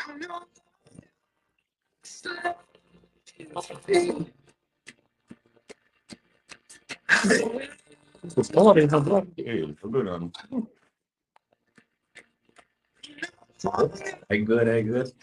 I good, I good.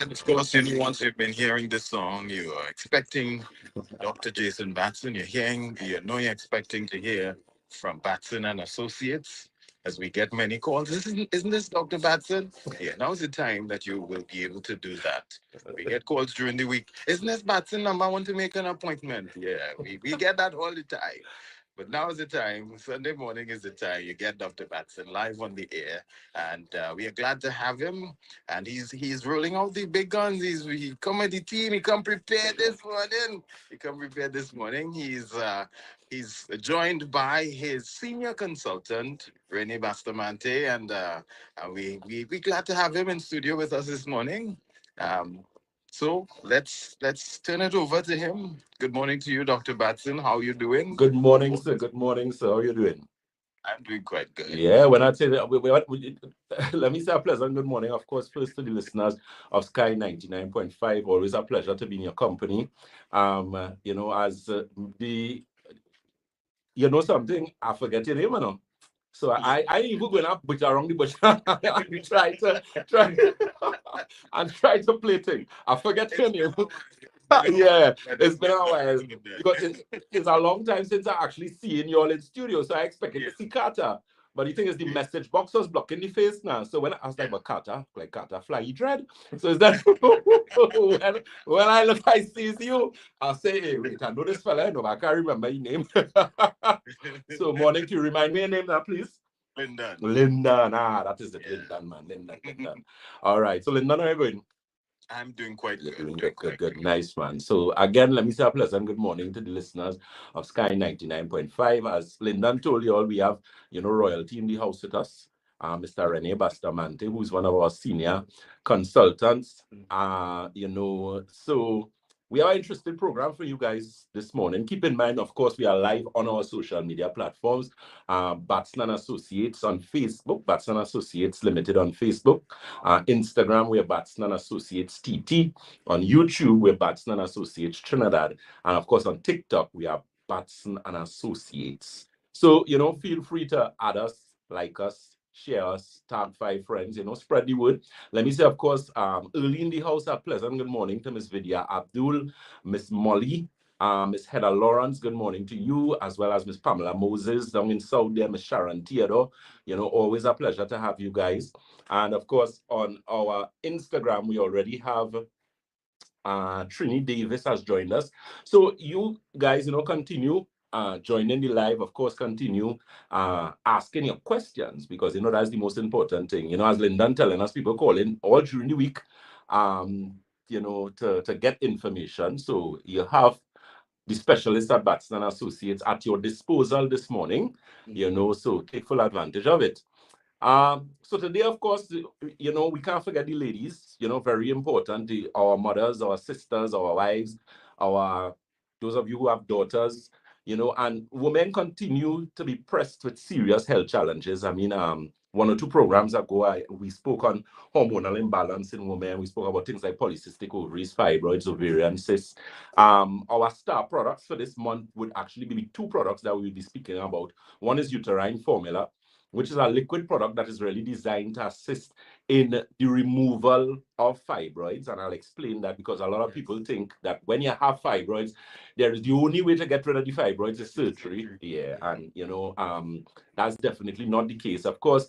And of course, once you've been hearing this song, you are expecting Dr. Jason Batson. You're expecting to hear from Batson and Associates as we get many calls. Isn't this Dr. Batson? Yeah, now's the time that you will be able to do that. We get calls during the week. Isn't this Batson number? I want to make an appointment. Yeah, we get that all the time. But now is the time. Sunday morning is the time. You get Dr. Batson live on the air, and we are glad to have him. And he's rolling out the big guns. He come with the team. He come prepared this morning. He's joined by his senior consultant Rene Bastamante, and we glad to have him in studio with us this morning. So let's turn it over to him. Good morning to you, Dr. Batson. How are you doing? Good morning, sir. Good morning, sir. How are you doing? I'm doing quite good. Yeah, when I say that, let me say a pleasant good morning, of course, first to the listeners of Sky 99.5. Always a pleasure to be in your company. As something, I forget your name, So I even going up but around the bush and try to play thing. I forget your name. Yeah, it's been a while because it's a long time since I actually seen you all in studio. So I expected to see Carter. But the thing is, the message box was blocking the face now. So when I was like, Carter, fly dread. So is that when I look, I see you, I'll say, hey, wait, I know this fella, no, I can't remember your name. So morning, to remind me your name now, please. Lyndon. Lyndon, that is it, Lyndon, man. Lyndon. All right, so Lyndon, how are you going? I'm doing quite good. Doing good. Nice, man. So again, let me say a pleasant good morning to the listeners of Sky 99.5. As Lyndon told you all, we have, royalty in the house with us. Mr. Rene Bastamante, who's one of our senior consultants. So we have an interesting program for you guys this morning. Keep in mind, of course, we are live on our social media platforms. Batson and Associates on Facebook, Batson and Associates Limited on Facebook. Instagram, we're Batson and Associates TT. On YouTube, we're Batson and Associates Trinidad. And of course, on TikTok, we are Batson and Associates. So, feel free to add us, like us, share us, tag 5 friends, spread the word. Let me say, of course, early in the house, a pleasant good morning to Miss Vidya Abdul, Miss Molly, Miss Heather Lawrence, good morning to you, as well as Miss Pamela Moses down in South there, Miss Sharon Theodore. Always a pleasure to have you guys. And of course, on our Instagram, we already have Trini Davis has joined us. So you guys, continue joining the live. Of course, continue asking your questions because, that's the most important thing. As Lyndon telling us, people calling all during the week, to get information. So you have the specialists at Batson and Associates at your disposal this morning, so take full advantage of it. So today, of course, we can't forget the ladies, very important, our mothers, our sisters, our wives, those of you who have daughters, and women continue to be pressed with serious health challenges. I mean, 1 or 2 programs ago, we spoke on hormonal imbalance in women. We spoke about things like polycystic ovaries, fibroids, ovarian cysts. Our star products for this month would actually be 2 products that we'll be speaking about. One is Uterine formula, which is a liquid product that is really designed to assist in the removal of fibroids. And I'll explain that because a lot of people think that when you have fibroids, there is the only way to get rid of the fibroids is surgery. Yeah, and that's definitely not the case. Of course,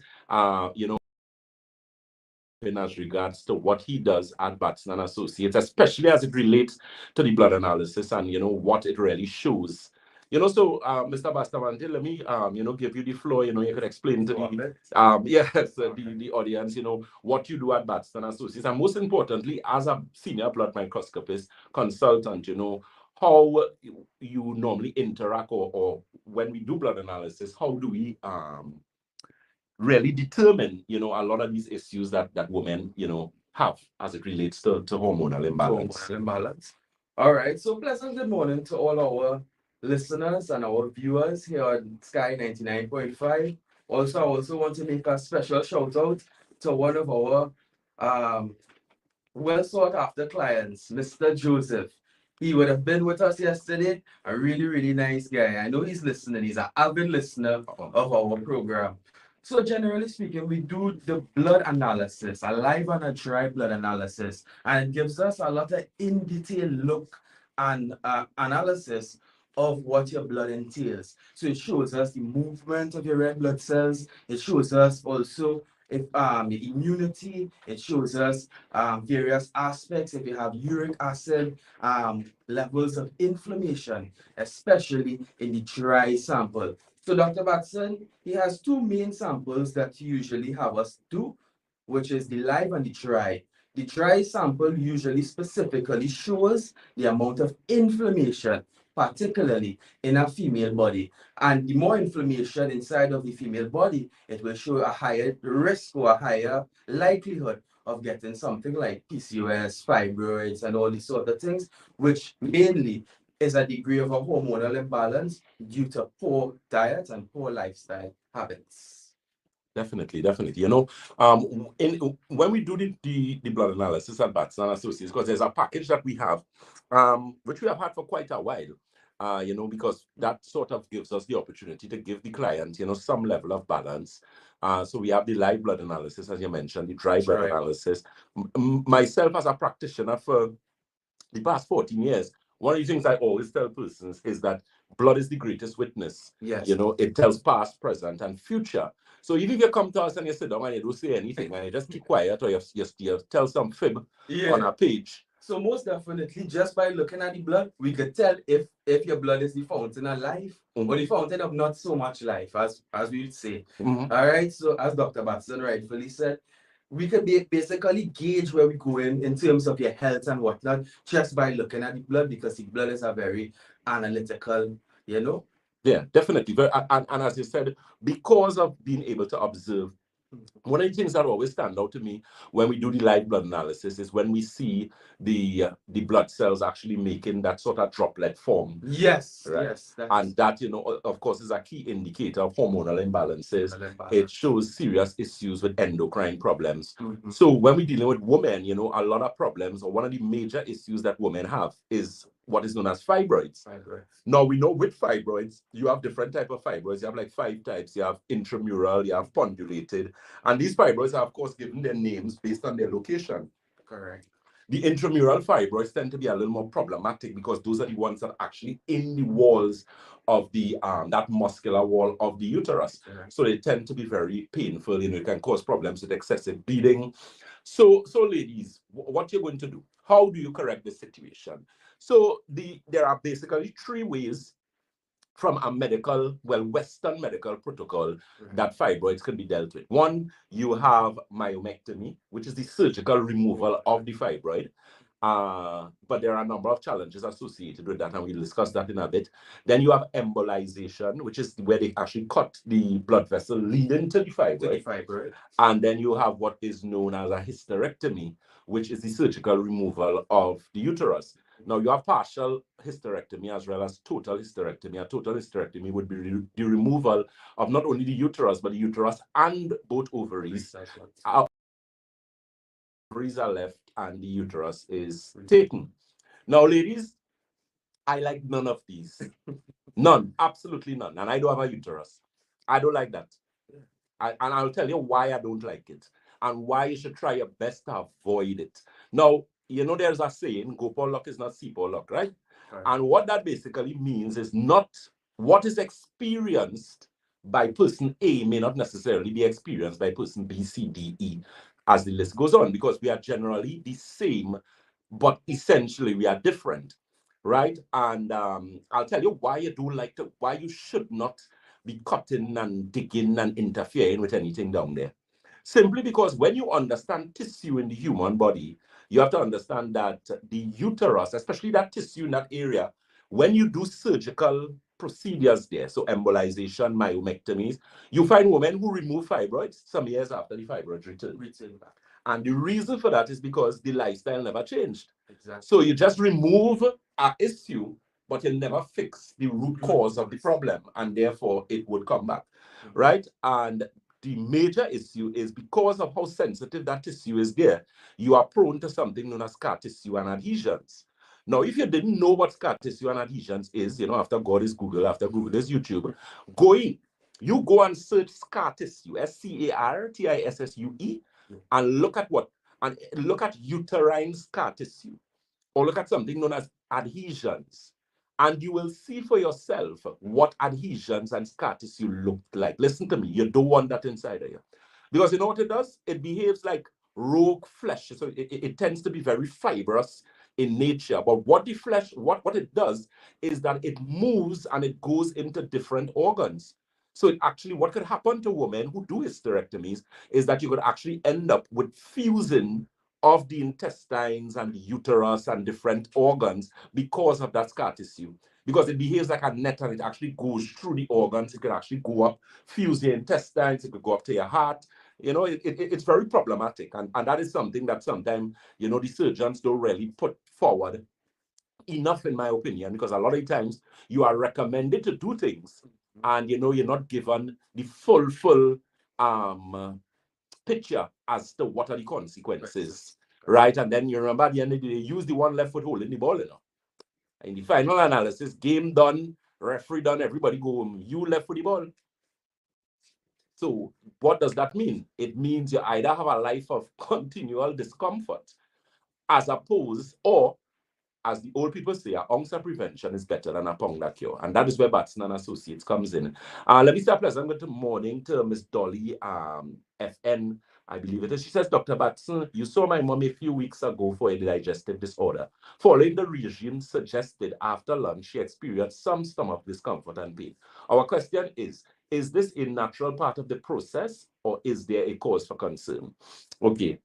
in as regards to what he does at Batson and Associates, especially as it relates to the blood analysis and, what it really shows. So, Mr. Bastamante, let me, give you the floor. You could explain to the, yes, the audience, what you do at Batson and Associates, and most importantly, as a senior blood microscopist consultant, how you normally interact, or when we do blood analysis, how do we really determine, a lot of these issues that women, have as it relates to hormonal imbalance. All right. So pleasant good morning to all our listeners and our viewers here on Sky 99.5. Also, I also want to make a special shout out to one of our well sought after clients, Mr. Joseph. He would have been with us yesterday. A really, really nice guy. I know he's listening. He's an avid listener of our program. So generally speaking, we do the blood analysis, a live and a dry blood analysis, and it gives us a lot of in-detail look and analysis of what your blood entails. So it shows us the movement of your red blood cells. It shows us also if the immunity. It shows us various aspects. If you have uric acid, levels of inflammation, especially in the dry sample. So Dr. Batson, he has two main samples that he usually have us do, which is the live and the dry. The dry sample usually specifically shows the amount of inflammation, particularly in a female body. And the more inflammation inside of the female body, it will show a higher risk or a higher likelihood of getting something like PCOS, fibroids, and all these sort of things, which mainly is a degree of a hormonal imbalance due to poor diet and poor lifestyle habits. Definitely. When we do the blood analysis at Batson and Associates, because there's a package that we have, which we have had for quite a while, because that sort of gives us the opportunity to give the client, some level of balance. So we have the live blood analysis, as you mentioned, the dry blood analysis. Myself, as a practitioner for the past 14 years, one of the things I always tell persons is that blood is the greatest witness. Yes. It tells past, present, and future. So even if you come to us and you sit down and you don't say anything, and you just keep quiet, or you tell some fib on a page. So most definitely, just by looking at the blood, we could tell if your blood is the fountain of life or the fountain of not so much life, as we would say. All right. So as Dr. Batson rightfully said, we could basically gauge where we go in terms of your health and whatnot just by looking at the blood, because the blood is a very analytical, Yeah, definitely. And as you said, because of being able to observe, one of the things that always stand out to me when we do the live blood analysis is when we see the blood cells actually making that sort of droplet form. Yes, right? Yes. And that, of course, is a key indicator of hormonal imbalances. It shows serious issues with endocrine problems. So when we're dealing with women, a lot of problems, or one of the major issues that women have is what is known as fibroids. Now, we know with fibroids, you have different types of fibroids. You have like 5 types. You have intramural, you have pondulated. And these fibroids are, of course, given their names based on their location. Correct. The intramural fibroids tend to be a little more problematic because those are the ones that are actually in the walls of the that muscular wall of the uterus. So they tend to be very painful. It can cause problems with excessive bleeding. So ladies, what you're going to do? How do you correct the situation? So there are basically 3 ways from a Western medical protocol that fibroids can be dealt with. One, you have myomectomy, which is the surgical removal of the fibroid. But there are a number of challenges associated with that, and we'll discuss that in a bit. Then you have embolization, which is where they actually cut the blood vessel leading to the fibroid. And then you have what is known as a hysterectomy, which is the surgical removal of the uterus. Now, you have partial hysterectomy as well as total hysterectomy. A total hysterectomy would be the removal of not only the uterus, but the uterus and both ovaries. Ovaries are left and the uterus is taken. Now, ladies, I like none of these. None, absolutely none. And I don't have a uterus. I don't like that. And I'll tell you why I don't like it and why you should try your best to avoid it. Now, there's a saying, go for luck is not see for luck, right? And what that basically means is not what is experienced by person A may not necessarily be experienced by person B, C, D, E. as the list goes on, because we are generally the same, but essentially we are different, right? And I'll tell you why you don't like to, why you should not be cutting and digging and interfering with anything down there. Simply because when you understand tissue in the human body, you have to understand that the uterus, especially that tissue in that area, when you do surgical procedures there, so embolization, myomectomies, you find women who remove fibroids some years after the fibroids return back. And the reason for that is because the lifestyle never changed. Exactly. So you just remove an issue, but you never fix the root cause of the problem, and therefore it would come back, right? And the major issue is because of how sensitive that tissue is there, you are prone to something known as scar tissue and adhesions. Now, if you didn't know what scar tissue and adhesions is, after God is Google, after Google is YouTube, you go and search scar tissue, SCARTISSUE, and look at uterine scar tissue, or look at something known as adhesions, and you will see for yourself what adhesions and scar tissue look like. Listen to me, you don't want that inside of you. Because you know what it does? It behaves like rogue flesh. So it tends to be very fibrous in nature. But what the flesh, what it does is that it moves and it goes into different organs. So what could happen to women who do hysterectomies is that you could actually end up with fusing of the intestines and the uterus and different organs because of that scar tissue. Because it behaves like a net and it actually goes through the organs. It could actually go up, fuse the intestines, it could go up to your heart. It's very problematic. And that is something that sometimes, the surgeons don't really put forward enough, in my opinion, because a lot of times you are recommended to do things and, you're not given the full picture as to what are the consequences, right? And then you remember at the end of the day, use the one left foot holding the ball, In the final analysis, game done, referee done, everybody go home. You left for the ball. So what does that mean? It means you either have a life of continual discomfort as opposed, or as the old people say, a ounce of prevention is better than a pound of cure. And that is where Batson and Associates comes in. Let me say a pleasant good morning to Miss Dolly FN, I believe it is. She says, Dr. Batson, you saw my mom a few weeks ago for a digestive disorder. Following the regime suggested after lunch, she experienced some stomach discomfort and pain. Our question is this a natural part of the process or is there a cause for concern? Okay.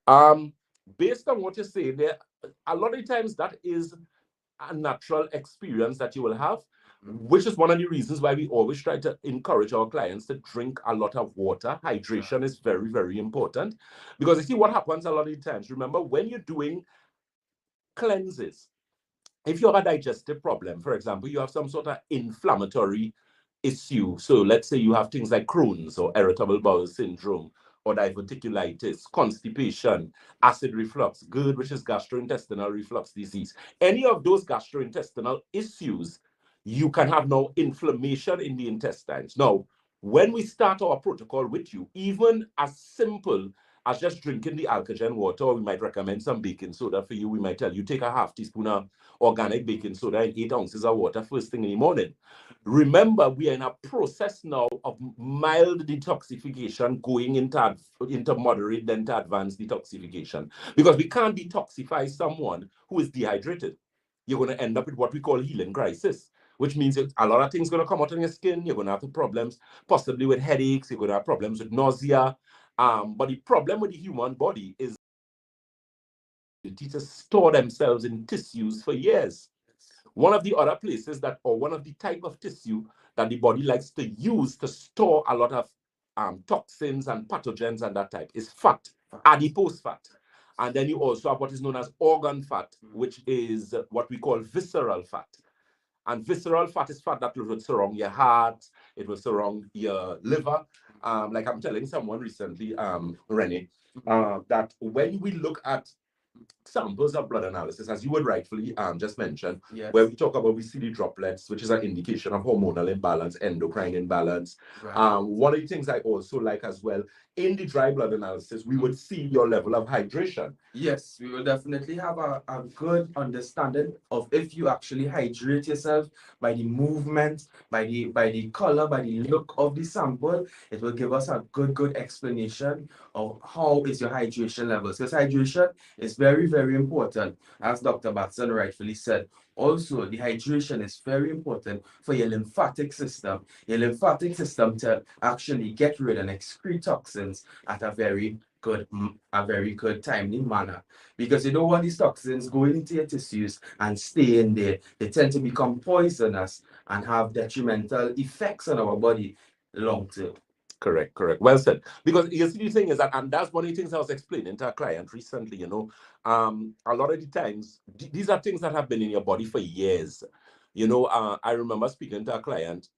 Based on what you say there, a lot of times that is a natural experience that you will have, which is one of the reasons why we always try to encourage our clients to drink a lot of water. Hydration is very, very important, because you see what happens a lot of times. Remember, when you're doing cleanses, if you have a digestive problem, for example, you have some sort of inflammatory issue. So let's say you have things like Crohn's or irritable bowel syndrome, or diverticulitis, constipation, acid reflux, GERD, which is gastrointestinal reflux disease. Any of those gastrointestinal issues, you can have now inflammation in the intestines. Now, when we start our protocol with you, even as simple as just drinking the alkagen water, or we might recommend some baking soda for you. We might tell you take a half teaspoon of organic baking soda and 8 ounces of water first thing in the morning. Remember, we are in a process now of mild detoxification going into moderate, then to advanced detoxification. Because we can't detoxify someone who is dehydrated. You're going to end up with what we call healing crisis, which means a lot of things going to come out on your skin. You're going to have problems, possibly with headaches. You're going to have problems with nausea. But the problem with the human body is to store themselves in tissues for years. One of the other places one of the type of tissue that the body likes to use to store a lot of toxins and pathogens and that type is fat, adipose fat. And then you also have what is known as organ fat, which is what we call visceral fat. And visceral fat is fat that will surround your heart, it will surround your liver. Like I'm telling someone recently, Rennie, that when we look at samples of blood analysis, as you would rightfully just mention, Yes. where we talk about, we see the droplets, which is an indication of hormonal imbalance, endocrine imbalance. Right. One of the things I also like as well, in the dry blood analysis, we would see your level of hydration. Yes, we will definitely have a good understanding of if you actually hydrate yourself by the movement, by the color, by the look of the sample. It will give us a good explanation of how is your hydration levels. Because hydration is very, very important, as Dr. Batson rightfully said. Also, the hydration is very important for your lymphatic system. Your lymphatic system to actually get rid and excrete toxins at a very good timely manner, because you don't want these toxins going into your tissues and staying there. They tend to become poisonous and have detrimental effects on our body long term. Correct. Well said. Because you see, the thing is that, and that's one of the things I was explaining to a client recently, a lot of the times, these are things that have been in your body for years. I remember speaking to a client,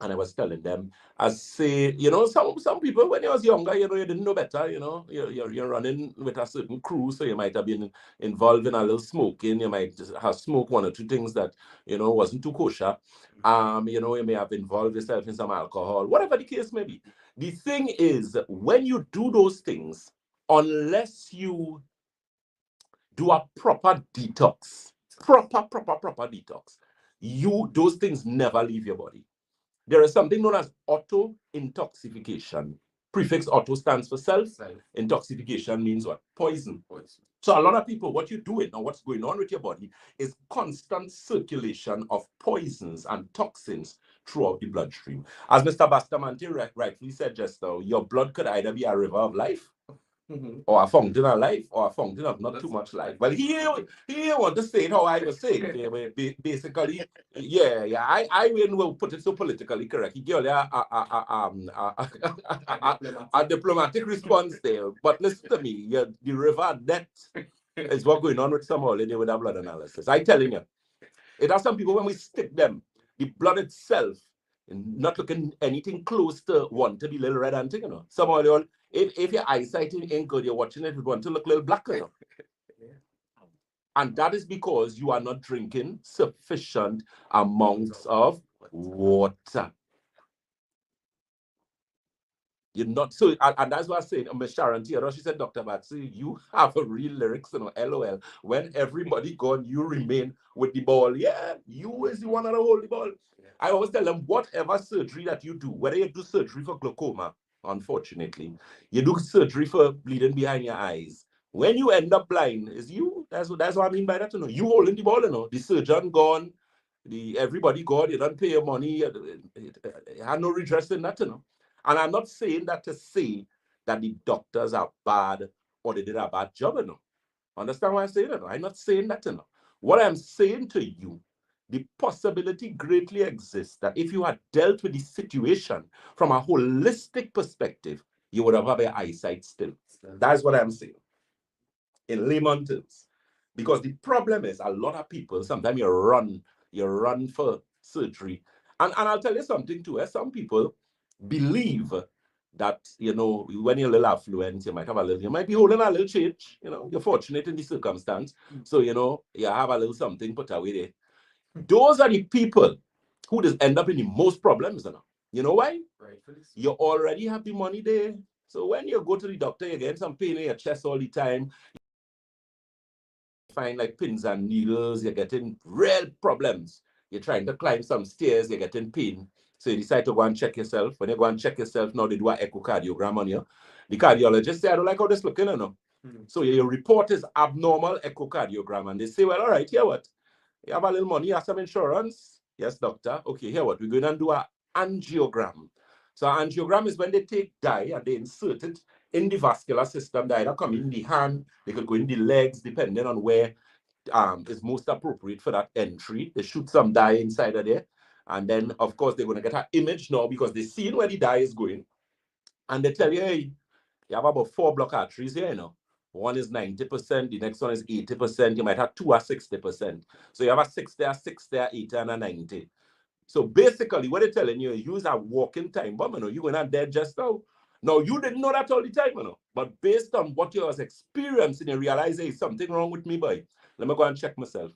and I was telling them, I say, some people, when you was younger, you didn't know better, you're running with a certain crew, so you might have been involved in a little smoking, you might just have smoked one or two things that, wasn't too kosher. You may have involved yourself in some alcohol, whatever the case may be. The thing is, when you do those things, unless you do a proper detox, proper detox, those things never leave your body. There is something known as auto-intoxication. Prefix auto stands for self. Intoxication means what? Poison. So a lot of people, what you're doing now, what's going on with your body is constant circulation of poisons and toxins throughout the bloodstream. As Mr. Bustamante rightfully said just now, your blood could either be a river of life, or a fountain of life, or a fountain of not too much life. Well, he want to say it how I was saying. Basically, I will put it so politically correct. He gave a diplomatic response there. But listen to me, the river debt is what going on with some holiday with our blood analysis. I telling you, it has some people when we stick them, the blood itself, not looking anything close to want to be little red and thing, Some of you, if your eyesight ain't good, you're watching it, you want to look a little blacker, And that is because you are not drinking sufficient amounts of water. You're not so, and that's what I said. Miss Sharon T. She said, Dr. Batson, you have a real lyrics, LOL. When everybody gone, you remain with the ball. Yeah, you is the one that hold the ball. I always tell them, whatever surgery that you do, whether you do surgery for glaucoma, unfortunately, you do surgery for bleeding behind your eyes. When you end up blind, is you. That's what I mean by that. You holding the ball. The surgeon gone, everybody gone. You don't pay your money. You have no redress in that. And I'm not saying that to say that the doctors are bad or they did a bad job. Understand what I'm saying? I'm not saying that. What I'm saying to you, the possibility greatly exists that if you had dealt with the situation from a holistic perspective, you would have had your eyesight still. That's what I'm saying. In layman terms. Because the problem is a lot of people, sometimes you run for surgery. And I'll tell you something too. Some people believe that, when you're a little affluent, you might be holding a little change, you're fortunate in the circumstance. So, you have a little something put away there. Those are the people who just end up in the most problems. You know why? Right. You already have the money there. So when you go to the doctor, you get some pain in your chest all the time. You find like pins and needles, you're getting real problems. You're trying to climb some stairs, you're getting pain. So you decide to go and check yourself. When you go and check yourself, now they do an echocardiogram on you. The cardiologist say, I don't like how this looking, So your report is abnormal echocardiogram. And they say, well, all right, here what? You have a little money, you have some insurance. Yes, doctor. Okay, here what? We're going to do an angiogram. So an angiogram is when they take dye and they insert it in the vascular system. They either come in the hand, they could go in the legs, depending on where is most appropriate for that entry. They shoot some dye inside of there. And then, of course, they're going to get an image now because they've seen where the dye is going. And they tell you, hey, you have about 4 block arteries here, One is 90%, the next one is 80%. You might have 2 at 60%. So you have a 60, a 60, a 80, and a 90. So basically, what they're telling you, use a walking time bomb. You're going to dead just now. Now, you didn't know that all the time, you know, but based on what you was experiencing, you realize, hey, something wrong with me, boy. Let me go and check myself.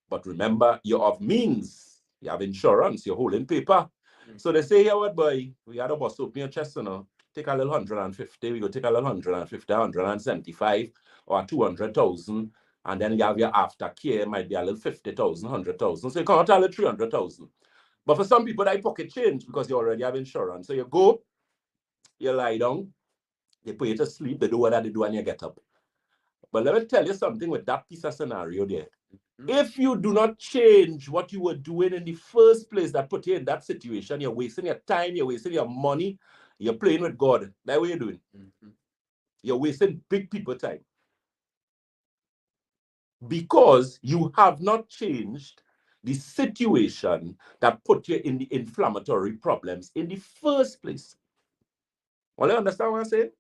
But remember, you're of means. You have insurance. You're holding paper. So they say, yeah, what, boy? We had a bus open your chest, you know. Take a little 150. We go take a little 150, 175, or 200,000. And then you have your aftercare, might be a little 50,000, 100,000. So you come out a little 300,000. But for some people, that pocket change because you already have insurance. So you go, you lie down, they put you to sleep, they do what they do, and you get up. But let me tell you something with that piece of scenario there. If you do not change what you were doing in the first place that put you in that situation, you're wasting your time, you're wasting your money, you're playing with God. That's what you're doing. You're wasting big people time. Because you have not changed the situation that put you in the inflammatory problems in the first place. Well, you understand what I'm saying?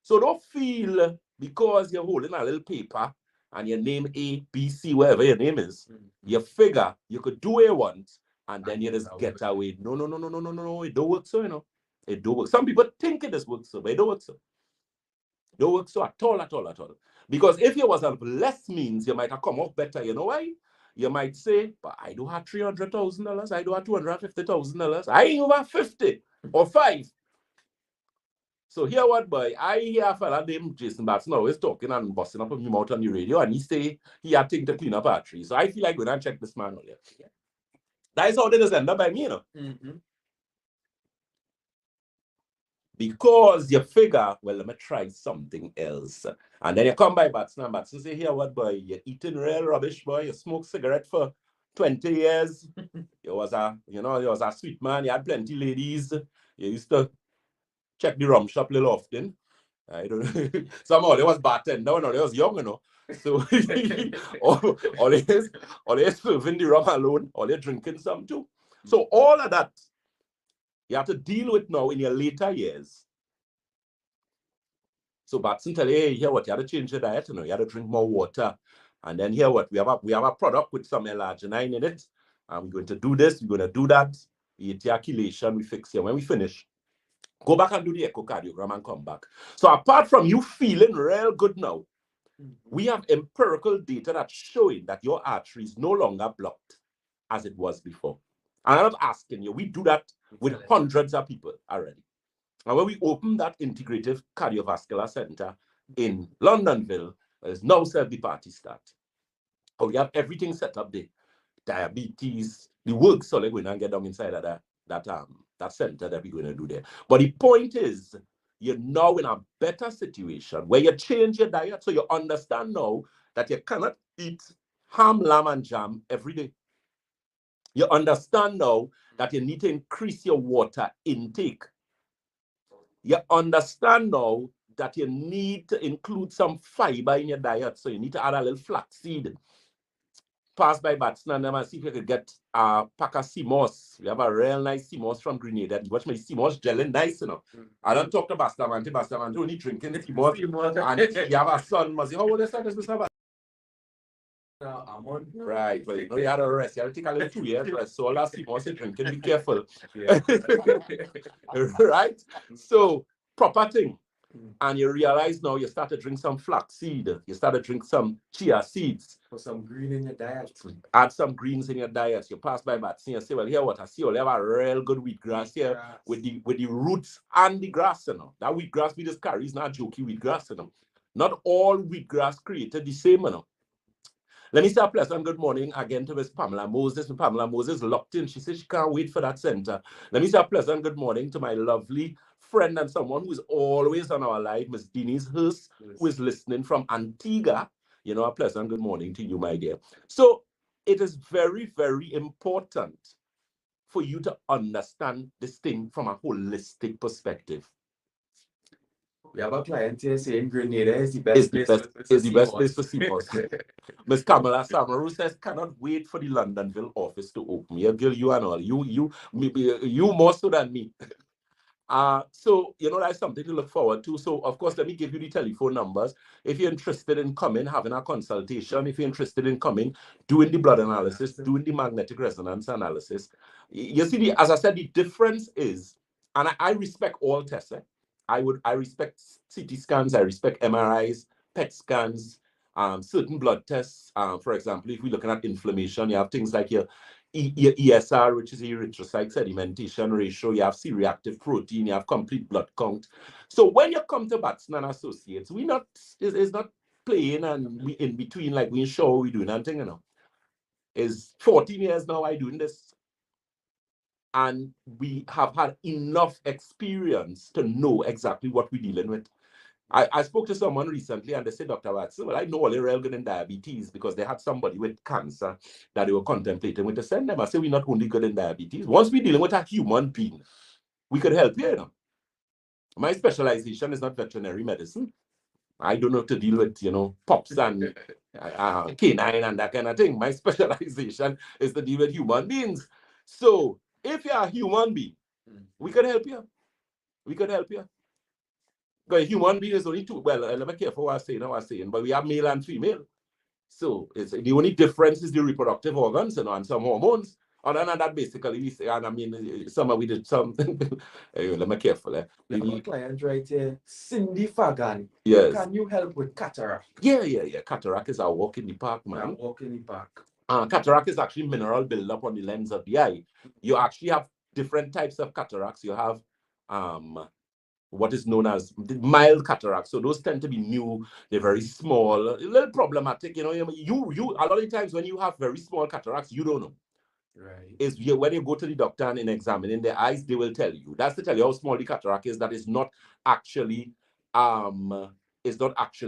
So don't feel because you're holding a little paper and your name A, B, C, whatever your name is, you figure you could do what you want and then you just get away. No, no, no, no, no, no, no. It don't work so, you know. It don't work. Some people think it does work so, but it don't work so. It don't work so at all, at all, at all. Because if you was of less means, you might have come off better. You know why? You might say, but I do have $300,000. I do have $250,000. I ain't over 50 or 5. So here what, boy, I hear a fella named Jason Batson always talking and busting up his mouth on the radio, and he say he had things to clean up our tree. So I feel like going and check this man out here. That is how they just end up by me, you know. Because you figure, well, let me try something else. And then you come by Batson, and Batson say, here what, boy, you're eating real rubbish, boy. You smoke cigarette for 20 years. You was a sweet man. You had plenty ladies. You used to check the rum shop a little often. I don't know. Somehow they was bartender when they was young, you know. So always serving the rum alone, always drinking some too. So all of that you have to deal with now in your later years. So Batson tell you, hey, here what, you have to change your diet, you know, you have to drink more water. And then here what, we have a product with some L-arginine in it. And we're going to do this, we're going to do that. Ejaculation, we fix it. When we finish, go back and do the echocardiogram and come back. So apart from you feeling real good now, we have empirical data that's showing that your artery is no longer blocked as it was before. And I'm not asking you, we do that with hundreds of people already. And when we open that integrative cardiovascular center in Londonville, there's now said the party start. Oh, we have everything set up there. Diabetes, the work, so they're going to get down inside of that center that we're going to do there. But the point is, you're now in a better situation where you change your diet, so you understand now that you cannot eat ham, lamb, and jam every day. You understand now that you need to increase your water intake. You understand now that you need to include some fiber in your diet, so you need to add a little flaxseed. Pass by Batson and them and see if you could get a pack of sea moss. We have a real nice sea moss from Grenada. You watch my sea moss gelling nice, you know. I don't talk to Bastamante only drinking the sea moss. And you have a son, must say, how old is that, Mr. Batson? Right, but you know, you had a rest. You had to take a little 2 years rest. So all that sea moss you're drinking, be careful. Right? So, proper thing. And you realize now you start to drink some flaxseed. You start to drink some chia seeds. Put some green in your diet. Add some greens in your diet. You pass by Batson and say, well, here what I see, you have a real good wheatgrass here with the roots and the grass, you know. That wheatgrass we just carry is not jokey wheatgrass, you know. Not all wheatgrass created the same, you know. Let me say a pleasant good morning again to Miss Pamela Moses. Miss Pamela Moses locked in. She says she can't wait for that center. Let me say a pleasant good morning to my lovely friend and someone who is always on our live, Miss Denise Hurst, who is listening from Antigua. You know, a pleasant good morning to you, my dear. So it is very, very important for you to understand this thing from a holistic perspective. We have a client here saying Grenada is the best place for sea moss. Miss Kamala Samaru says, cannot wait for the Londonville office to open. Yeah, girl, you and all. You more so than me. So, you know, that's something to look forward to. So, of course, let me give you the telephone numbers. If you're interested in coming, having a consultation, if you're interested in coming, doing the blood analysis, doing the magnetic resonance analysis. You see, as I said, the difference is, and I respect all tests. I respect CT scans, I respect MRIs, PET scans, certain blood tests. For example, if we're looking at inflammation, you have things like your ESR, which is erythrocyte sedimentation ratio, you have C-reactive protein, you have complete blood count. So when you come to Batson and Associates, it's not playing and we in between, like we sure we doing anything, you know. It's 14 years now I doing this. And we have had enough experience to know exactly what we're dealing with. I spoke to someone recently and they said, Dr. Batson, well, I know all the real good in diabetes because they had somebody with cancer that they were contemplating with to send them. I say, we're not only good in diabetes. Once we're dealing with a human being, we could help you, you know. My specialization is not veterinary medicine. I don't know to deal with, you know, pups and canine and that kind of thing. My specialization is to deal with human beings. So if you're a human being, we could help you. We could help you. Because human being is only two. Well, let me careful what I was saying, but we have male and female. So it's the only difference is the reproductive organs, you know, and some hormones. Other than that, basically, we say, and I mean, some we did something. Let me careful. Our client right here, Cindy Fagan. Yes. Can you help with cataract? Yeah. Cataract is a walk in the park, man. Yeah, walk in the park. Cataract is actually mineral buildup on the lens of the eye. You actually have different types of cataracts. You have what is known as mild cataracts. So those tend to be new. They're very small, a little problematic. You know, you a lot of times when you have very small cataracts, you don't know. Right. Is when you go to the doctor and in examining their eyes, they will tell you. That's to tell you how small the cataract is. That is not actually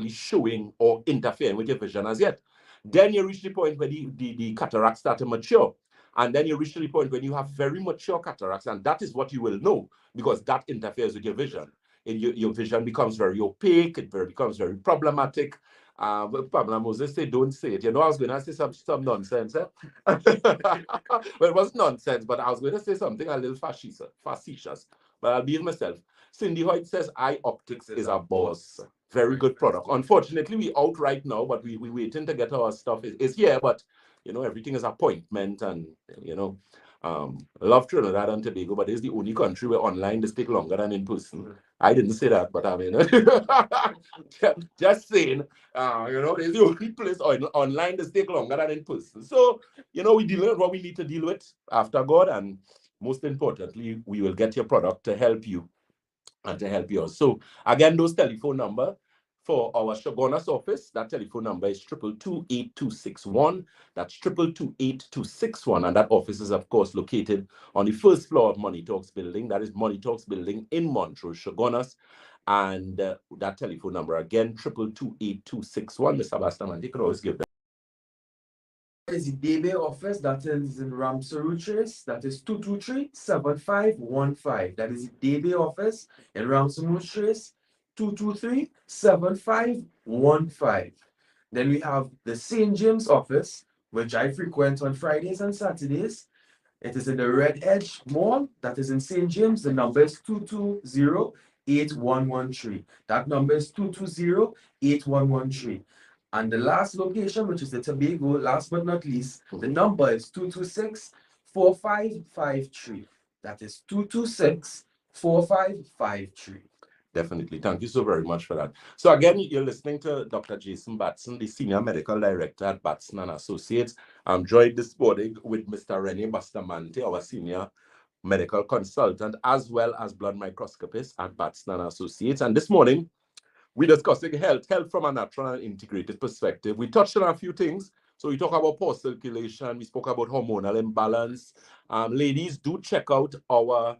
showing or interfering with your vision as yet. Then you reach the point where the cataracts start to mature. And then you reach to the point when you have very mature cataracts, and that is what you will know because that interferes with your vision. And your vision becomes very opaque, becomes very problematic. Pablo Moses say, don't say it. You know, I was going to say some nonsense. Eh? Well, it was nonsense, but I was going to say something a little facetious. But I'll be myself. Cindy Hoyt says, Eye Optics is a boss. Very good product. Unfortunately, we out right now, but we waiting to get our stuff. It's here, but you know, everything is appointment and, you know, love Trinidad and Tobago, but it's the only country where online does take longer than in person. I didn't say that, but I mean, just saying, you know, it's the only place online does take longer than in person. So, you know, we deal with what we need to deal with after God, and most importantly, we will get your product to help you and to help yours. So, again, those telephone number for our Shogunas office, that telephone number is 222-8261. That's 222-8261. And that office is, of course, located on the first floor of Money Talks building. That is Money Talks building in Montrose, Shogunas. And that telephone number, again, 222-8261. Mr. Bastaman, you can always give that. Is the DB office that is in Ramsey, that is 223-7515. That is the DB office in Ramsey, 223-7515. Then we have the St. James office, which I frequent on Fridays and Saturdays. It is in the Red Edge Mall. That is in St. James. The number is 220-8113. That number is 220-8113. And the last location, which is the Tobago, last but not least, the number is 226-4553. That is 226-4553. Definitely. Thank you so very much for that. So again, you're listening to Dr. Jason Batson, the Senior Medical Director at Batson and Associates. I'm joined this morning with Mr. Rene Bustamante, our Senior Medical Consultant, as well as blood microscopist at Batson and Associates. And this morning, we're discussing health from a natural and integrated perspective. We touched on a few things. So we talk about poor circulation. We spoke about hormonal imbalance. Ladies, do check out our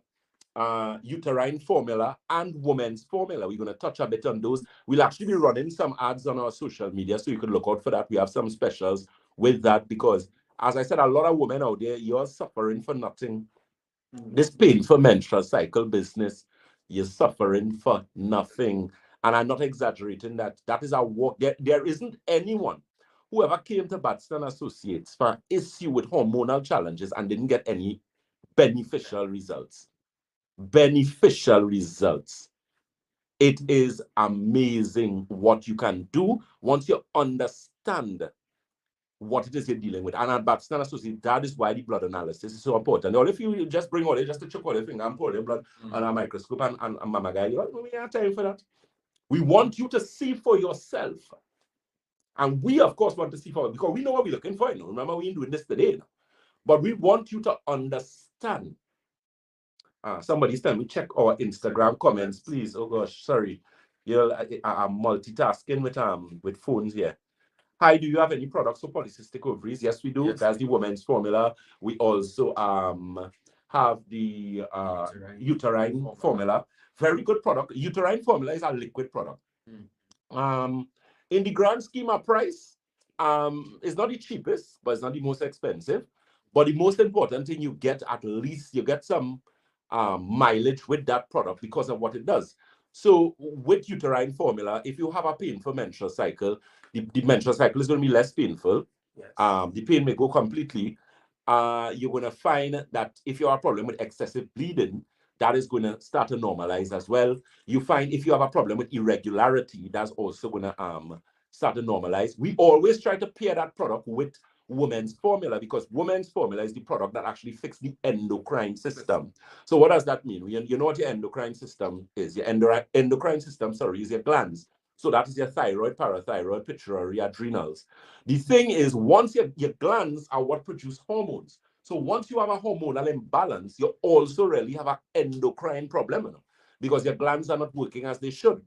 uterine formula and women's formula. We're going to touch a bit on those. We'll actually be running some ads on our social media, so you can look out for that. We have some specials with that because, as I said, a lot of women out there, you're suffering for nothing. This painful menstrual cycle business, you're suffering for nothing. And I'm not exaggerating that. That is a work. There isn't anyone who ever came to Batson Associates for an issue with hormonal challenges and didn't get any beneficial results. Beneficial results. It is amazing what you can do once you understand what it is you're dealing with. And at Batson and Associates, that is why the blood analysis is so important. Or if you just bring all it just to check all your finger and pour your blood on a microscope and mama guy, we have time for that. We want you to see for yourself. And we, of course, want to see for, because we know what we're looking for. Remember, we ain't doing this today. But we want you to understand. Somebody's telling me, check our Instagram comments, please. Oh gosh, sorry. I'm multitasking with phones here. Hi, do you have any products for polycystic ovaries? Yes, we do. Yes. That's the women's formula. We also have the uterine formula. Very good product. Uterine formula is a liquid product. In the grand scheme of price, it's not the cheapest, but it's not the most expensive. But the most important thing, you get at least, you get some mileage with that product because of what it does. So with uterine formula, if you have a painful menstrual cycle, the menstrual cycle is going to be less painful. Yes. The pain may go completely. You're going to find that if you have a problem with excessive bleeding, that is going to start to normalize as well. You find if you have a problem with irregularity, that's also going to start to normalize. We always try to pair that product with women's formula, because women's formula is the product that actually fixes the endocrine system. So what does that mean? You know what your endocrine system is. Your endocrine system, is your glands. So that is your thyroid, parathyroid, pituitary, adrenals. The thing is, once your glands are what produce hormones. So once you have a hormonal imbalance, you also really have an endocrine problem, because your glands are not working as they should.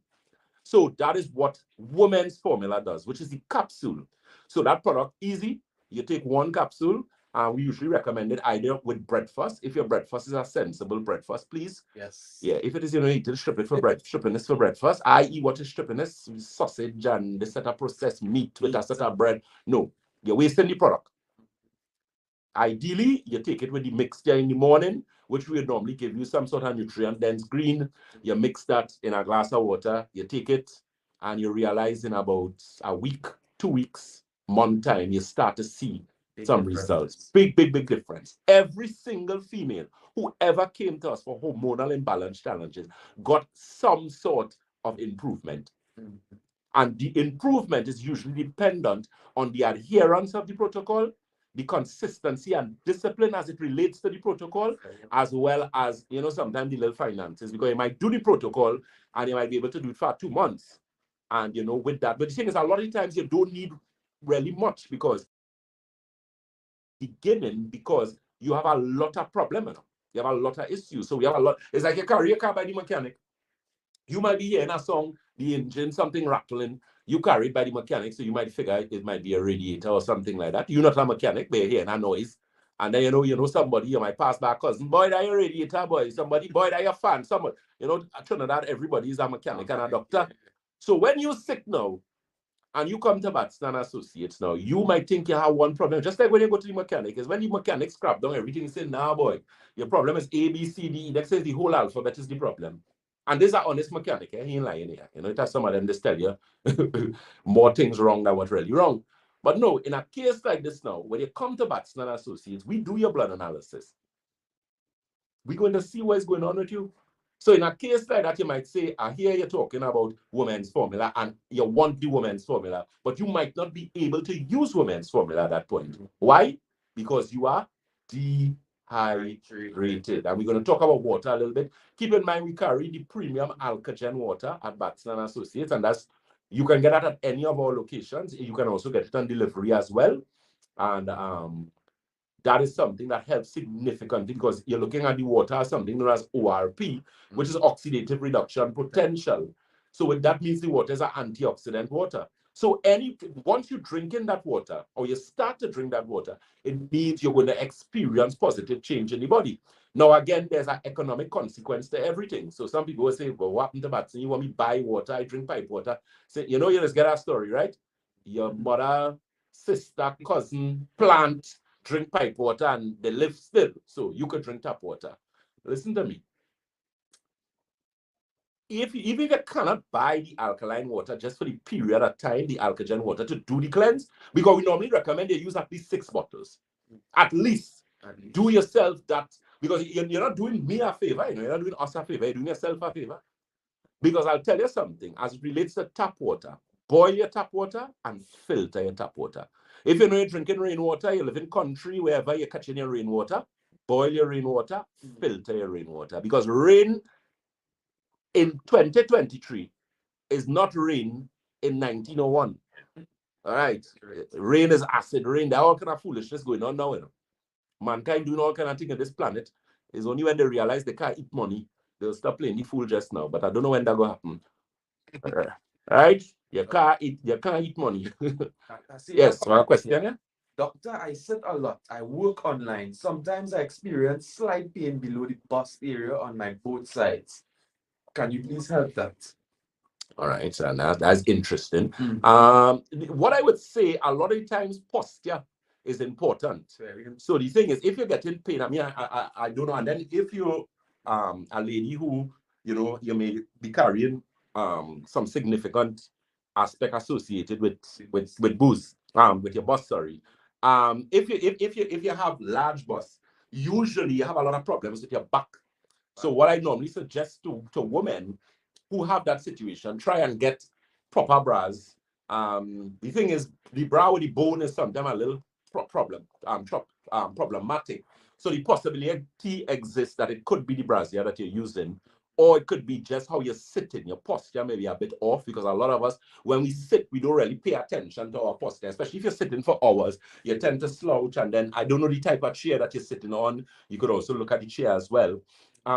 So that is what women's formula does, which is the capsule. So that product, easy. You take one capsule, and we usually recommend it either with breakfast. If your breakfast is a sensible breakfast, please. Yes. Yeah, if it is, you need to strip it for stripping for breakfast, i.e. what is stripping this? Sausage and this set of processed meat with a set of bread. No, you're wasting the product. Ideally, you take it with the mixture in the morning, which we would normally give you some sort of nutrient-dense green. You mix that in a glass of water, you take it, and you realize in about a week, 2 weeks, month time, you start to see some results. Big difference. Every single female who ever came to us for hormonal imbalance challenges got some sort of improvement. And the improvement is usually dependent on the adherence of the protocol, the consistency and discipline as it relates to the protocol, as well as, sometimes the little finances, because you might do the protocol and you might be able to do it for 2 months. And, with that. But the thing is, a lot of times you don't need really much, because because you have a lot of problems. You have a lot of issues. So we have a lot. It's like you carry a car by the mechanic. You might be hearing a song, the engine, something rattling. You carry it by the mechanic, so you might figure it might be a radiator or something like that. You're not a mechanic, but you're hearing a noise. And then, you know somebody, you might pass by a cousin, boy, that your radiator, boy. Somebody, boy, that your fan. Someone, at Trinidad, everybody is a mechanic and a doctor. So when you're sick now, and you come to Batson and Associates now, you might think you have one problem. Just like when you go to the mechanic, is when the mechanic scrap down everything, you say, nah, boy, your problem is A, B, C, D, E. That says the whole alphabet is the problem. And this is an honest mechanic. He ain't lying here. It has some of them just tell you more things wrong than what's really wrong. But no, in a case like this now, when you come to Batson and Associates, we do your blood analysis. We're going to see what's going on with you. So in a case like that, you might say, I hear you're talking about women's formula and you want the women's formula, but you might not be able to use women's formula at that point. Why? Because you are dehydrated. And we're going to talk about water a little bit. Keep in mind, we carry the premium Alkagen water at Batson and Associates, and you can get that at any of our locations. You can also get it on delivery as well. And that is something that helps significantly, because you're looking at the water as something known as ORP, which is oxidative reduction potential. So that means the water is an antioxidant water. So once you drink in that water, or you start to drink that water, it means you're going to experience positive change in the body. Now, again, there's an economic consequence to everything. So some people will say, well, what happened to Batson? You want me to buy water? I drink pipe water. So, you just get a story, right? Your mother, sister, cousin, plant, drink pipe water, and they live still. So you could drink tap water. Listen to me. Even if you cannot buy the alkaline water just for the period of time, the Alkagen water, to do the cleanse, because we normally recommend you use at least 6 bottles. At least. Do yourself that, because you're not doing me a favor, you're not doing us a favor, you're doing yourself a favor. Because I'll tell you something, as it relates to tap water, boil your tap water and filter your tap water. If you know you're drinking rainwater, you live in country, wherever you're catching your rainwater, boil your rainwater, filter your rainwater. Because rain in 2023 is not rain in 1901. All right. Rain is acid rain. There are all kind of foolishness going on now. You know? Mankind doing all kind of things on this planet. It's only when they realize they can't eat money, they'll stop playing the fool just now. But I don't know when that will happen. Right? You can't eat money. Yes, one question, yeah? Doctor, I sit a lot. I work online. Sometimes I experience slight pain below the bust area on my both sides. Can you please help that? All right, so that's interesting. What I would say, a lot of times posture is important. So the thing is, if you're getting pain, I mean, I don't know. And then if you're a lady who, you know, you may be carrying some significant aspect associated with booze, with your bust, sorry. If you have large bust, usually you have a lot of problems with your back. So what I normally suggest to women who have that situation, try and get proper bras. The thing is, the bra with the bone is sometimes a little problematic. So the possibility exists that it could be the brassiere that you're using, or it could be just how you're sitting. Your posture may be a bit off, because a lot of us, when we sit, we don't really pay attention to our posture, especially if you're sitting for hours. You tend to slouch, and then I don't know the type of chair that you're sitting on. You could also look at the chair as well.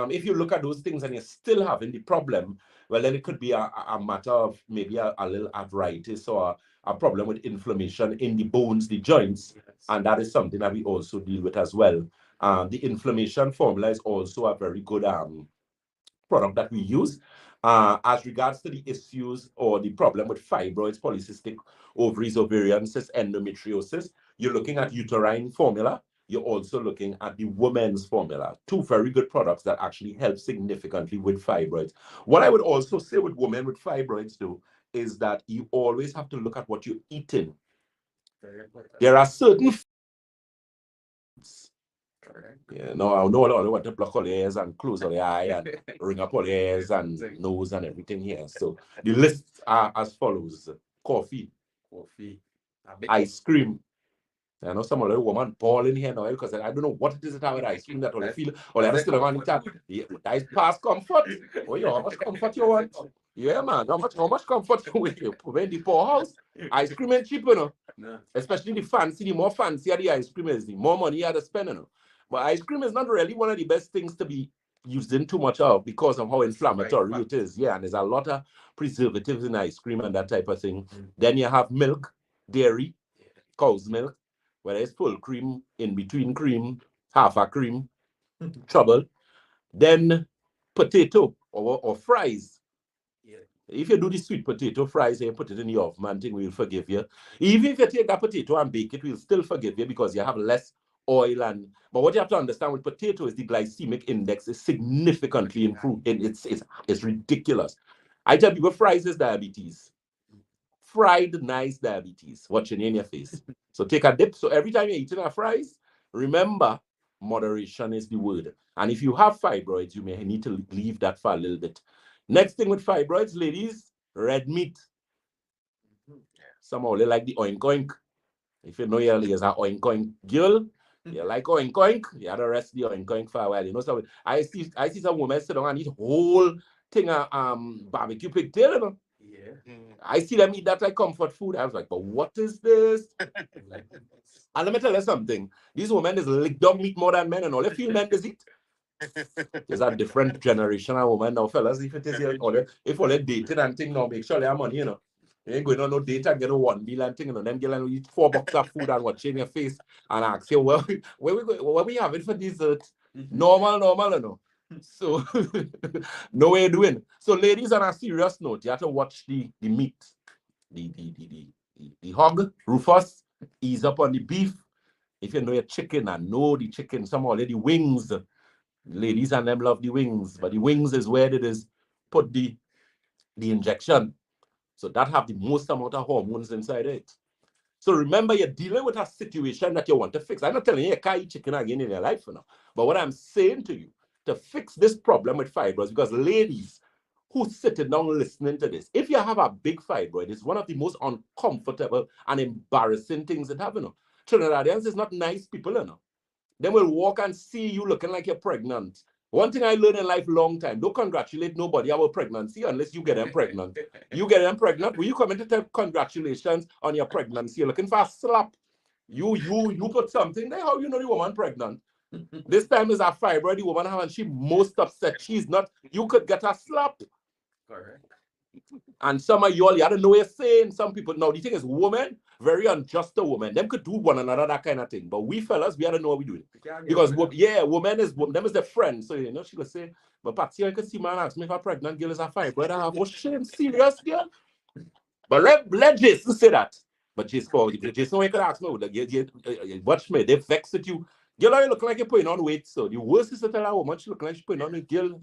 If you look at those things and you're still having the problem, well, then it could be a matter of maybe a little arthritis or a problem with inflammation in the bones, the joints, and that is something that we also deal with as well. The inflammation formula is also a very good product that we use. As regards to the issues or the problem with fibroids, polycystic ovaries, ovarian cysts, endometriosis, you're looking at Uterine formula. You're also looking at the women's formula. Two very good products that actually help significantly with fibroids. What I would also say with women with fibroids, though, is that you always have to look at what you're eating. There are certain foods. Yeah, no, I know I want to block all the ears and close all the eye and ring up all the ears and nose and everything here. So the lists are as follows: coffee, ice cream. I know some of the woman bawling here now because I don't know what it is about with ice cream that all they feel or they're still on it. Yeah, that is past comfort. Oh, yeah, how much comfort you want? Yeah, man, how much comfort you want? You in the poorhouse. Ice cream ain't cheap, you know. No. Especially the more fancier the ice cream is, the more money you have to spend, you know. But ice cream is not really one of the best things to be using too much of because of how inflammatory it is. Yeah, and there's a lot of preservatives in ice cream and that type of thing. Then you have milk, dairy, cow's milk, whether it's full cream, in between cream, half a cream, trouble. Then potato or fries. If you do the sweet potato fries and you put it in the oven, man, thing will forgive you. Even if you take that potato and bake it, we'll still forgive you because you have less oil. But what you have to understand with potato is the glycemic index is significantly improved. It's ridiculous. I tell people fries is diabetes. Fried nice diabetes. Watching in your face. So take a dip. So every time you're eating a fries, remember, moderation is the word. And if you have fibroids, you may need to leave that for a little bit. Next thing with fibroids, ladies, red meat. Some only like the oink oink. If you know you're an oink oink girl, you like oink oink, you have to rest the oink oink for a while. You know, so I see some women sit down and eat whole thing of barbecue pigtail, you know. Yeah. I see them eat that like comfort food. I was like, but what is this? And let me tell you something. These women is lick dog meat more than men, and all they feel men is eat. There's a different generation of women now, fellas. If it is here, if all they dated and thing now, make sure they have money, you know. You ain't going on no date and get a $1 meal and thing, you know. Them girls eat $4 of food and watch in your face and ask you, well, what we have it for dessert? Normal, you know. So no way you're doing. So ladies, on a serious note, you have to watch the meat, the hog, Rufus, ease up on the beef. If you know your chicken and know the chicken, some already wings. Ladies and them love the wings, but the wings is where it is put the injection. So that have the most amount of hormones inside it. So remember, you're dealing with a situation that you want to fix. I'm not telling you can't eat chicken again in your life, you know. But what I'm saying to you, to fix this problem with fibroids, because ladies, who's sitting down listening to this, if you have a big fibroid, it's one of the most uncomfortable and embarrassing things that happen. You know. Trinidadians is not nice people, you know. They will walk and see you looking like you're pregnant. One thing I learned in life long time, don't congratulate nobody about pregnancy unless you get them pregnant. You get them pregnant, when you come in to tell congratulations on your pregnancy, you're looking for a slap. You put something there, how you know the woman pregnant? This time is a fibroid, the woman and she most upset. She's not, you could get a slap. Correct. And some of y'all, you don't know what you're saying. Some people, now the thing is, women, very unjust to women. Them could do one another, that kind of thing. But we fellas, we don't know what we're doing. Because, yeah, women is, them is the friend. So, you know, she could say, but Patsy, I could see man ask me if a pregnant girl is a fibroid. I have, oh, shame, serious, girl? But let Jason say that. But Jason, you could ask me, watch me, they vex at you. Girl, you look like you're putting on weight. So the worst is to tell a woman she look like she's putting on weight. Girl,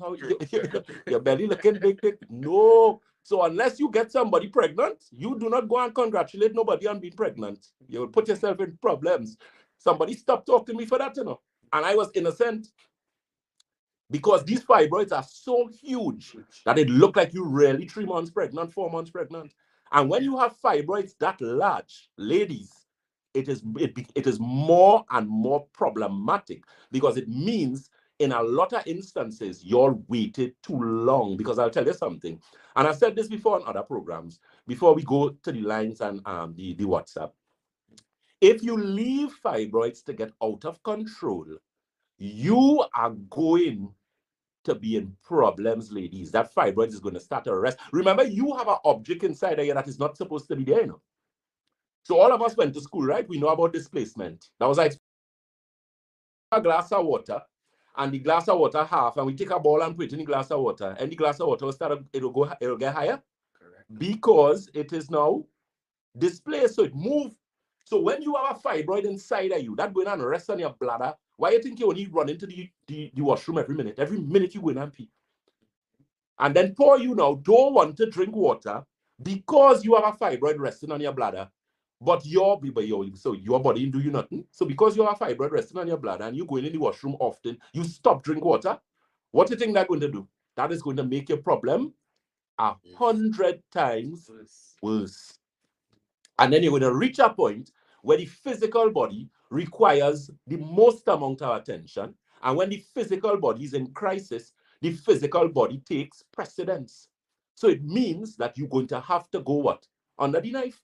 your belly looking big. No. So unless you get somebody pregnant, you do not go and congratulate nobody on being pregnant. You will put yourself in problems. Somebody stopped talking to me for that, you know. And I was innocent. Because these fibroids are so huge that it look like you're really 3 months pregnant, 4 months pregnant. And when you have fibroids that large, ladies, it is more and more problematic because it means in a lot of instances, you're waited too long. Because I'll tell you something, and I've said this before on other programs, before we go to the lines and the WhatsApp. If you leave fibroids to get out of control, you are going to be in problems, ladies. That fibroid is going to start to arrest. Remember, you have an object inside of you that is not supposed to be there, you know. So all of us went to school, right? We know about displacement. That was like a glass of water, and the glass of water half, and we take a ball and put it in the glass of water, and the glass of water will start, it'll get higher. Correct. Because it is now displaced, so it moves. So when you have a fibroid inside of you, that going and rest on your bladder, why you think you only run into the washroom every minute? Every minute you go in and pee. And then poor you now don't want to drink water because you have a fibroid resting on your bladder. But your body didn't do you nothing. So because you have a fibroid resting on your bladder and you go in the washroom often, you stop drink water. What do you think that's going to do? That is going to make your problem 100 times worse. And then you're going to reach a point where the physical body requires the most amount of attention. And when the physical body is in crisis, the physical body takes precedence. So it means that you're going to have to go what? Under the knife.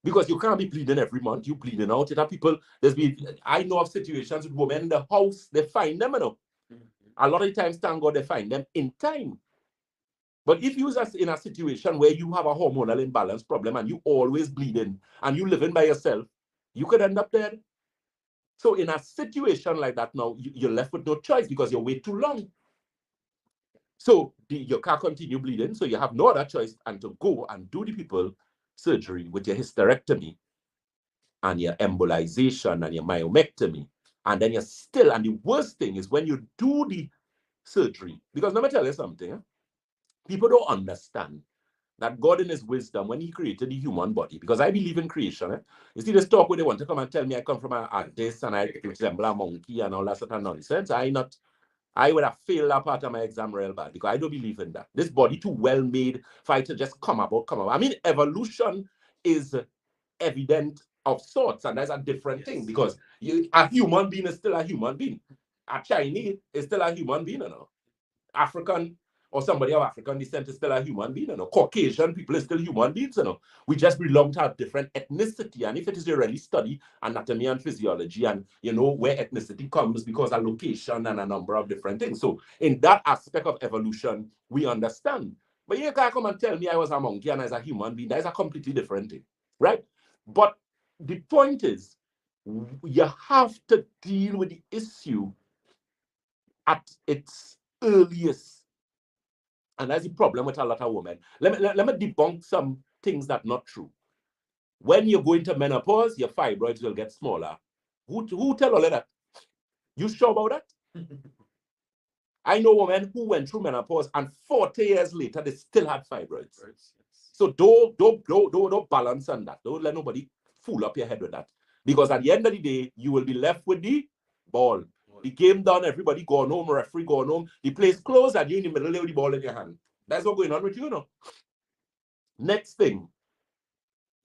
Because you can't be bleeding every month. You're bleeding out. I know of situations with women in the house, they find them, you know. A lot of times, thank God, they find them in time. But if you're in a situation where you have a hormonal imbalance problem and you always bleeding and you living by yourself, you could end up dead. So in a situation like that now, you're left with no choice because you wait too long. So you can't continue bleeding, so you have no other choice and to go and do the people surgery with your hysterectomy and your embolization and your myomectomy. And then and the worst thing is when you do the surgery, because let me tell you something, people don't understand that God in his wisdom, when he created the human body, because I believe in creation, you see this talk where they want to come and tell me I come from this and I resemble a monkey and all that sort of nonsense. I would have failed that part of my exam real bad because I don't believe in that. This body too well made for it to just come about. I mean, evolution is evident of sorts, and that's a different thing because a human being is still a human being. A Chinese is still a human being, you know. African or somebody of African descent is still a human being, you know. Caucasian people is still human beings, you know. We just belong to a different ethnicity. And if it is you really study anatomy and physiology and you know where ethnicity comes because of location and a number of different things. So in that aspect of evolution, we understand. But you can't come and tell me I was a monkey and as a human being. That is a completely different thing, right? But the point is, you have to deal with the issue at its earliest. And that's the problem with a lot of women. Let me debunk some things that are not true. When you go into menopause, your fibroids will get smaller. Who tell all of that? You sure about that? I know women who went through menopause and 40 years later, they still had fibroids. So don't balance on that. Don't let nobody fool up your head with that. Because at the end of the day, you will be left with the ball. The game done, everybody gone home, referee gone home, the place closed, and you're in the middle of the ball in your hand. That's what's going on with you, Next thing,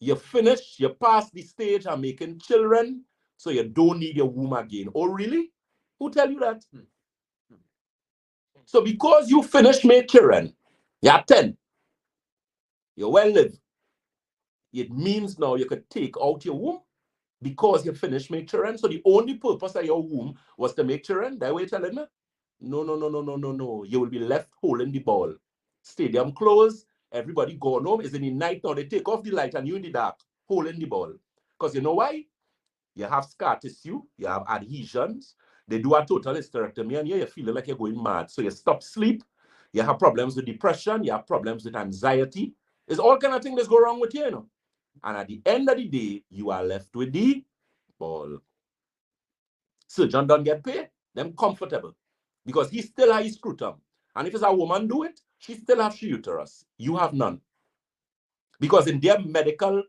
you finish, you pass the stage of making children, so you don't need your womb again. Oh, really? Who tell you that? So because you finish making children, you're 10, you well live. It means now you could take out your womb because you finished making children. So the only purpose of your womb was to make children. That way you're telling me? No. You will be left holding the ball. Stadium closed. Everybody going home. It's in the night now. They take off the light and you in the dark holding the ball. Because you know why? You have scar tissue. You have adhesions. They do a total hysterectomy and you're feeling like you're going mad. So you stop sleep. You have problems with depression. You have problems with anxiety. There's all kind of things that go wrong with you, And at the end of the day, you are left with the ball. Surgeon don't get paid. Them comfortable. Because he still has his scrotum. And if it's a woman do it, she still has her uterus. You have none. Because in their medical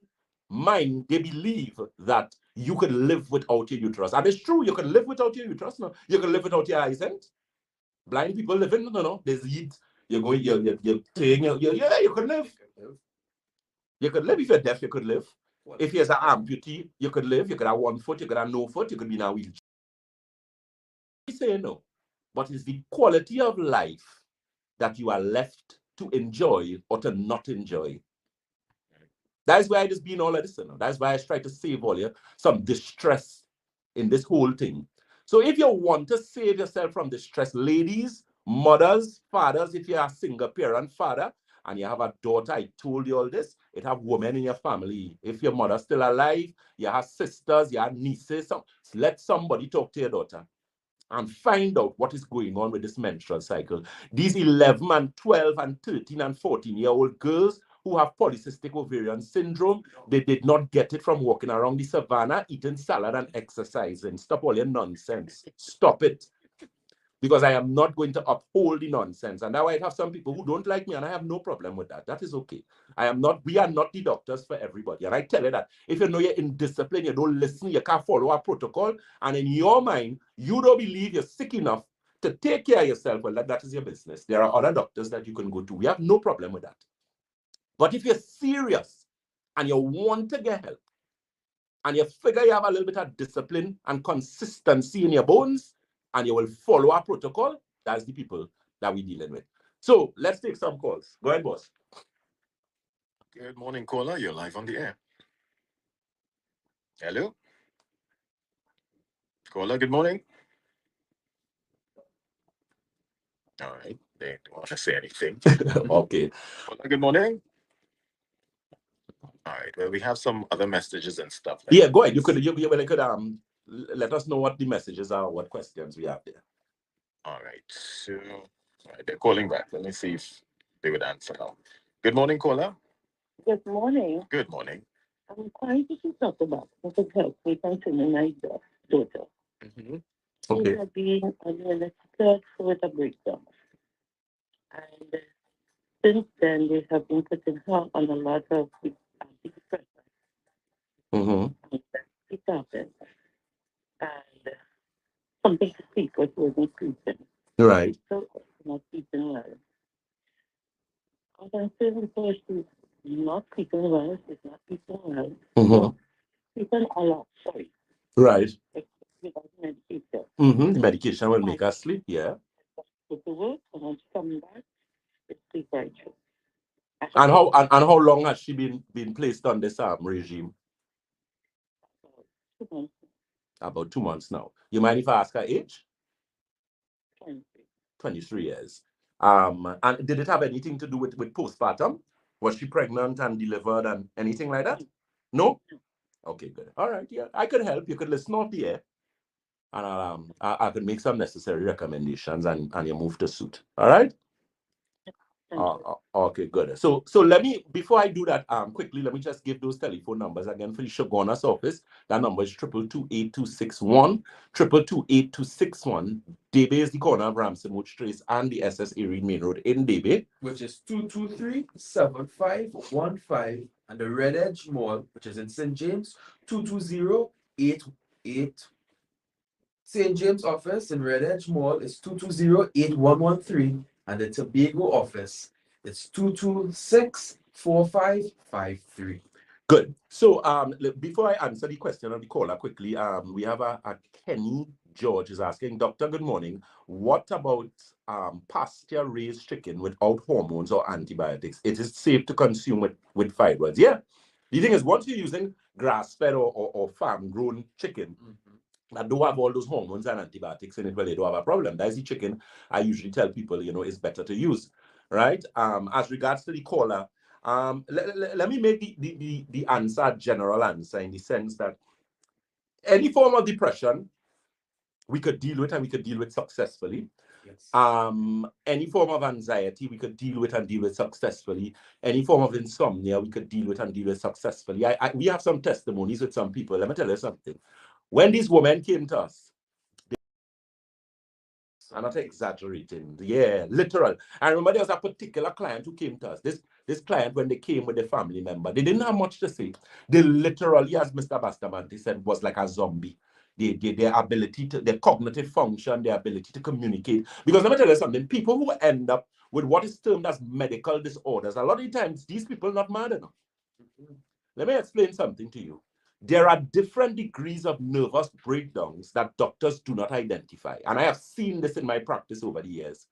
mind, they believe that you could live without your uterus. And it's true, you can live without your uterus. No? You can live without your eyes. Blind people living, no. There's heat. You're going, you're saying, yeah, you can live. You could live if you're deaf, you could live. If you're an amputee, you could live. You could have 1 foot, you could have no foot, you could be in a wheelchair. I say no. But it's the quality of life that you are left to enjoy or to not enjoy. That's why I just been all of this. That's why I try to save all you some distress in this whole thing. So if you want to save yourself from distress, ladies, mothers, fathers, if you're a single parent father and you have a daughter, I told you all this, it have women in your family. If your mother's still alive, you have sisters, you have nieces, let somebody talk to your daughter and find out what is going on with this menstrual cycle. These 11 and 12 and 13 and 14-year-old girls who have polycystic ovarian syndrome, they did not get it from walking around the savannah, eating salad and exercising. Stop all your nonsense. Stop it. Because I am not going to uphold the nonsense. And now I have some people who don't like me, and I have no problem with that. That is okay. We are not the doctors for everybody. And I tell you that if you know you're indisciplined, you don't listen, you can't follow our protocol, and in your mind, you don't believe you're sick enough to take care of yourself, well, that is your business. There are other doctors that you can go to. We have no problem with that. But if you're serious and you want to get help, and you figure you have a little bit of discipline and consistency in your bones, and you will follow our protocol, that's the people that we're dealing with. So let's take some calls. Go ahead, boss. Good morning, caller. You're live on the air. Hello? Caller, good morning. All right. They don't want to say anything. Okay. Caller, good morning. All right. Well, we have some other messages and stuff. Yeah, go ahead. You could let us know what the messages are, what questions we have there. All right. So they're calling back. Let me see if they would answer now. Good morning, caller. Good morning. Good morning. I'm calling to talk about mental health concerning my daughter. Mm-hmm. Okay. She had been diagnosed with a breakdown. And since then, they have been putting her on a lot of antidepressants. Mm-hmm. It happened. And something to sleep was wasn't sleeping. Right. So not sleeping well. I'm saying because she's not sleeping well, she's not sleeping well. Mm-hmm. Sleeping a lot, sorry. Right. Without medication. Mm-hmm. The medication will make her sleep, yeah. Go to work, and when she comes back, it's sleep right through. And how long has she been placed on this regime? About 2 months now. You mind if I ask her age? 23 years. And did it have anything to do with postpartum? Was she pregnant and delivered and anything like that? No? Okay, good. All right, yeah. I could help. You could listen off the air. And I could make some necessary recommendations and you move to suit. All right? Okay, good. So let me, before I do that, quickly, let me just give those telephone numbers again for the Shoguna's office. That number is 222-8261, 222-8261. Debe is the corner of Ramsey Moch Trace and the SS Erin Main Road in Debe. Which is 223-7515, and the Red Edge Mall, which is in St. James, 220-88. St. James office in Red Edge Mall is 220-8113, and the Tobago office It's 226-4553. Good. So before I answer the question of the caller quickly, we have a Kenny George is asking, Doctor, good morning. What about pasture-raised chicken without hormones or antibiotics? It is safe to consume with fibroids. Yeah. The thing is, once you're using grass-fed or farm-grown chicken, that don't have all those hormones and antibiotics in it, well, they don't have a problem. That's the chicken I usually tell people, is better to use, right? As regards to the caller, let me make the answer general answer in the sense that any form of depression we could deal with and we could deal with successfully. Yes. Any form of anxiety we could deal with successfully. Any form of insomnia we could deal with successfully. We have some testimonies with some people. Let me tell you something. When these women came to us, I'm not exaggerating. Yeah, literal. I remember there was a particular client who came to us. This client, when they came with a family member, they didn't have much to say. They literally, as Mr. Bustamante said, was like a zombie. Their ability to, their cognitive function, their ability to communicate. Because let me tell you something, people who end up with what is termed as medical disorders, a lot of the times, these people are not mad enough. Let me explain something to you. There are different degrees of nervous breakdowns that doctors do not identify. And I have seen this in my practice over the years.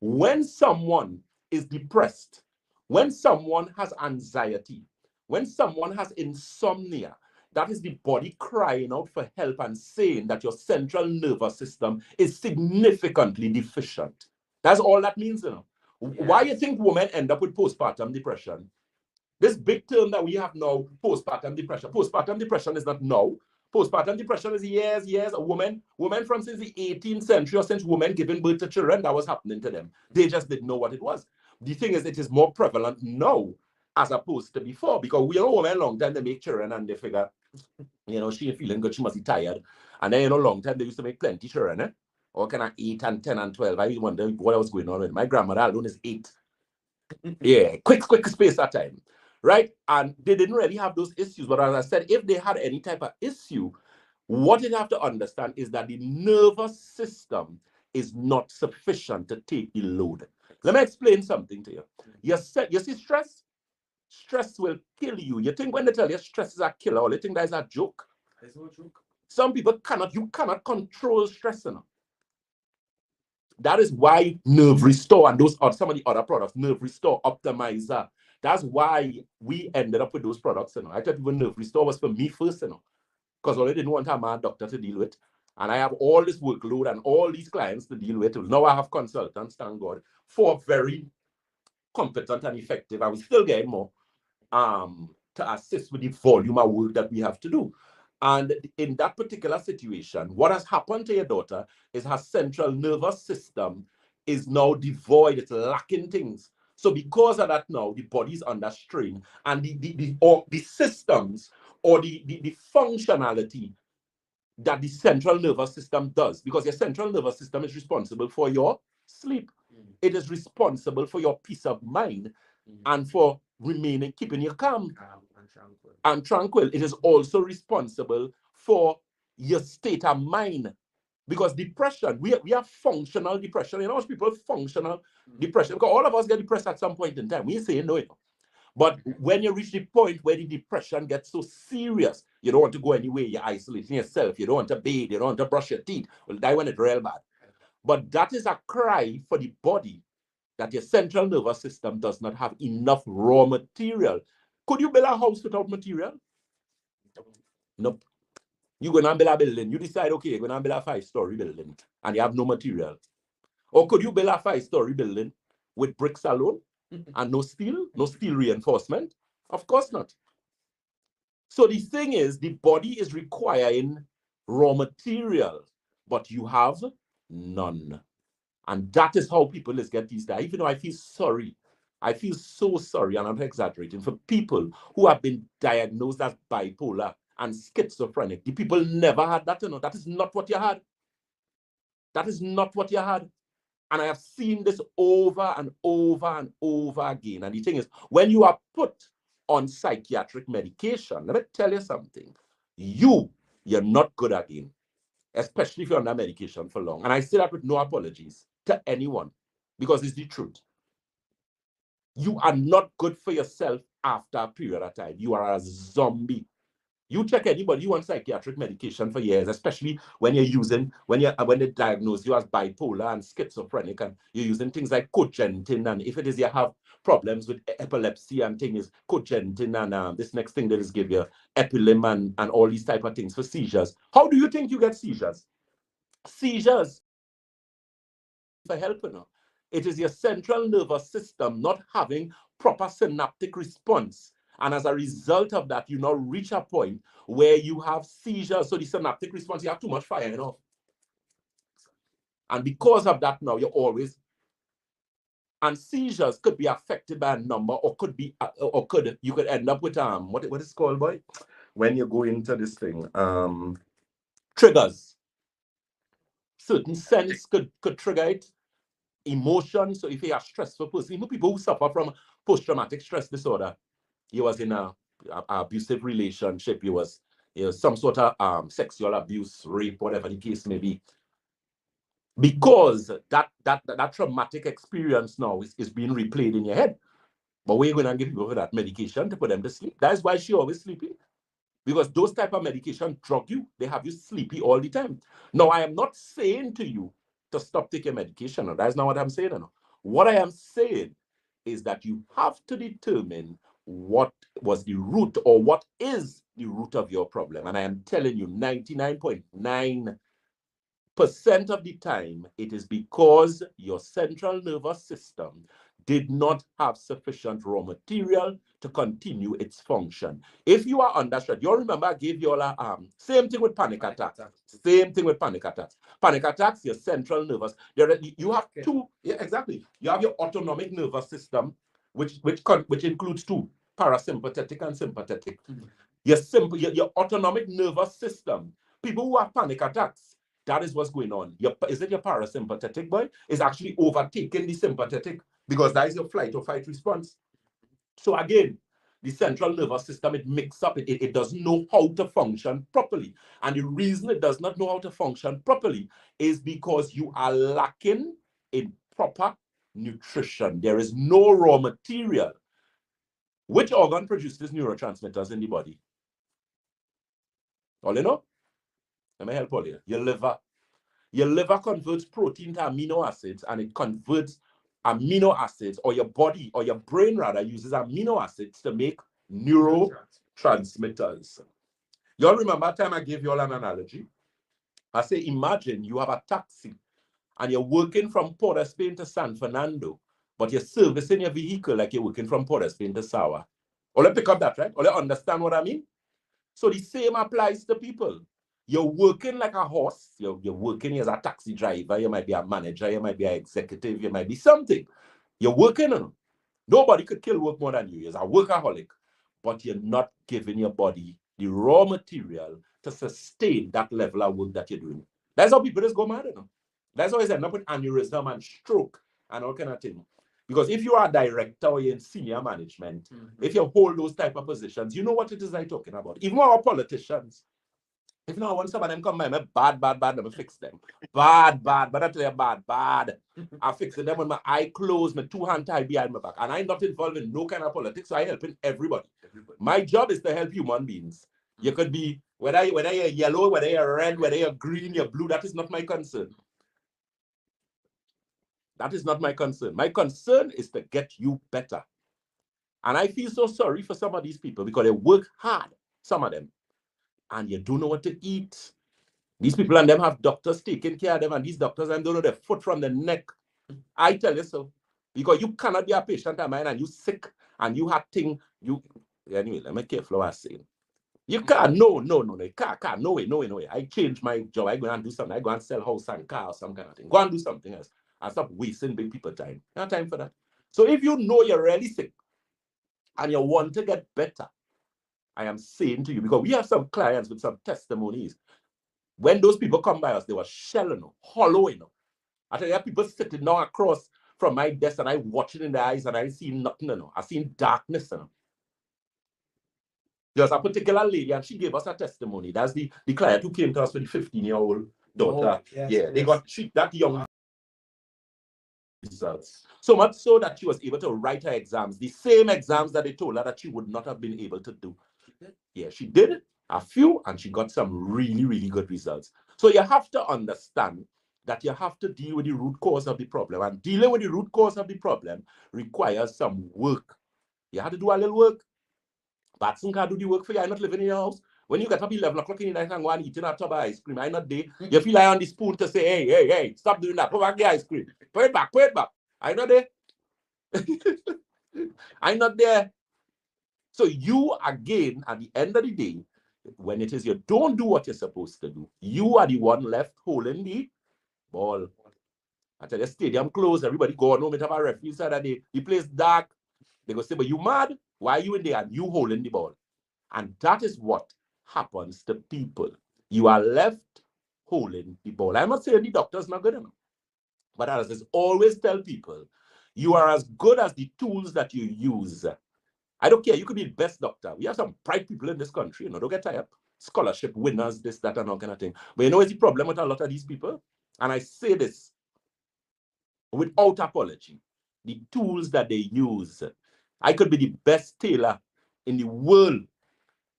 When someone is depressed, when someone has anxiety, when someone has insomnia, that is the body crying out for help and saying that your central nervous system is significantly deficient. That's all that means, Yes. Why you think women end up with postpartum depression? This big term that we have now, postpartum depression. Postpartum depression is not now. Postpartum depression is years. A woman from since the 18th century or since women giving birth to children, that was happening to them. They just didn't know what it was. The thing is, it is more prevalent now as opposed to before, because we know women long time they make children and they figure, she ain't feeling good, she must be tired. And then, long time they used to make plenty children, eh? Or kind of 8 and 10 and 12. I wonder what was going on with my grandmother alone is 8. Yeah, quick space that time. Right? And they didn't really have those issues. But as I said, if they had any type of issue, what you have to understand is that the nervous system is not sufficient to take the load. Let me explain something to you. You see stress? Stress will kill you. You think when they tell you stress is a killer, or you think that is a joke? It's no joke. Some people you cannot control stress enough. That is why Nerve Restore and those are some of the other products, Nerve Restore, Optimizer. That's why we ended up with those products. I thought even Nerve Restore was for me first, because I didn't want a mad doctor to deal with. And I have all this workload and all these clients to deal with. Now I have consultants, thank God, for very competent and effective. I was still getting more to assist with the volume of work that we have to do. And in that particular situation, what has happened to your daughter is her central nervous system is now devoid, it's lacking things. So because of that now, the body is under strain, and the systems or the functionality that the central nervous system does, because your central nervous system is responsible for your sleep. It is responsible for your peace of mind and for keeping you calm and tranquil. It is also responsible for your state of mind. Because depression, we have functional depression. Most people functional depression, because all of us get depressed at some point in time. We say no, but when you reach the point where the depression gets so serious, you don't want to go anywhere, you're isolating yourself, you don't want to bathe, you don't want to brush your teeth. Well, that when it's real bad. But that is a cry for the body that your central nervous system does not have enough raw material. Could you build a house without material? Nope. You're going to build a building. You decide, okay, you're going to build a 5-story building and you have no material. Or could you build a 5-story building with bricks alone and no steel reinforcement? Of course not. So the thing is, the body is requiring raw material, but you have none. And that is how people get these days. Even though I feel sorry, I feel so sorry, and I'm not exaggerating, for people who have been diagnosed as bipolar and schizophrenic. The people never had that, That is not what you had. That is not what you had. And I have seen this over and over and over again. And the thing is, when you are put on psychiatric medication, let me tell you something. You're not good again, especially if you're on that medication for long. And I say that with no apologies to anyone, because it's the truth. You are not good for yourself after a period of time. You are a zombie. You check anybody you on psychiatric medication for years, especially when you're using, when they diagnose you as bipolar and schizophrenic, and you're using things like cogentin, and if it is you have problems with epilepsy and things, cogentin, and this next thing that is give you epilim and all these type of things for seizures. How do you think you get seizures? Seizures for help, you know. It is your central nervous system not having proper synaptic response. And as a result of that, you now reach a point where you have seizures. So the synaptic response, you have too much fire, you know. And because of that now, you're always, and seizures could be affected by a number, or could be, you could end up with, what is it called, boy? When you go into this thing, triggers. Certain sense could trigger it. Emotion. So if you're a stressful person, even people who suffer from post-traumatic stress disorder, you was in a abusive relationship, you was some sort of sexual abuse, rape, whatever the case may be. Because that traumatic experience now is being replayed in your head. But we're going to give people that medication to put them to sleep. That's why she always sleepy. Because those type of medication drug you, they have you sleepy all the time. Now, I am not saying to you to stop taking medication. No, that's not what I'm saying. No. What I am saying is that you have to determine what was the root, or what is the root of your problem. And I am telling you, 99.9% of the time, it is because your central nervous system did not have sufficient raw material to continue its function. If you are under stress, you remember I gave you all a same thing with panic attacks. Same thing with panic attacks. Panic attacks, your central nervous. You have two, yeah, exactly. You have your autonomic nervous system, which includes two, parasympathetic and sympathetic. Your autonomic nervous system. People who have panic attacks, that is what's going on. Is it your parasympathetic, boy? Is actually overtaking the sympathetic, because that is your flight or fight response. So again, the central nervous system, it mixes up, it doesn't know how to function properly. And the reason it does not know how to function properly is because you are lacking in proper nutrition. There is no raw material. Which organ produces neurotransmitters in the body? All you know? Let me help all you. Your liver. Your liver converts protein to amino acids, and it converts amino acids, or your body, or your brain rather, uses amino acids to make neurotransmitters. You all remember that time I gave you all an analogy? I say, imagine you have a taxi and you're working from Port of Spain to San Fernando, but you're servicing your vehicle like you're working from Port of Spain to Sawa. Or let's pick up that, right? Or let's understand what I mean? So the same applies to people. You're working like a horse. You're working as a taxi driver. You might be a manager. You might be an executive. You might be something. You're working on. Nobody could kill work more than you. You're a workaholic. But you're not giving your body the raw material to sustain that level of work that you're doing. That's how people just go mad. You know? That's why they end up with aneurysm and stroke and all kind of thing. Because if you are a director or you're in senior management, if you hold those type of positions, you know what it is I'm talking about. Even our politicians, if now once some of them come by, me bad, let me fix them. Bad, but I tell you bad. I fix them with my eye closed, my two hands tied behind my back. And I'm not involved in no kind of politics, so I helping everybody. My job is to help human beings. You could be, whether you're yellow, whether you're red, whether you're green, you're blue, that is not my concern. That is not my concern. My concern is to get you better. And I feel so sorry for some of these people because they work hard, some of them, and you don't know what to eat. These people and them have doctors taking care of them, and these doctors and don't know their foot from the neck. I tell you so. Because you cannot be a patient of mine and you sick and you have thing, anyway, let me careful what I say. You can't, no, you can't, no way. I change my job. I go and do something. I go and sell house and car or some kind of thing. Go and do something else. And stop wasting big people time. No time for that. So if you know you're really sick and you want to get better, I am saying to you, because we have some clients with some testimonies. When those people come by us, they were shelling, hollowing. I tell you, people sitting now across from my desk and I watching in the eyes and I see nothing. I seen darkness. There's a particular lady and she gave us a testimony. That's the client who came to us with the 15-year-old daughter. Oh, yes, they got that young results. So much so that she was able to write her exams, the same exams that they told her that she would not have been able to do. Yeah, she did a few and she got some really, really good results. So you have to understand that you have to deal with the root cause of the problem. And dealing with the root cause of the problem requires some work. You have to do a little work. Batson can't do the work for you. I'm not living in your house. When you get up 11 o'clock in the night and go and eating a tub of ice cream, I'm not there. You feel like on the spoon to say, hey, stop doing that. Put back the ice cream. Put it back. I'm not there. I'm not there. So you, again, at the end of the day, when it is you don't do what you're supposed to do, you are the one left holding the ball. I tell you, stadium closed, everybody go on home, have a referee said that the place dark. They go say, but you mad? Why are you in there and you holding the ball? And that is what happens to people. You are left holding the ball. I'm not saying the doctor's not good enough. But as I always tell people, you are as good as the tools that you use. I don't care. You could be the best doctor. We have some bright people in this country. Don't get tired. Scholarship winners, this, that, and all kind of thing. But you know what's the problem with a lot of these people? And I say this without apology. The tools that they use. I could be the best tailor in the world,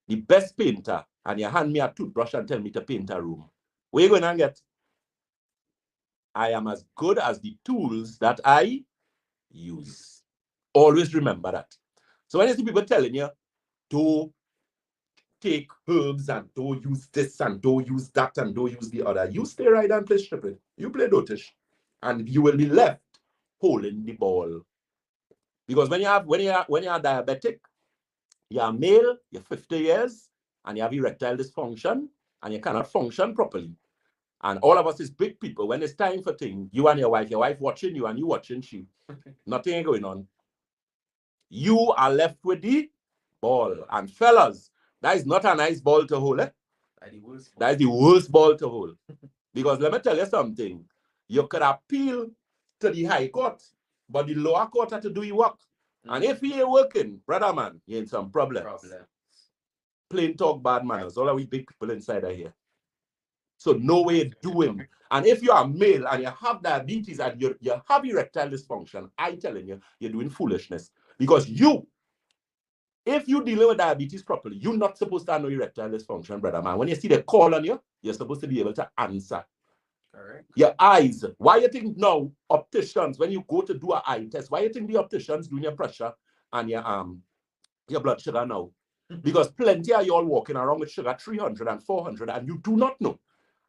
the best painter, and you hand me a toothbrush and tell me to paint a room. Where you going to get? I am as good as the tools that I use. Always remember that. So when you see people telling you, don't take herbs and don't use this and don't use that and don't use the other, you stay right and play stupid. You play dotish. And you will be left holding the ball. Because when you're diabetic, you're male, you're 50 years, and you have erectile dysfunction, and you cannot function properly. And all of us is big people. When it's time for things, you and your wife watching you and you watching she. Nothing ain't going on. You are left with the ball. And fellas, that is not a nice ball to hold. That is the worst ball to hold. Because let me tell you something. You could appeal to the high court, but the lower court have to do your work. And if he ain't working, brother man, you're in some problems. Plain talk, bad manners. All of we big people inside of here. So no way doing. And if you are male and you have diabetes and you have erectile dysfunction, I'm telling you, you're doing foolishness. Because if you deal with diabetes properly, you're not supposed to have no erectile dysfunction, brother man. When you see the call on you, you're supposed to be able to answer. Correct. Your eyes. Why you think now opticians, when you go to do an eye test, why you think the opticians doing your pressure and your blood sugar now? Because plenty of y'all walking around with sugar 300 and 400 and you do not know.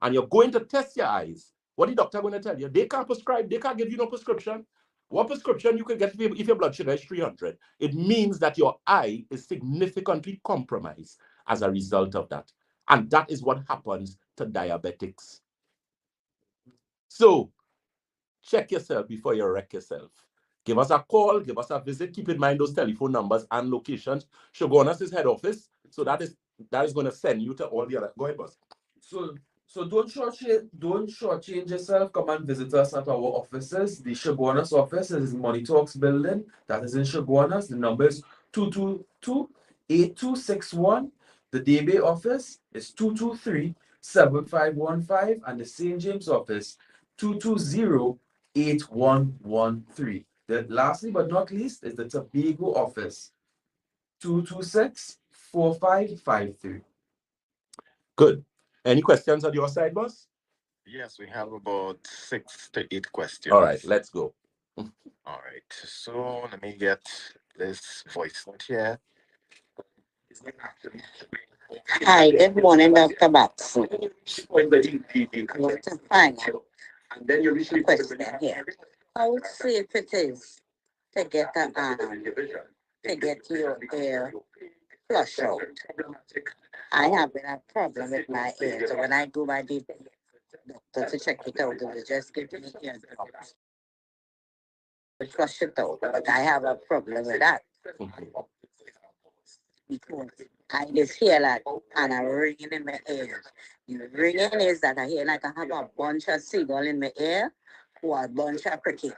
And you're going to test your eyes. What the doctor going to tell you? They can't prescribe. They can't give you no prescription. What prescription you can get if your blood sugar is 300? It means that your eye is significantly compromised as a result of that. And that is what happens to diabetics. So check yourself before you wreck yourself. Give us a call, give us a visit. Keep in mind those telephone numbers and locations. Shogunas' head office. So that is going to send you to all the other. Go ahead, boss. So don't shortchange yourself. Come and visit us at our offices. The Shogunas office is in Money Talks building. That is in Shogunas. The number is 222-8261. The Debe office is 223-7515. And the St. James office, 220-8113. Lastly but not least is the Tobago office, 226-4553. Good. Any questions on your side, boss? Yes, we have about 6 to 8 questions. All right, let's go. All right. So let me get this voice note here. Hi, good morning, Dr. Batson. I want to find out a question here. How safe it is to get your hair flush out? I have a problem with my hair, so when I go by the doctor to check it out, they will just give me ear drops to flush it out. But I have a problem with that. Because I just hear like and a ringing in my ear. The ringing is that I hear like I have a bunch of seagull in my ear or a bunch of cricket.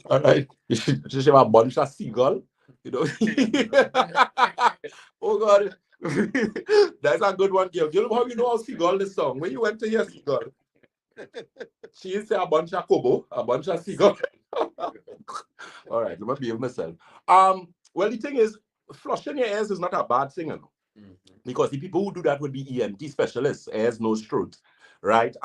All right. You should have a bunch of seagull. You know. Oh God. That's a good one, Gail. Gail, how you know how seagull this song? When you went to hear seagull? She is a bunch of kobo, a bunch of cigar. All right, let me behave myself. Well, the thing is, flushing your ears is not a bad thing, you know, because the people who do that would be ENT specialists, ears, nose, throat, right?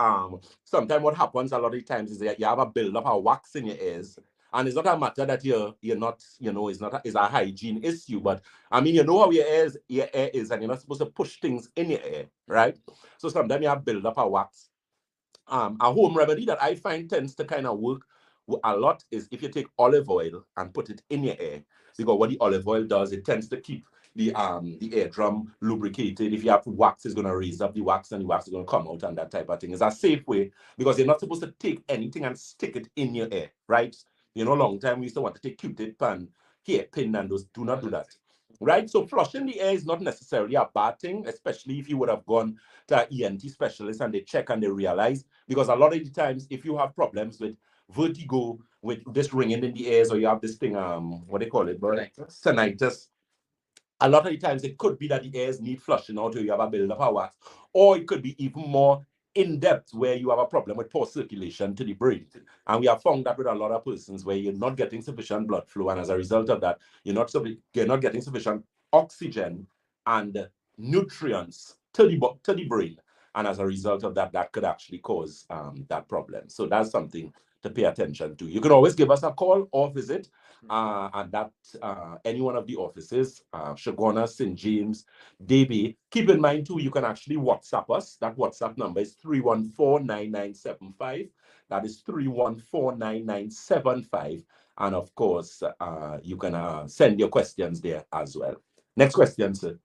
Sometimes what happens a lot of the times is that you have a build-up of wax in your ears, and it's not a matter that you're not, you know, it's a hygiene issue, but I mean, you know how your air is, and you're not supposed to push things in your ear, right? So sometimes you have build-up of wax. A home remedy that I find tends to kind of work a lot is if you take olive oil and put it in your ear, because what the olive oil does, it tends to keep the eardrum lubricated. If you have wax, it's going to raise up the wax and the wax is going to come out and that type of thing. It's a safe way because you're not supposed to take anything and stick it in your ear, right? You know, long time we used to want to take Q-tip and hairpin and those. Do not do that. Right? So flushing the air is not necessarily a bad thing, especially if you would have gone to an ENT specialist and they check and they realize, because a lot of the times, if you have problems with vertigo, with this ringing in the ears, or you have this thing, what they call it, tinnitus, a lot of the times it could be that the ears need flushing out or you have a build-up of wax, or it could be even more in-depth where you have a problem with poor circulation to the brain. And we have found that with a lot of persons where you're not getting sufficient blood flow, and as a result of that, you're not getting sufficient oxygen and nutrients to the brain. And as a result of that, that could actually cause that problem. So that's something to pay attention to. You can always give us a call or visit and that any one of the offices, Shagona, St. James, Davie. Keep in mind too, you can actually WhatsApp us. That WhatsApp number is 314-9975. That is 314-9975. And of course, you can send your questions there as well. Next question, sir.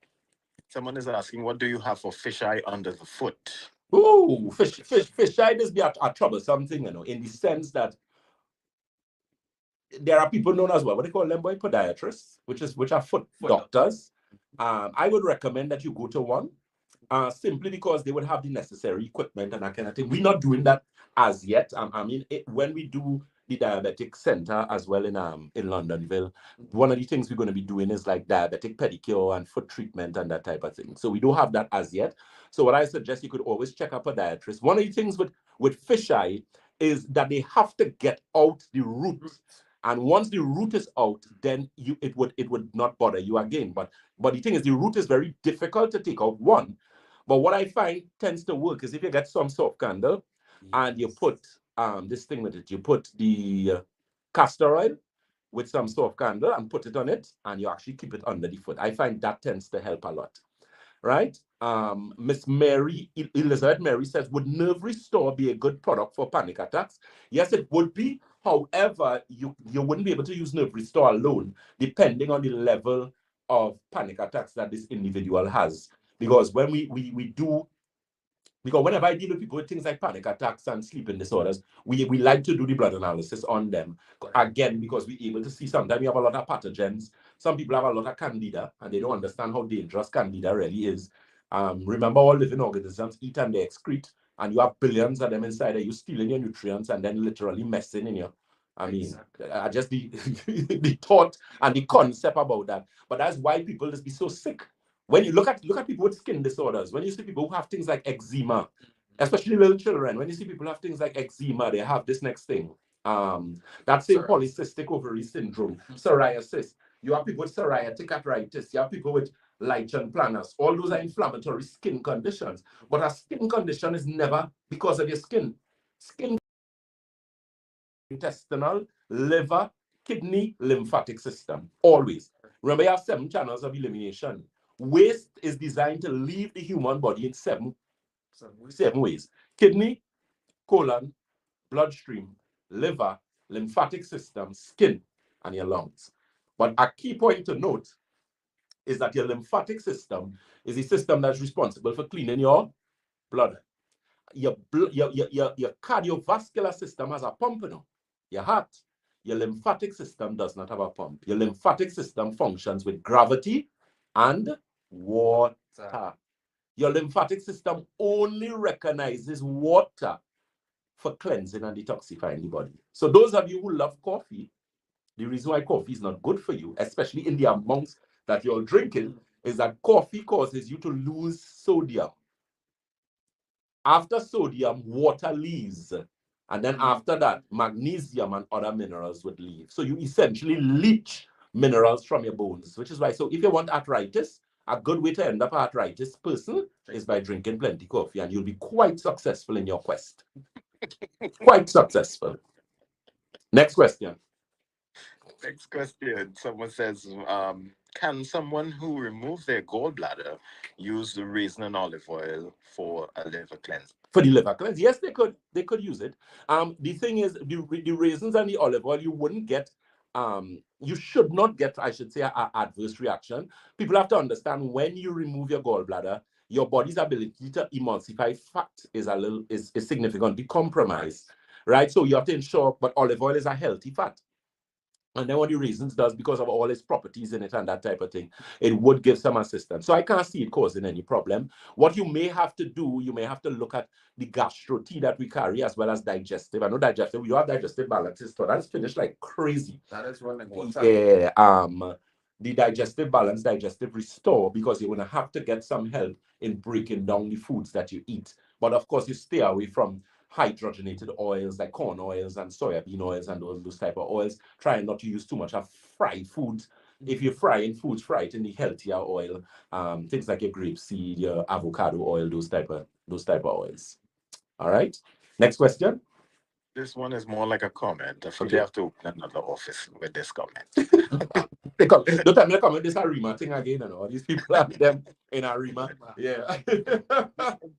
Someone is asking, what do you have for fisheye under the foot? Oh, fisheye is be a troublesome thing, you know, in the sense that there are people known as well, what they call them boy podiatrists, which are foot doctors. I would recommend that you go to one, simply because they would have the necessary equipment and that kind of thing. We're not doing that as yet. I mean, when we do the diabetic center as well in Londonville, one of the things we're going to be doing is like diabetic pedicure and foot treatment and that type of thing. So we don't have that as yet. So what I suggest, you could always check up a podiatrist. One of the things with fisheye is that they have to get out the root. And once the root is out, then it would not bother you again. But the thing is, the root is very difficult to take out, one. But what I find tends to work is if you get some soft candle and you put this thing with it, you put the castor oil with some soft candle and put it on it, and you actually keep it under the foot. I find that tends to help a lot, right? Miss Mary, Elizabeth Mary says, would Nerve Restore be a good product for panic attacks? Yes, it would be. However, you wouldn't be able to use Nerve Restore alone, depending on the level of panic attacks that this individual has. Because when we do, because whenever I deal with people with things like panic attacks and sleeping disorders, we like to do the blood analysis on them. Again, because we're able to see sometimes we have a lot of pathogens. Some people have a lot of candida, and they don't understand how dangerous candida really is. Remember, all living organisms eat and they excrete, and you have billions of them inside there. You're stealing your nutrients and then literally messing in your. I mean, just the the thought and the concept about that. But that's why people just be so sick. When you look at people with skin disorders, when you see people who have things like eczema, especially little children, when you see people have things like eczema, they have this next thing. That's a polycystic ovary syndrome, psoriasis. You have people with psoriatic arthritis. You have people with lichen planus. All those are inflammatory skin conditions. But a skin condition is never because of your skin. Skin, intestinal, liver, kidney, lymphatic system. Always. Remember, you have 7 channels of elimination. Waste is designed to leave the human body in seven ways. Kidney, colon, bloodstream, liver, lymphatic system, skin, and your lungs. But a key point to note is that your lymphatic system is the system that's responsible for cleaning your blood. Your cardiovascular system has a pump, you know, your heart. Your lymphatic system does not have a pump. Your lymphatic system functions with gravity and water. Your lymphatic system only recognizes water for cleansing and detoxifying the body. So those of you who love coffee, the reason why coffee is not good for you, especially in the amounts that you're drinking, is that coffee causes you to lose sodium. After sodium, water leaves. And then after that, magnesium and other minerals would leave. So you essentially leach minerals from your bones, which is why. So if you want arthritis, a good way to end up arthritis person is by drinking plenty coffee, and you'll be quite successful in your quest. Quite successful. Next question. Next question. Someone says, can someone who removed their gallbladder use the raisin and olive oil for a liver cleanse? For the liver cleanse, yes, they could. They could use it. The thing is, the raisins and the olive oil, you wouldn't get. You should not get, I should say, an adverse reaction. People have to understand when you remove your gallbladder, your body's ability to emulsify fat is significantly compromised, right? So you have to ensure. But olive oil is a healthy fat. And then what the raisins does, because of all its properties in it and that type of thing, it would give some assistance. So I can't see it causing any problem. What you may have to do, you may have to look at the gastro tea that we carry as well as digestive. I know digestive, we have digestive balances, so that's finished like crazy. That is running water. Yeah, the digestive balance, digestive restore, because you're going to have to get some help in breaking down the foods that you eat. But of course, you stay away from hydrogenated oils like corn oils and soybean oils and those type of oils. Try not to use too much of fried foods. If you're frying foods, fry it in the healthier oil. Things like your grapeseed, your avocado oil, those type of oils. All right. Next question. This one is more like a comment. I think Okay. you have to open another office with this comment. Don't tell me to comment this Arima thing again, and all these people have them in Arima. Yeah.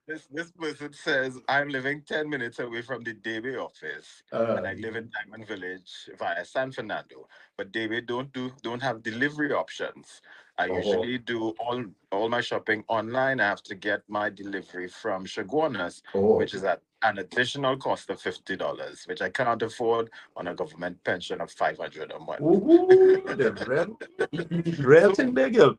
This person says, I'm living 10 minutes away from the Debe office, and I live in Diamond Village via San Fernando. But Debe don't have delivery options. I usually do all my shopping online. I have to get my delivery from Shaguanas, which is at an additional cost of $50, which I can't afford on a government pension of $500 a month. Real thing there, girl.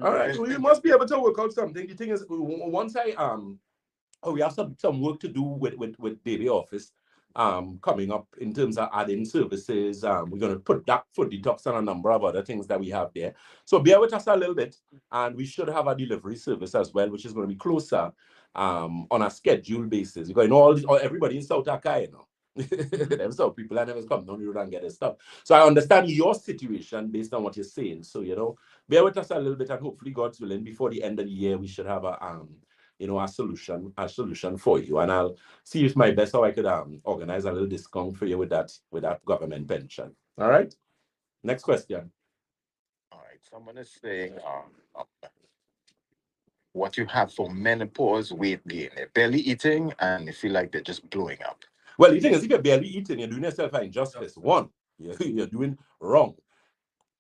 All right, we must be able to work out something. The thing is, once we have some work to do with Daily Office coming up in terms of adding services. We're going to put that foot detox and a number of other things that we have there. So bear with us a little bit, and we should have a delivery service as well, which is going to be closer on a scheduled basis. Because everybody in South Africa, you know. Them South people I never come down the road and get this stuff. So I understand your situation based on what you're saying. So bear with us a little bit, and hopefully, God's willing, before the end of the year, we should have a solution for you. And I'll see if my best how I could organize a little discount for you with that government pension. All right. Next question. All right. Someone is saying what you have for menopause weight gain. They're barely eating and they feel like they're just blowing up. Well, the thing is, if you're barely eating, you're doing yourself an injustice. One, you're doing wrong.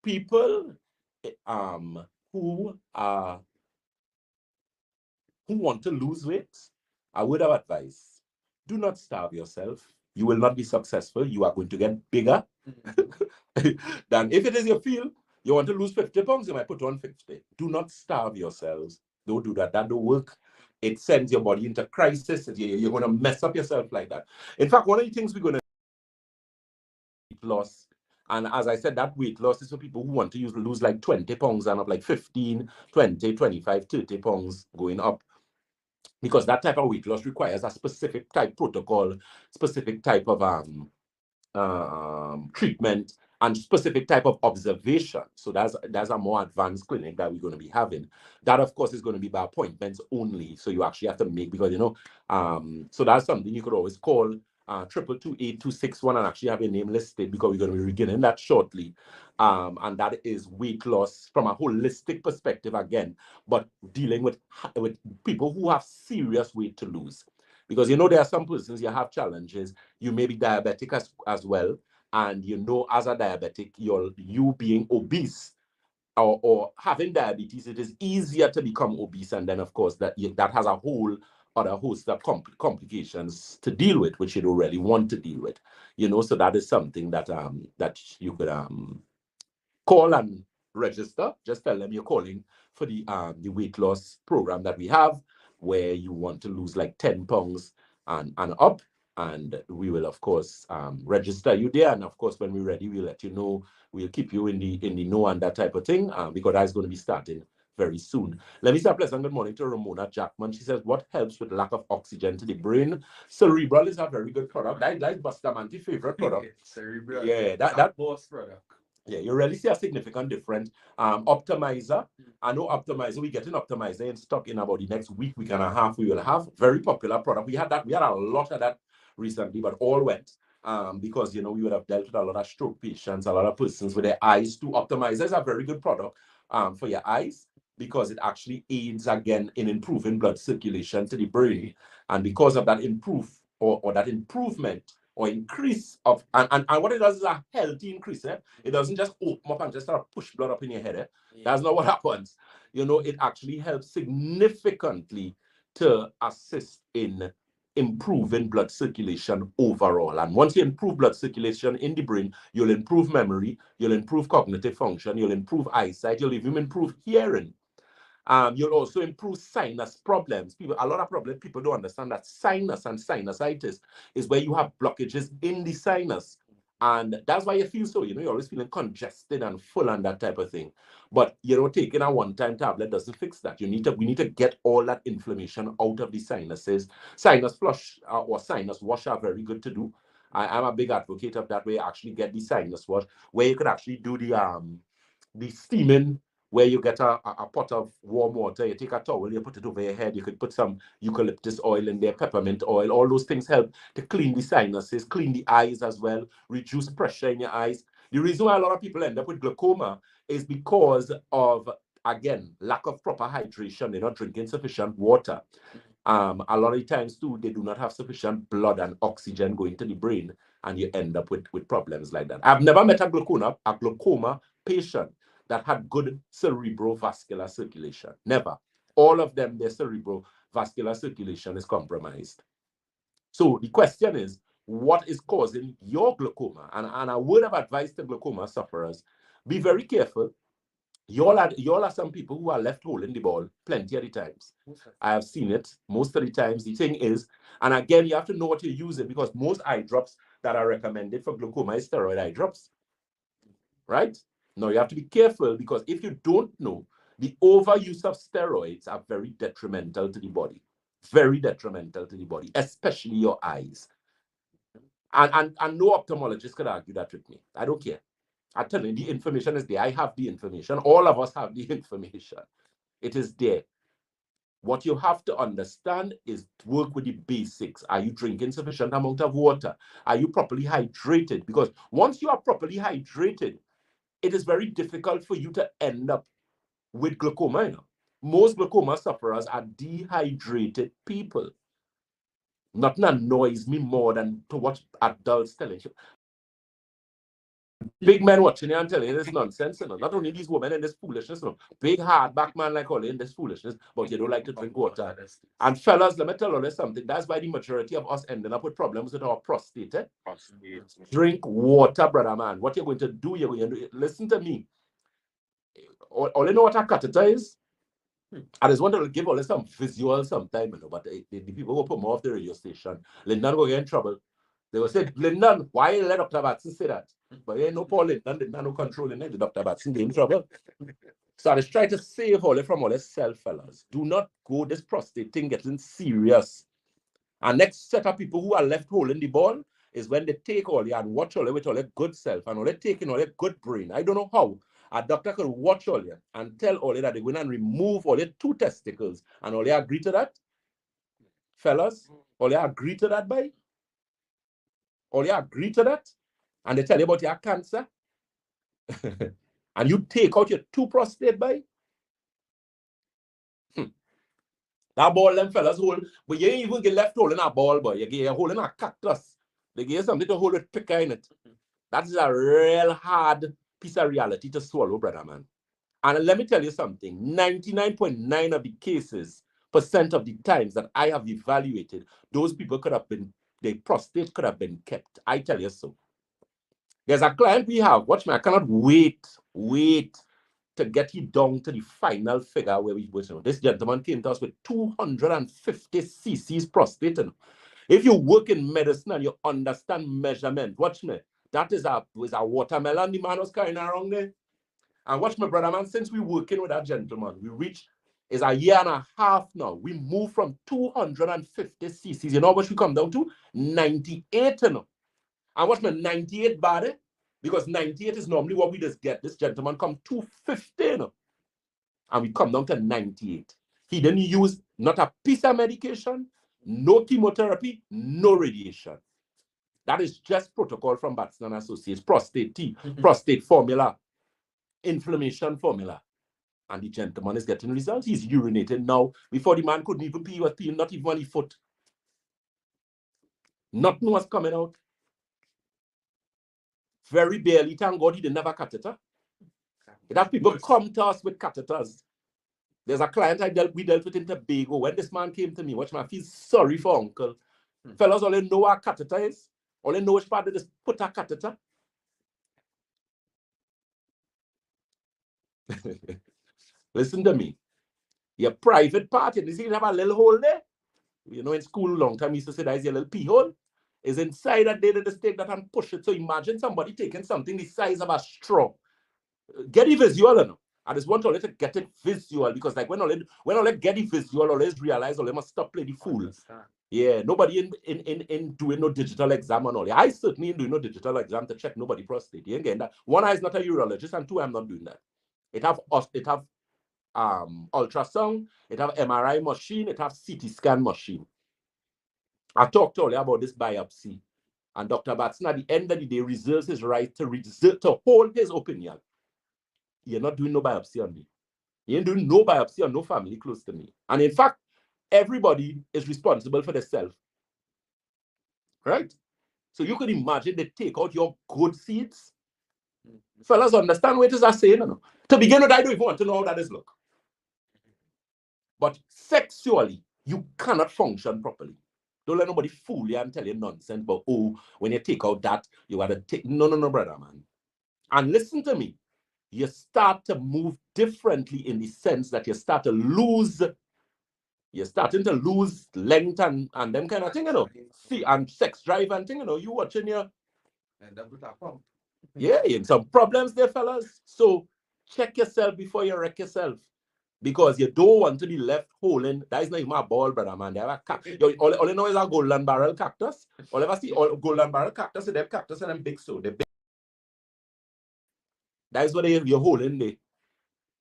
People who want to lose weight, a word of advice: do not starve yourself. You will not be successful. You are going to get bigger. Than if it is you feel you want to lose 50 pounds, you might put on 50. Do not starve yourselves. Don't do that. That don't work. It sends your body into crisis. You're going to mess up yourself like that. In fact, one of the things we're going to loss. And as I said, that weight loss is for people who want to lose like 20 pounds and up like 15, 20, 25, 30 pounds going up. Because that type of weight loss requires a specific type protocol, specific type of treatment, and specific type of observation. So that's a more advanced clinic that we're going to be having. That, of course, is going to be by appointments only. So you actually have to make, because, so that's something you could always call 222-8261 and actually have your name listed, because we're going to be beginning that shortly. And that is weight loss from a holistic perspective again, but dealing with people who have serious weight to lose. Because there are some persons, you have challenges. You may be diabetic as well. And as a diabetic, you being obese or having diabetes, it is easier to become obese. And then, of course, that has a whole other host of complications to deal with, which you don't really want to deal with. So that is something that you could call and register. Just tell them you're calling for the weight loss program that we have, where you want to lose like 10 pounds and up. And we will, of course, register you there. And of course, when we're ready, we'll let you know. We'll keep you in the know and that type of thing, because that's going to be starting very soon. Let me say a pleasant good morning to Ramona Jackman. She says, what helps with lack of oxygen to the brain? Cerebral is a very good product. That's Bustamanti's favorite product. Cerebral. Yeah, that boss product. Yeah, you really see a significant difference. Optimizer, I know Optimizer, we get an Optimizer in stock in about the next week and a half. We will have very popular product. We had a lot of that recently, but all went. Because we would have dealt with a lot of stroke patients, a lot of persons with their eyes too. Optimizer is a very good product for your eyes because it actually aids again in improving blood circulation to the brain. And because of that that improvement or increase of and what it does is a healthy increase. It doesn't just open up and just start to push blood up in your head. That's not what happens. It actually helps significantly to assist in improving blood circulation overall. And once you improve blood circulation in the brain, you'll improve memory, you'll improve cognitive function, you'll improve eyesight, you'll even improve hearing. You'll also improve sinus problems. A lot of people don't understand that sinus and sinusitis is where you have blockages in the sinus. And that's why you feel so, you're always feeling congested and full and that type of thing. But, taking a one-time tablet doesn't fix that. We need to get all that inflammation out of the sinuses. Sinus flush or sinus wash are very good to do. I'm a big advocate of that, where you actually get the sinus wash, where you could actually do the steaming, where you get a pot of warm water, you take a towel, you put it over your head, you could put some eucalyptus oil in there, peppermint oil, all those things help to clean the sinuses, clean the eyes as well, reduce pressure in your eyes. The reason why a lot of people end up with glaucoma is because of, again, lack of proper hydration. They're not drinking sufficient water. A lot of times too, they do not have sufficient blood and oxygen going to the brain, and you end up with problems like that. I've never met a glaucoma patient that had good cerebrovascular circulation. Never. All of them, their cerebrovascular circulation is compromised. So the question is, what is causing your glaucoma? And a word of advice to glaucoma sufferers, be very careful. Y'all are some people who are left holding the ball plenty of the times. I have seen it most of the times. The thing is, and again, you have to know what you're using, because most eye drops that are recommended for glaucoma is steroid eye drops. Right? Now, you have to be careful, because if you don't know, the overuse of steroids are very detrimental to the body. Very detrimental to the body, especially your eyes. And no ophthalmologist could argue that with me. I don't care. I tell you, the information is there. I have the information. All of us have the information. It is there. What you have to understand is work with the basics. Are you drinking sufficient amount of water? Are you properly hydrated? Because once you are properly hydrated, it is very difficult for you to end up with glaucoma. Most glaucoma sufferers are dehydrated people. Nothing annoys me more than to watch adults telling you. Big men watching you and telling you this nonsense. Not only these women in this foolishness, big hardback man like all in this foolishness, but you don't like to drink water. And fellas, let me tell you something. That's why the majority of us ending up with problems with our prostate. Drink water, brother man. What you're going to do, listen to me. All you know what a catheter is? I just want to give all some visual sometime, but the people who put more off the radio station, Lyndon will get in trouble. They will say, Lyndon, why you let Dr. Batson say that? But you know, Paul Lyndon no controlling it. Dr. Batson get in trouble. So I just try to save all from all this self, fellas. Do not go this prostate thing getting serious. And next set of people who are left holding the ball is when they take all you and watch all with all their good self and all they taking all their good brain. I don't know how a doctor could watch all you and tell all you that they're going to remove all your 2 testicles, and all you agree to that? Fellas, all you agree to that, boy? All you agree to that? And they tell you about your cancer? And you take out your 2 prostate, boy? That ball them fellas hold, but you ain't even get left holding a ball, boy. You get holding a cactus. They give you something to hold with picker in it. That is a real hard piece of reality to swallow, brother man. And let me tell you something, 99.9% of the cases, percent of the times that I have evaluated, those people could have been, their prostate could have been kept. I tell you so. There's a client we have, watch me, I cannot wait to get you down to the final figure where we was. This gentleman came to us with 250 cc's prostate. If you work in medicine and you understand measurement, watch me, that is a watermelon the man was carrying around there. And watch my brother, man, since we working with that gentleman, we reached, is a year and a half now. We moved from 250 cc's. You know what we come down to? 98 now. And watch my 98 body, because 98 is normally what we just get. This gentleman come 250 now. And we come down to 98. He didn't use not a piece of medication, no chemotherapy, no radiation. That is just protocol from Batson and Associates, prostate tea, prostate formula, inflammation formula. And the gentleman is getting results. He's urinating now. Before the man couldn't even pee, he was peeing not even on his foot. Nothing was coming out. Very barely, thank God he didn't have a catheter. That people come to us with catheters. There's a client we dealt with in Tobago. When this man came to me, watch me, I feel sorry for uncle. Fellas, all they know what a catheter is. All they know which part they just put a catheter. Listen to me. Your private part, you see, you have a little hole there. You know, in school, long time, we used to say that is your little pee hole. Is inside that they just take that and push it. So imagine somebody taking something the size of a straw. Get it visual, no? I just want all to get it visual, because like when all get it visual, always realize all they must stop playing the fool. Yeah, nobody in doing no digital exam and all. I certainly ain't doing no digital exam to check nobody prostate. You ain't getting that. One, I is not a urologist, and two, I'm not doing that. It have ultrasound, it have MRI machine, it have CT scan machine. I talked earlier about this biopsy, and Dr. Batson at the end of the day reserves his right to hold his opinion. You're not doing no biopsy on me. You ain't doing no biopsy on no family close to me. And in fact, everybody is responsible for themselves. Right? So you could imagine they take out your good seeds. Fellas, understand what it is I say? No? To begin with, I don't even want to know how that is look. But sexually, you cannot function properly. Don't let nobody fool you and tell you nonsense. But oh, when you take out that, you got to take. No, brother, man. And listen to me. You start to move differently in the sense that you start to lose. You're starting to lose length and them kind of thing, you know. See, and sex drive and thing, you know. You watching your. Yeah, some problems there, fellas. So check yourself before you wreck yourself. Because you don't want to be left holding. That is not even a ball, brother, man. They have a all you know is a golden barrel cactus. All ever see all golden barrel cactus, they have cactus and them big so. They big. That is what you're holding there.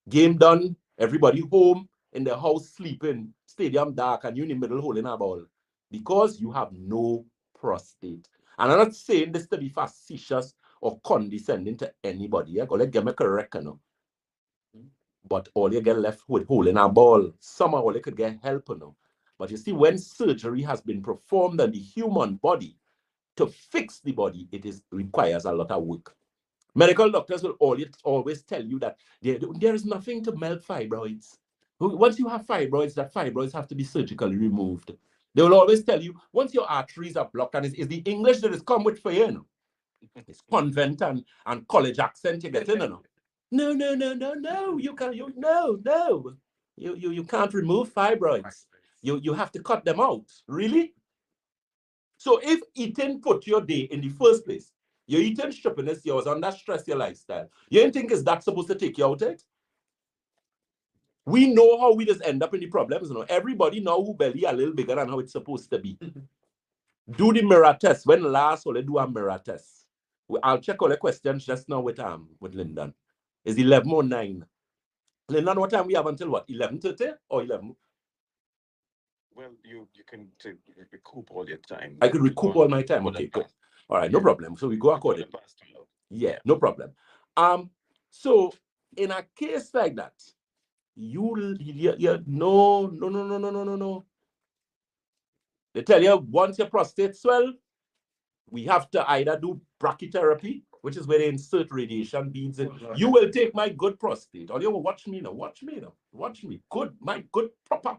Game done, everybody home, in the house sleeping, stadium dark, and you in the middle holding a ball. Because you have no prostate. And I'm not saying this to be facetious or condescending to anybody. I'm going to get me correct, you know. But all you get left with holding a ball. Somehow all you could get help, you know. But you see, when surgery has been performed on the human body, to fix the body, requires a lot of work. Medical doctors will always tell you that there is nothing to melt fibroids. Once you have fibroids, that fibroids have to be surgically removed. They will always tell you, once your arteries are blocked, and it's the English that is come with for you, know? It's convent and college accent you get in, you know? No, you can't, you can't remove fibroids. You have to cut them out. Really? So if eating put your day in the first place, you're eating stupidness, you was under stress, your lifestyle, you don't think is that supposed to take you out of it? We know how we just end up in the problems. You know? Everybody know who belly a little bigger than how it's supposed to be. Do the mirror test. When last will they do a mirror test? I'll check all the questions just now with Lyndon. It's 11:09. Lyndon, what time we have until what? 11:30 or 11? Well, you can recoup all your time. I could recoup all my time. Okay, good. All right, no problem. So we go according. Yeah, no problem. So in a case like that, you no. They tell you once your prostate swell, we have to either do brachytherapy, which is where they insert radiation beads in. You will take my good prostate. Or you will watch me. Good, my good proper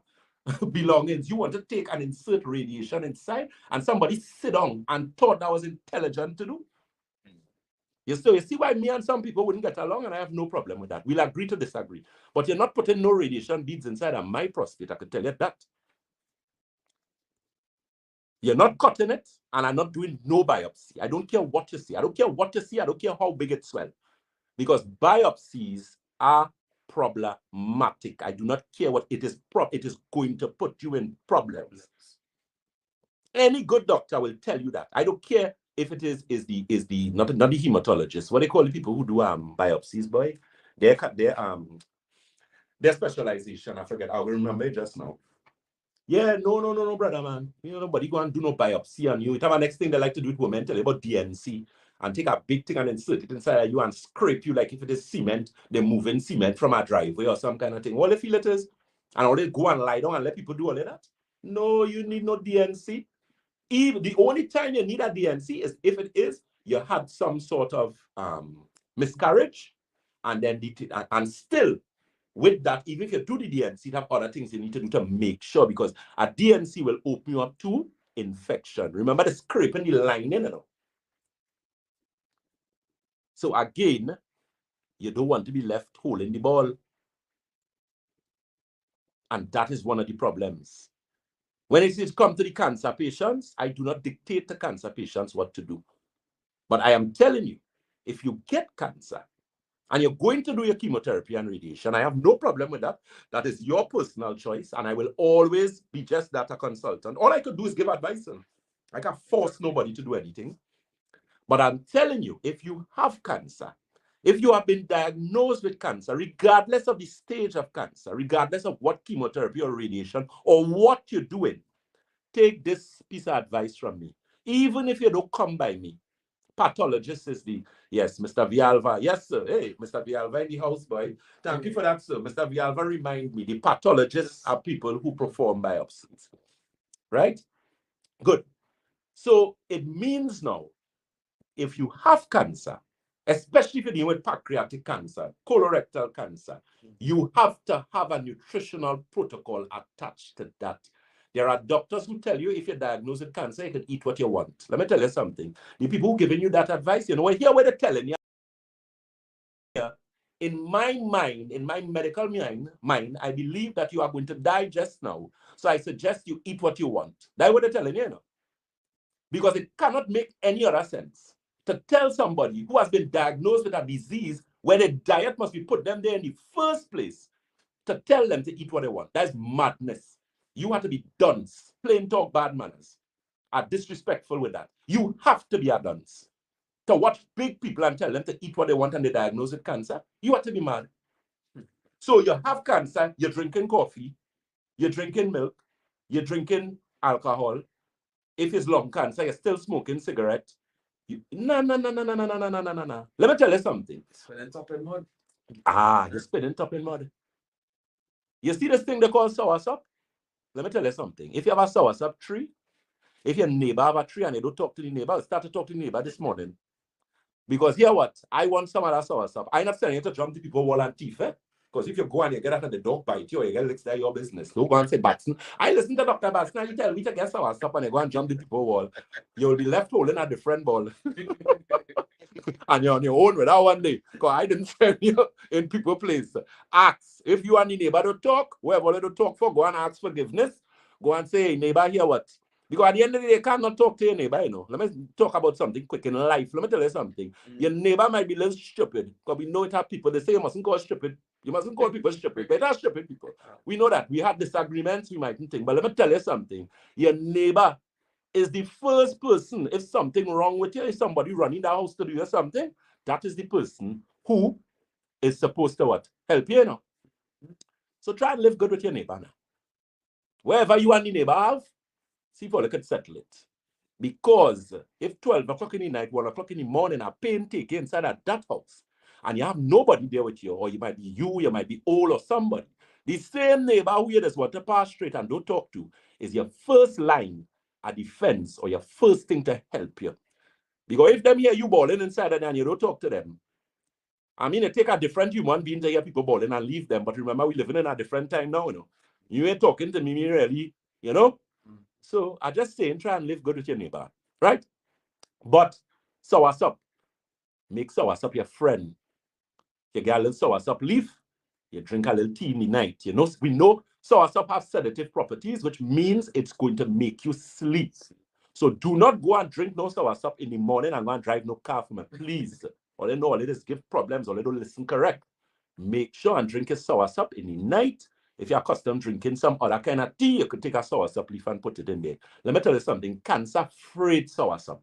belongings. You want to take and insert radiation inside, and somebody sit down and thought that was intelligent to do. You see why me and some people wouldn't get along, and I have no problem with that. We'll agree to disagree. But you're not putting no radiation beads inside of my prostate, I can tell you that. You're not cutting it, and I'm not doing no biopsy. I don't care what you see. I don't care what you see. I don't care how big it swells. because biopsies are problematic. I do not care what it is. It is going to put you in problems. Any good doctor will tell you that. I don't care if it is the not the hematologist. What they call the people who do biopsies, boy. Their specialization. I forget. I will remember it just now. Yeah, no, brother, man. You know, nobody go and do no biopsy on you. It have a next thing they like to do with women, tell you about DNC and take a big thing and insert it inside of you and scrape you like if it is cement, they're moving cement from a driveway or some kind of thing. All they feel it is, and all they go and lie down and let people do all of that. No, you need no DNC. Even the only time you need a DNC is if it is you had some sort of miscarriage, and then and still with that, even if you do the DNC, you have other things you need to do to make sure, because a DNC will open you up to infection. Remember the scraping the lining, you know. So again, you don't want to be left holding the ball. And that is one of the problems. When it comes to the cancer patients, I do not dictate to cancer patients what to do. But I am telling you, if you get cancer and you're going to do your chemotherapy and radiation, I have no problem with that. That is your personal choice, and I will always be just that, a consultant. All I could do is give advice. I can't force nobody to do anything. But I'm telling you, if you have cancer, if you have been diagnosed with cancer, regardless of the stage of cancer, regardless of what chemotherapy or radiation or what you're doing, take this piece of advice from me. Even if you don't come by me, pathologist is yes, Mr. Vialva. Yes, sir. Hey, Mr. Vialva in the house, boy. Thank you for that, sir. Mr. Vialva, remind me, the pathologists are people who perform biopsies, right? Good. So it means now, if you have cancer, especially if you're dealing with pancreatic cancer, colorectal cancer, you have to have a nutritional protocol attached to that. There are doctors who tell you if you're diagnosed with cancer, you can eat what you want. Let me tell you something. The people who are giving you that advice, you know, hear what they're telling you. In my mind, in my medical mind, I believe that you are going to die just now. So I suggest you eat what you want. That's what they're telling you, you know. Because it cannot make any other sense to tell somebody who has been diagnosed with a disease where the diet must be put them there in the first place, to tell them to eat what they want. That's madness. You have to be dunce. Plain talk, bad manners. Are disrespectful with that. You have to be a dunce. To watch big people and tell them to eat what they want and they're diagnosed with cancer, you have to be mad. So you have cancer, you're drinking coffee, you're drinking milk, you're drinking alcohol. If it's lung cancer, you're still smoking cigarette. No. Let me tell you something. Spinning top in mud. You're spinning top in mud. You see this thing they call soursop? Let me tell you something. If you have a soursop tree, if your neighbor have a tree and you don't talk to the neighbor, start to talk to the neighbor this morning. Because here what? I want some of that soursop. I'm not saying you to jump the people wall and teeth, Because if you go and you get out and the dog bite you or you get licks, there, your business. Don't go and say Batson. I listen to Dr. Batson and you tell me to get soursop and you go and jump the people wall. You'll be left holding a different ball. And you're on your own with that one day. Because I didn't send you in people's place. Ask. If you and the neighbor don't talk, whoever they talk for, go and ask forgiveness. Go and say, hey, neighbor, hear what? Because at the end of the day, you cannot talk to your neighbor, you know. Let me talk about something quick in life. Let me tell you something. Your neighbor might be a little stupid. Because we know it have people, they say you mustn't call stupid. You mustn't call people stupid. But it are stupid people. We know that. We have disagreements, we mightn't think. But let me tell you something. Your neighbor is the first person, if something wrong with you, if somebody running the house to do you something, that is the person who is supposed to what? Help you, you know. So try and live good with your neighbor now. Wherever you and the neighbor have, see if you could settle it. Because if 12 o'clock in the night, 1 o'clock in the morning, a pain take you inside of that house, and you have nobody there with you, or you might be you might be old or somebody, the same neighbor who you just want to pass straight and don't talk to is your first line of defense or your first thing to help you. Because if them hear you bawling inside and you don't talk to them, I mean, it take a different human being to hear people bawling and leave them. But remember, we're living in a different time now, you know. You ain't talking to me really, you know. So I just saying, try and live good with your neighbor, right? But soursop, make soursop your friend. You get a little soursop leaf, you drink a little tea in the night. You know, we know soursop has sedative properties, which means it's going to make you sleep. So do not go and drink no soursop in the morning and go and drive no car for me, please. All they know, all it is give problems, all they don't listen correct. Make sure and drink a soursop in the night. If you're accustomed drinking some other kind of tea, you could take a soursop leaf and put it in there. Let me tell you something, cancer frayed soursop.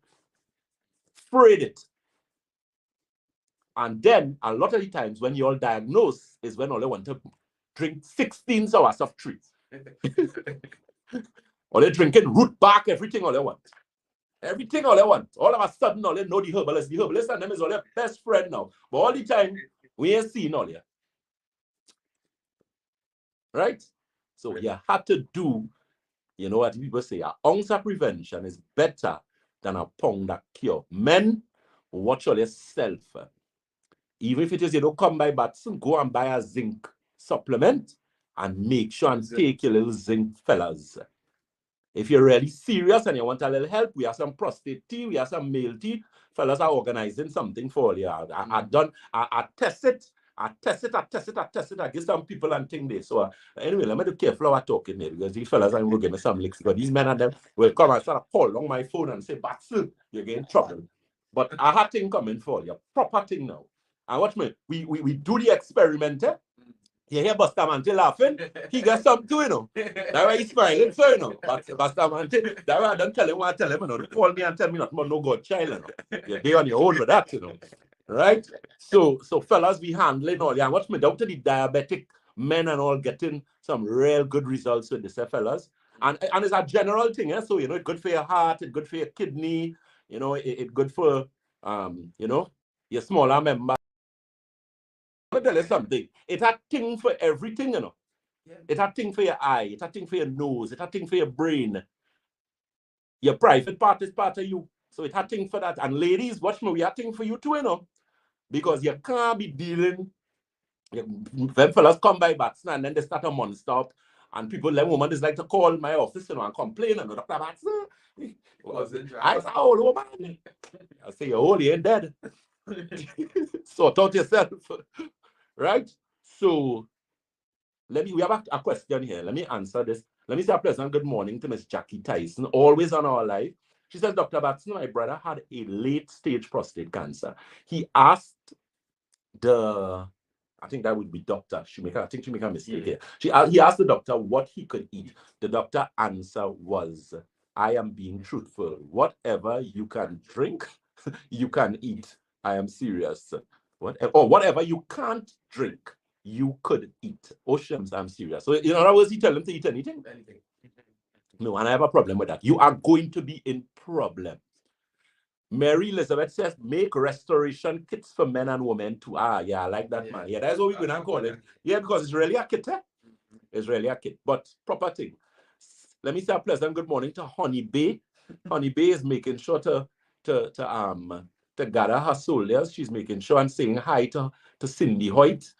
Frayed it. And then a lot of the times when you're diagnosed is when all they want to drink 16 soursop trees. Or they're drinking root bark, everything all they want. Everything all they want. All of a sudden, all they know the herbalist. The herbalist and them is all their best friend now. But all the time, we ain't seen all here. Right? So you have to do, you know what people say, an ounce of prevention is better than a pound of cure. Men, watch all yourself. Even if it is you don't come by Batson, go and buy a zinc supplement and make sure and take your little zinc, fellas. If you're really serious and you want a little help, we have some prostate tea, we have some male tea. Fellas are organizing something for you. I test it. I give some people and thing there. So anyway, let me be careful how talking there because these fellas are going to give me some licks. Because these men and them will come and start to call on my phone and say, Batson, you're getting trouble. But I have thing coming for you, proper thing now. And watch me, we do the experiment. You hear Bustamante laughing? He got something to, you know. That's why he's smiling, so, you know. Bustamante, that's why I don't tell him what I tell him, you know. Don't call me and tell me nothing about no godchild, you know. You're there on your own with that, you know. Right? So fellas, we handling all that. And watch me, down to the diabetic men and all getting some real good results with this, fellas. And it's a general thing, so, you know, it's good for your heart, it's good for your kidney, you know, it's good for, you know, your smaller member. Let me tell you something. It's a thing for everything, you know. Yeah. It's a thing for your eye. It's a thing for your nose. It's a thing for your brain. Your private part is part of you. So it's a thing for that. And ladies, watch me. We are a thing for you too, you know. Because you can't be dealing. When fellas come by Batson and then they start a monster. And people, like women, is like to call my office, you know, and complain. And Dr. Batson, I saw old woman. I say, you're old, you ain't dead. Sort out yourself. Right? So we have a question here. Let me answer this. Let me say a pleasant good morning to Miss Jackie Tyson, always on our live. She says, Dr. Batson, my brother had a late stage prostate cancer. He asked I think that would be Dr. Shoemaker. I think she made a mistake here. He asked the doctor what he could eat. The doctor answer was, I am being truthful. Whatever you can drink, you can eat. I am serious. Whatever you can't drink, you could eat. Oceans, I'm serious. So in other words, he tell him to eat anything? Anything. No, and I have a problem with that. You are going to be in problems. Mary Elizabeth says, make restoration kits for men and women too. Yeah, I like that, man. Yeah, that's what we're going to call it. Yeah, because it's really a kit, eh? It's really a kit, but proper thing. Let me say a pleasant good morning to Honey Bay. Honey Bay is making sure to gather her soldiers. She's making sure and saying hi to Cindy Hoyt.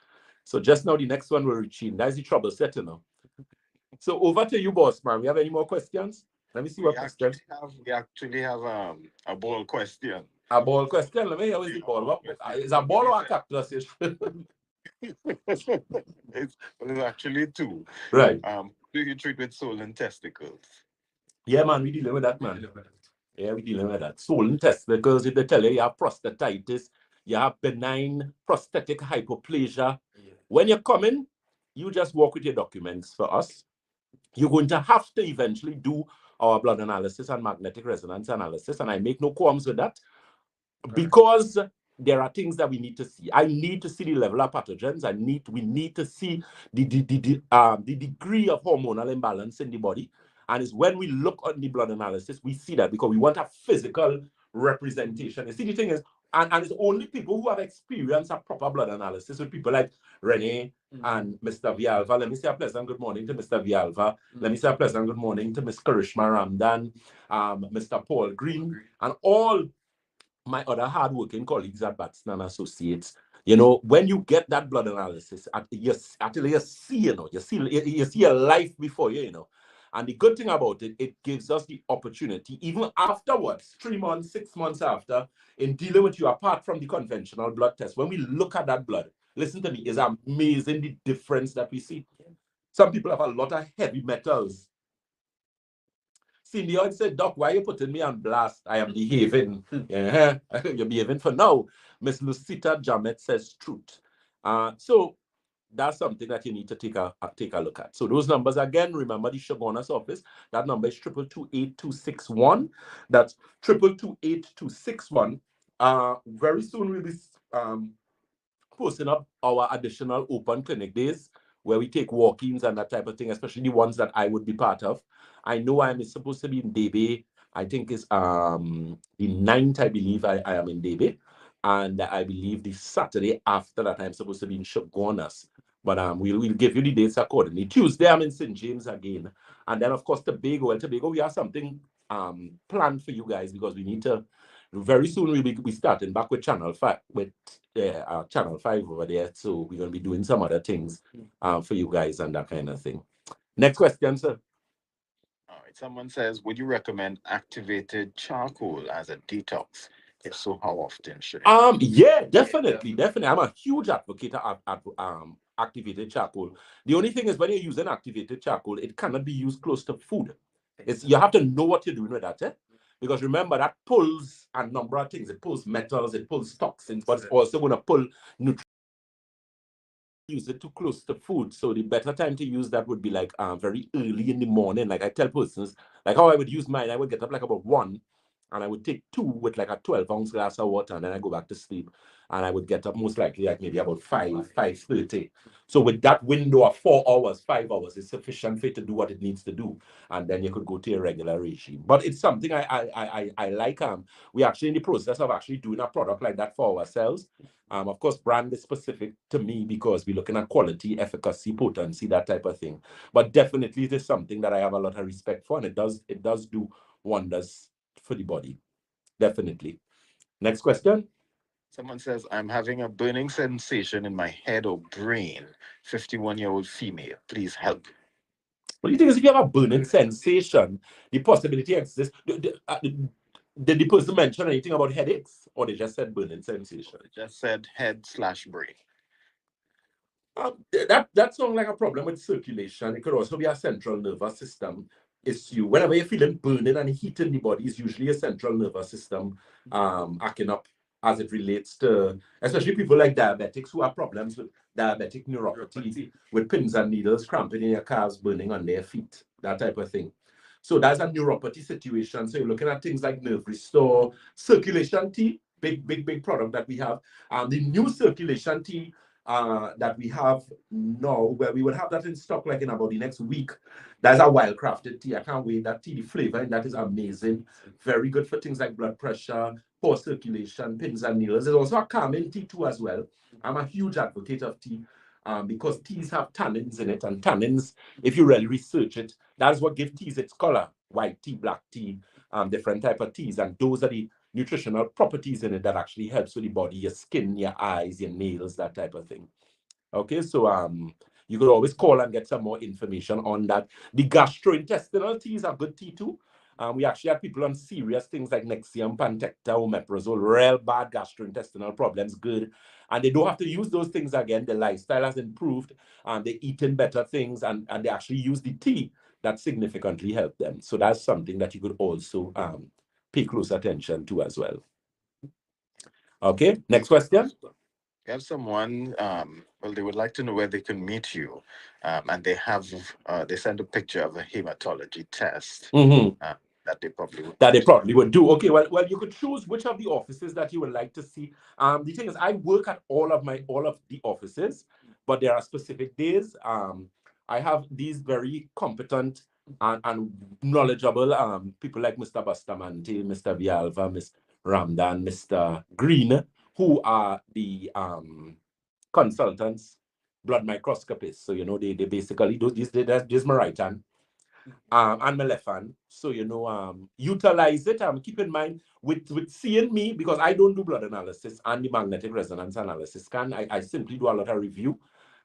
So just now, the next one will reach in. That's the trouble set, you know. So over to you, boss man. We have any more questions? Let me see what questions. We actually have a ball question. A ball question? Let me hear what's the ball. Is a ball or a cactus? It's actually two. Right. Do you treat with swollen testicles? Yeah, man, we dealing with that, man. Yeah, we dealing with that. Swollen testicles, if they tell you have prostatitis, you have benign prostatic hypoplasia. Yeah. When you're coming, you just walk with your documents for us. You're going to have to eventually do our blood analysis and magnetic resonance analysis, and I make no qualms with that because there are things that we need to see. I need to see the level of pathogens. We need to see the degree of hormonal imbalance in the body, and it's when we look at the blood analysis we see that because we want a physical representation. You see, the thing is, and it's only people who have experienced a proper blood analysis with people like Renee and Mr. Vialva. Let me say a pleasant good morning to Mr. Vialva. Let me say a pleasant good morning to Miss Karishma Ramdan, Mr. Paul Green, and all my other hardworking colleagues at Batson and Associates. You know, when you get that blood analysis, you see, you see a life before you, you know. And the good thing about it, it gives us the opportunity, even afterwards, 3 months, 6 months after, in dealing with you, apart from the conventional blood test, when we look at that blood, listen to me, it's amazing the difference that we see. Some people have a lot of heavy metals. Senior said, Doc, why are you putting me on blast? I am behaving. You're behaving for now. Miss Lucita Jamet says truth. So that's something that you need to take a look at. So those numbers again, remember the Shogunas office. That number is 2228261. That's 2228261. Very soon we'll be posting up our additional open clinic days where we take walk-ins and that type of thing, especially the ones that I would be part of. I know I'm supposed to be in Debe. I think it's the 9th, I believe I am in Debe. And I believe the Saturday after that, I'm supposed to be in Shogunas. But we'll give you the dates accordingly. Tuesday, I'm in St. James again. And then, of course, Tobago. Well, Tobago, we have something planned for you guys because we need to, very soon we'll be starting back with Channel 5, Channel 5 over there. So we're going to be doing some other things for you guys and that kind of thing. Next question, sir. All right. Someone says, would you recommend activated charcoal as a detox? If so, how often should it? Yeah, definitely. I'm a huge advocate of activated charcoal. The only thing is when you're using activated charcoal, it cannot be used close to food. You have to know what you're doing with that, because remember that pulls a number of things. It pulls metals, it pulls toxins, but it's also going to pull nutrients. Use it too close to food. So the better time to use that would be like very early in the morning. Like I tell persons, like how I would use mine, I would get up like about 1 and I would take 2 with like a 12-ounce glass of water, and then I go back to sleep. And I would get up most likely like maybe about 5:30. So with that window of 4 hours, 5 hours is sufficient for it to do what it needs to do. And then you could go to your regular regime. But it's something I like. We're actually in the process of actually doing a product like that for ourselves. Of course, brand is specific to me because we're looking at quality, efficacy, potency, that type of thing. But definitely it is something that I have a lot of respect for, and it does do wonders for the body. Definitely. Next question. Someone says, I'm having a burning sensation in my head or brain. 51-year-old female. Please help. Well, the thing is, if you have a burning sensation, the possibility exists. Did the person mention anything about headaches, or they just said burning sensation? It just said head/brain. That sounds like a problem with circulation. It could also be a central nervous system issue. Whenever you're feeling burning and heat in the body, it's usually a central nervous system acting up as it relates to, especially people like diabetics who have problems with diabetic neuropathy, with pins and needles, cramping in your calves, burning on their feet, that type of thing. So that's a neuropathy situation. So you're looking at things like Nerve Restore, circulation tea, big product that we have. The new circulation tea that we have now, where we will have that in stock like in about the next week. That's a wild crafted tea. I can't wait. That tea, the flavor in that is amazing. Very good for things like blood pressure, poor circulation, pins and needles. There's also a calming tea too as well. I'm a huge advocate of tea because teas have tannins in it, and tannins, if you really research it, that's what gives teas its color. White tea, black tea, different type of teas, and those are the nutritional properties in it that actually helps with the body, your skin, your eyes, your nails, that type of thing. Okay, so you could always call and get some more information on that. The gastrointestinal teas are good tea too. We actually had people on serious things like Nexium, Pantecta, Omeprazole, real bad gastrointestinal problems, good. And they don't have to use those things again. Their lifestyle has improved, and they're eating better things, and they actually use the tea that significantly helped them. So that's something that you could also pay close attention to as well. Okay, next question. We have someone, well, they would like to know where they can meet you. And they sent a picture of a hematology test that they probably would do. Okay, well, you could choose which of the offices that you would like to see. The thing is, I work at all of the offices, but there are specific days. I have these very competent and knowledgeable people like Mr. Bustamante, Mr. Vialva, Ms. Ramdan, Mr. Green, who are the consultants, blood microscopists. So, they basically do this. This is my right hand and my left hand. So, utilize it. Keep in mind, with seeing me, because I don't do blood analysis and the magnetic resonance analysis scan, I simply do a lot of review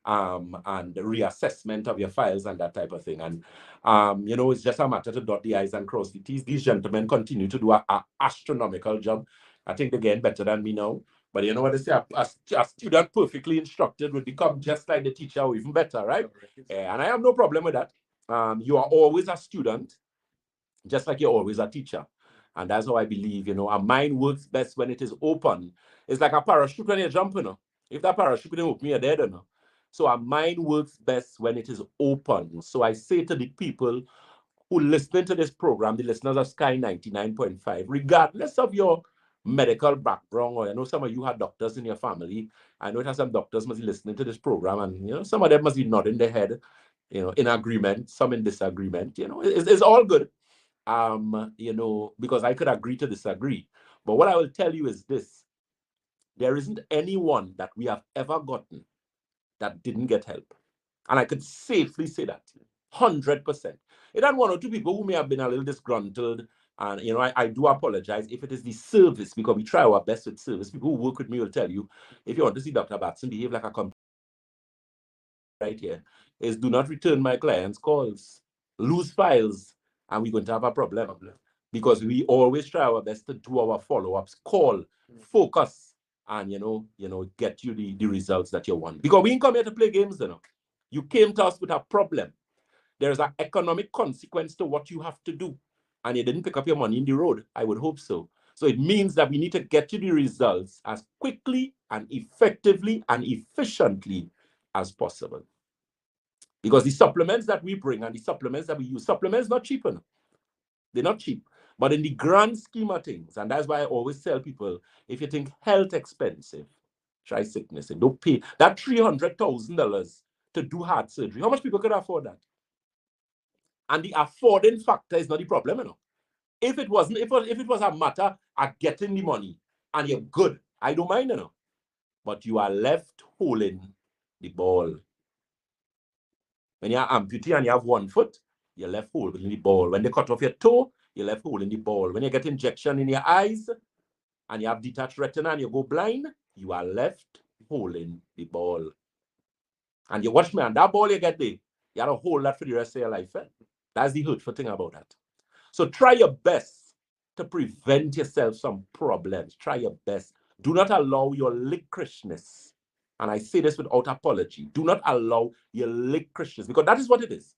and reassessment of your files and that type of thing. And, it's just a matter to dot the I's and cross the T's. These gentlemen continue to do an astronomical job. I think they're getting better than me now. But you know what they say, a student perfectly instructed will become just like the teacher or even better, right? And I have no problem with that. You are always a student. just like you're always a teacher. And that's how I believe, our mind works best when it is open. It's like a parachute when you're jumping. If that parachute didn't open, you're dead. So our mind works best when it is open. So I say to the people who listening to this program, the listeners of Sky 99.5, regardless of your medical background, or I know some of you have doctors in your family. I know it has some doctors must be listening to this program, and some of them must be nodding their head, in agreement, some in disagreement. It's all good. Because I could agree to disagree. But what I will tell you is this: there isn't anyone that we have ever gotten that didn't get help. And I could safely say that 100%. It had one or two people who may have been a little disgruntled. And, I do apologize if it is the service, because we try our best with service. People who work with me will tell you, if you want to see Dr. Batson behave like a company right here, is do not return my clients' calls, lose files, and we're going to have a problem. Because we always try our best to do our follow-ups, call, focus, and get you the results that you want. Because we didn't come here to play games, You came to us with a problem. There's an economic consequence to what you have to do. And you didn't pick up your money in the road. I would hope so. So it means that we need to get you the results as quickly and effectively and efficiently as possible. Because the supplements that we bring and the supplements that we use, supplements not cheap enough. They're not cheap. But in the grand scheme of things, and that's why I always tell people, if you think health expensive, try sickness. And don't pay that $300,000 to do heart surgery. How much people could afford that? And the affording factor is not the problem, If it wasn't, if it was a matter of getting the money and you're good, I don't mind, But you are left holding the ball. When you're amputee and you have one foot, you're left holding the ball. When they cut off your toe, you're left holding the ball. When you get injection in your eyes and you have detached retina and you go blind, you are left holding the ball. And you watch me, and that ball you get there, you have to hold that for the rest of your life. That's the hurtful thing about that. So try your best to prevent yourself some problems. Try your best. Do not allow your lickoriousness, and I say this without apology, do not allow your lickoriousness, because that is what it is.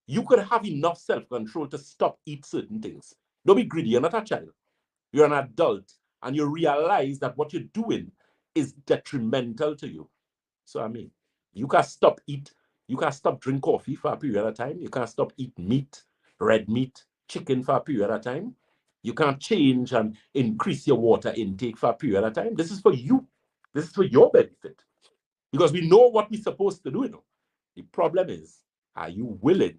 You could have enough self-control to stop eat certain things. Don't be greedy. You're not a child. You're an adult, and you realize that what you're doing is detrimental to you. So, you can stop eat. You can stop drink coffee for a period of time. You can stop eat meat, red meat, chicken for a period of time. You can change and increase your water intake for a period of time. This is for you. This is for your benefit. Because we know what we're supposed to do, The problem is, are you willing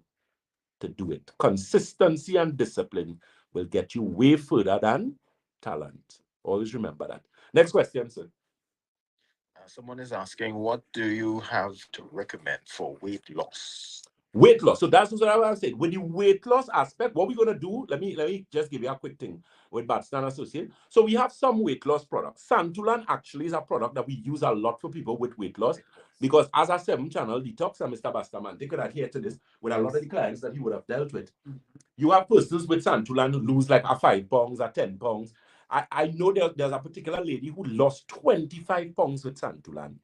to do it? Consistency and discipline will get you way further than talent. Always remember that. Next question, sir. Someone is asking, what do you have to recommend for weight loss? Weight loss. So that's what I was saying. With the weight loss aspect, what we're gonna do, let me just give you a quick thing with Batson and Associates. So we have some weight loss products. Santulan actually is a product that we use a lot for people with weight loss, because as a 7-channel detox, and Mr. Bastaman, they could adhere to this with a lot of the clients that he would have dealt with. You have persons with Santulan who lose like a 5 pounds or 10 pounds. I know there's a particular lady who lost 25 pounds with Santulan,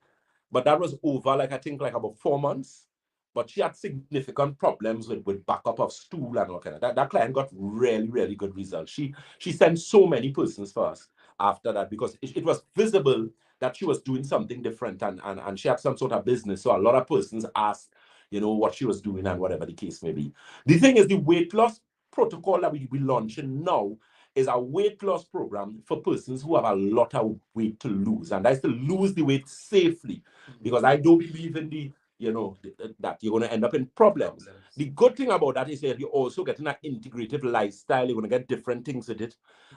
but that was over like about 4 months. But she had significant problems with backup of stool and all kind of that. That client got really, really good results. She sent so many persons for us after that, because it was visible that she was doing something different, and she had some sort of business. So a lot of persons asked, what she was doing and whatever the case may be. The thing is, the weight loss protocol that we're launching now is a weight loss program for persons who have a lot of weight to lose, and that's to lose the weight safely, because I don't believe in that you're going to end up in problems. The good thing about that is that you're also getting an integrative lifestyle. You're going to get different things with it.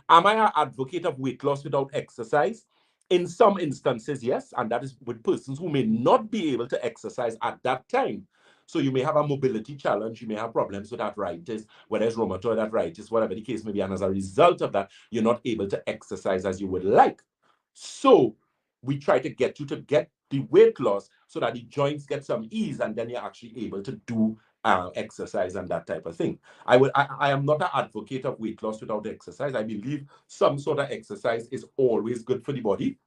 Am I an advocate of weight loss without exercise? In some instances, yes, and that is with persons who may not be able to exercise at that time. So you may have a mobility challenge, you may have problems with arthritis, whether it's rheumatoid arthritis, whatever the case may be, and as a result of that, you're not able to exercise as you would like. So we try to get you to get the weight loss so that the joints get some ease, and then you're actually able to do exercise and that type of thing. I am not an advocate of weight loss without exercise. I believe some sort of exercise is always good for the body,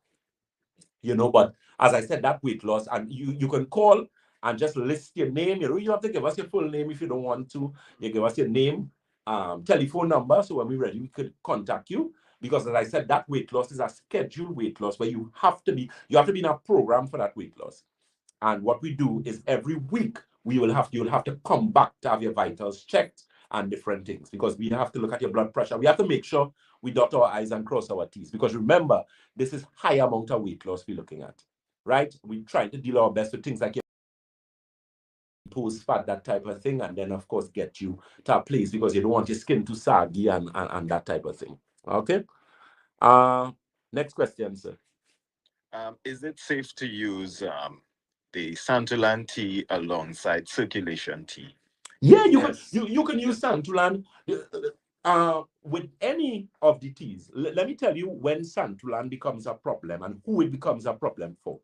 but as I said, that weight loss, and you can call and just list your name. You have to give us your full name if you don't want to. You give us your name, telephone number, so when we're ready, we could contact you. Because as I said, that weight loss is a scheduled weight loss where you have to be in a program for that weight loss. And what we do is every week you'll have to come back to have your vitals checked and different things, because we have to look at your blood pressure. We have to make sure we dot our I's and cross our T's, because remember, this is high amount of weight loss we're looking at, right? We're trying to deal our best with things like post fat, that type of thing, and then of course get you to a place, because you don't want your skin too saggy and that type of thing. Okay. Next question, sir. Is it safe to use the Santulan tea alongside circulation tea? Yeah, Yes. you can use Santulan with any of the teas. Let me tell you when Santulan becomes a problem and who it becomes a problem for.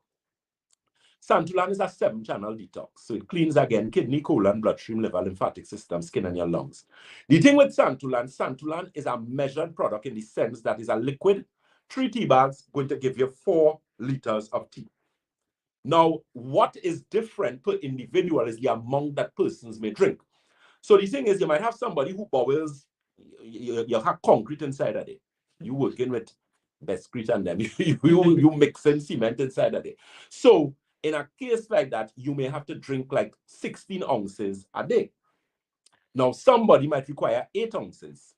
Santulan is a 7-channel detox. So it cleans again kidney, colon, bloodstream, liver, lymphatic system, skin, and your lungs. The thing with Santulan is a measured product in the sense that is a liquid, 3 tea bags going to give you 4 liters of tea. Now, what is different per individual is the amount that persons may drink. So the thing is, you might have somebody who boils, you have concrete inside of it. You working with Bescrete and them, you mixing cement inside of it. So in a case like that, you may have to drink like 16 ounces a day. Now, somebody might require 8 ounces.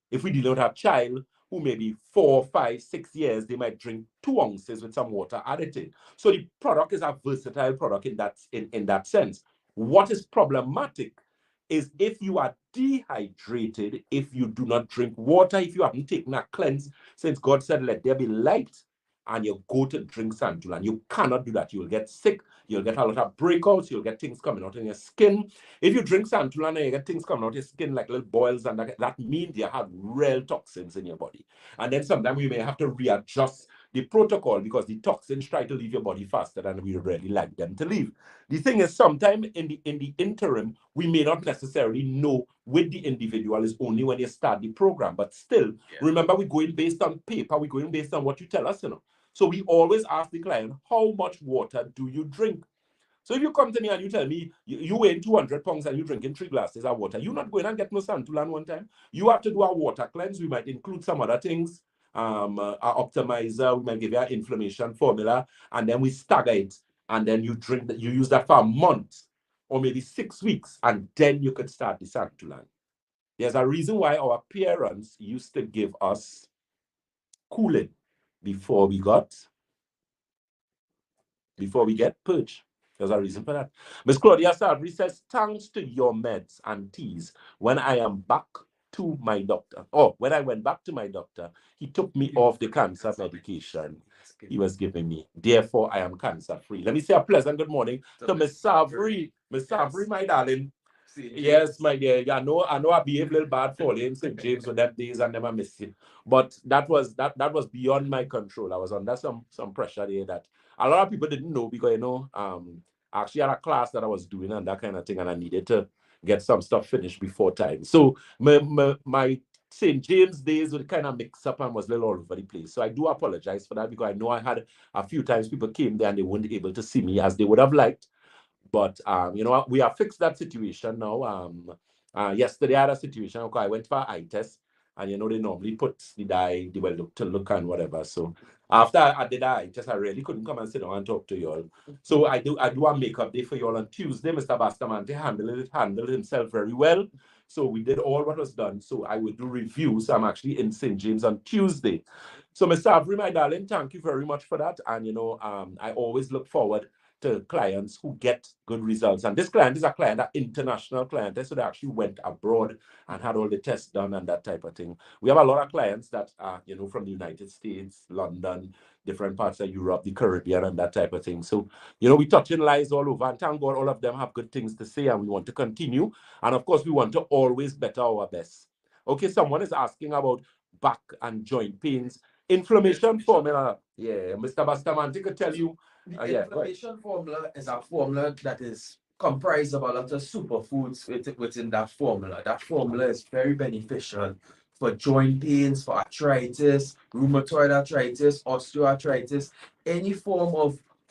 If we deal with a child who may be 4, 5, 6 years, they might drink 2 ounces with some water added in. So the product is a versatile product in that sense. What is problematic is if you are dehydrated, if you do not drink water, if you haven't taken a cleanse, since God said, let there be light, and you go to drink Santulan. You cannot do that. You'll get sick. You'll get a lot of breakouts. You'll get things coming out in your skin. If you drink Santulan and you get things coming out your skin like little boils, and that means you have real toxins in your body. And then sometimes we may have to readjust the protocol because the toxins try to leave your body faster than we really like them to leave. The thing is, sometimes in the interim, we may not necessarily know with the individual. Is only when you start the program. But still, remember, we're going based on paper. We're going based on what you tell us, So we always ask the client, how much water do you drink? So if you come to me and you tell me you weigh 200 pounds and you're drinking 3 glasses of water, you're not going and get no Santulan one time. You have to do a water cleanse. We might include some other things, our optimizer. We might give you an inflammation formula, and then we stagger it. And then you drink that. You use that for a month or maybe 6 weeks, and then you could start the Santulan. There's a reason why our parents used to give us cooling before we get purge. There's a reason for that. Miss Claudia Sabri says, thanks to your meds and teas, when I am back to my doctor, when I went back to my doctor, he took me off the cancer medication he was giving me. Therefore, I am cancer free. Let me say a pleasant good morning to Miss Sabri. Miss Sabri, my darling. Yes, my dear. I know I behave a little bad for him, St. James with them days and never missed it. But that was beyond my control. I was under some pressure there that a lot of people didn't know, because I actually had a class that I was doing and that kind of thing, and I needed to get some stuff finished before time. So my St. James days would kind of mix up and was a little all over the place. So I do apologize for that, because I know I had a few times people came there and they weren't able to see me as they would have liked. But we have fixed that situation now. Yesterday I had a situation. Okay, I went for an eye test, and they normally put the dye, the well to look and whatever. So after I did that eye test, I really couldn't come and sit down and talk to y'all. So I do a makeup day for y'all on Tuesday. Mr. Bastamante handled himself very well. So we did all what was done. So I will do reviews. I'm actually in St. James on Tuesday. So Mr. Avery, my darling, thank you very much for that. And I always look forward to clients who get good results. And this client is a client, an international client. So they actually went abroad and had all the tests done and that type of thing. We have a lot of clients that are, from the United States, London, different parts of Europe, the Caribbean, and that type of thing. So, we touching lives all over. And thank God all of them have good things to say, and we want to continue. And of course, we want to always better our best. Okay, someone is asking about back and joint pains. Inflammation formula. Yeah, Mr. Bastamante could tell you. The inflammation formula is a formula that is comprised of a lot of superfoods within that formula. That formula is very beneficial for joint pains, for arthritis, rheumatoid arthritis, osteoarthritis, any form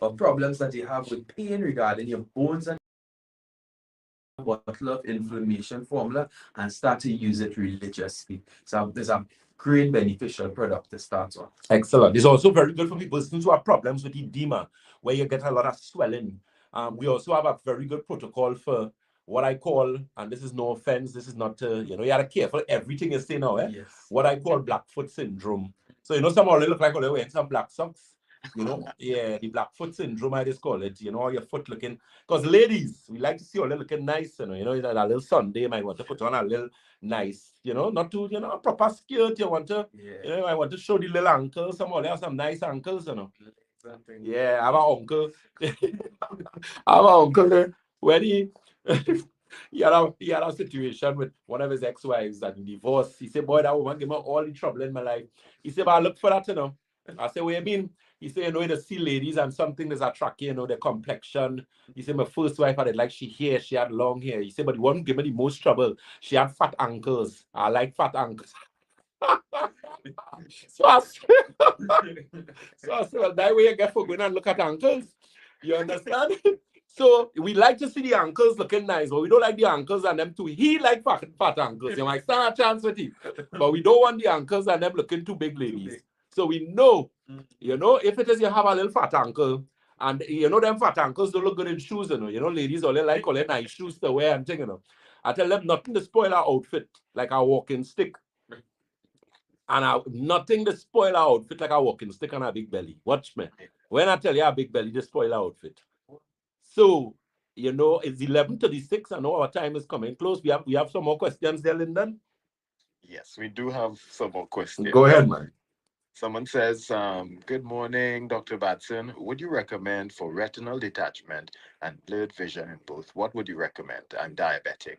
of problems that you have with pain regarding your bones and bottle of inflammation formula and start to use it religiously. So there's a great beneficial product to start on. Excellent. It's also very good for people who have problems with edema, where you get a lot of swelling. We also have a very good protocol for what I call, and this is no offense, this is not, you gotta care for everything you say now, Yes. what I call Blackfoot syndrome. So, some already look like they're wearing some black socks. Yeah, the Blackfoot syndrome, I just call it. Your foot looking, because ladies, we like to see all looking nice, that a little Sunday, might want to put on a little nice, not to, a proper skirt, you want to, I want to show the little ankles, some of them have some nice ankles, Yeah, I have an uncle. I have an uncle when he had a situation with one of his ex-wives that he divorced. He said, boy, that woman gave me all the trouble in my life. He said, but I look for that, I said, what you mean? He said, you see ladies and something that's attractive, the complexion. He said, my first wife had it like she had long hair. He said, but the one gave me the most trouble. She had fat ankles. I like fat ankles. So I said, well, that way you get for going and look at ankles. You understand? So we like to see the ankles looking nice, but we don't like the ankles and them too. He like fat ankles. You might stand a chance with him. But we don't want the ankles and them looking too big ladies. So we know, if it is you have a little fat ankle, and them fat ankles don't look good in shoes, ladies only like all their nice shoes to wear and thing, I tell them nothing to spoil our outfit, like our walking stick. And nothing to spoil our outfit like a walking stick and a big belly. Watch me. When I tell you a big belly, they spoil our outfit. So, it's 11:36. I know our time is coming close. We have some more questions there, Lyndon. Yes, we do have some more questions. Go ahead, man. Someone says, good morning, Dr. Batson. Would you recommend for retinal detachment and blurred vision in both? What would you recommend? I'm diabetic.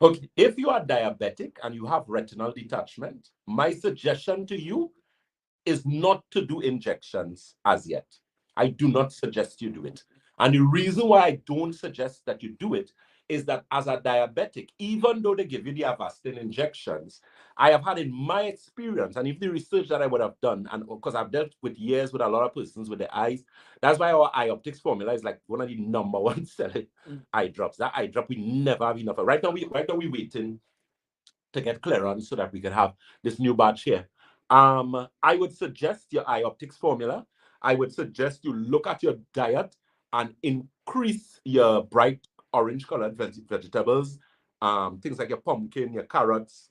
Okay, if you are diabetic and you have retinal detachment, my suggestion to you is not to do injections as yet. I do not suggest you do it. And the reason why I don't suggest that you do it is that as a diabetic, even though they give you the Avastin injections, I have had in my experience, and if the research that I would have done, and because I've dealt with years with a lot of persons with the eyes, that's why our eye optics formula is like one of the number one selling eye drops. That eye drop, we never have enough. Right now we're waiting to get clearance so that we can have this new batch here. I would suggest your eye optics formula. I would suggest you look at your diet and increase your bright orange colored vegetables, things like your pumpkin, your carrots,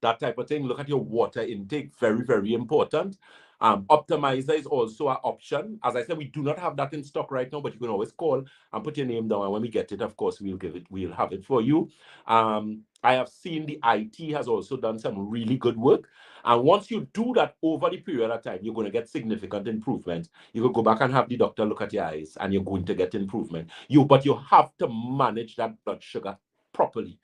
that type of thing. Look at your water intake, very, very important. Optimizer is also an option. As I said, we do not have that in stock right now, but you can always call and put your name down. And when we get it, of course, we'll have it for you. I have seen the IT has also done some really good work. And once you do that over the period of time, you're going to get significant improvement. You could go back and have the doctor look at your eyes and you're going to get improvement. But you have to manage that blood sugar properly.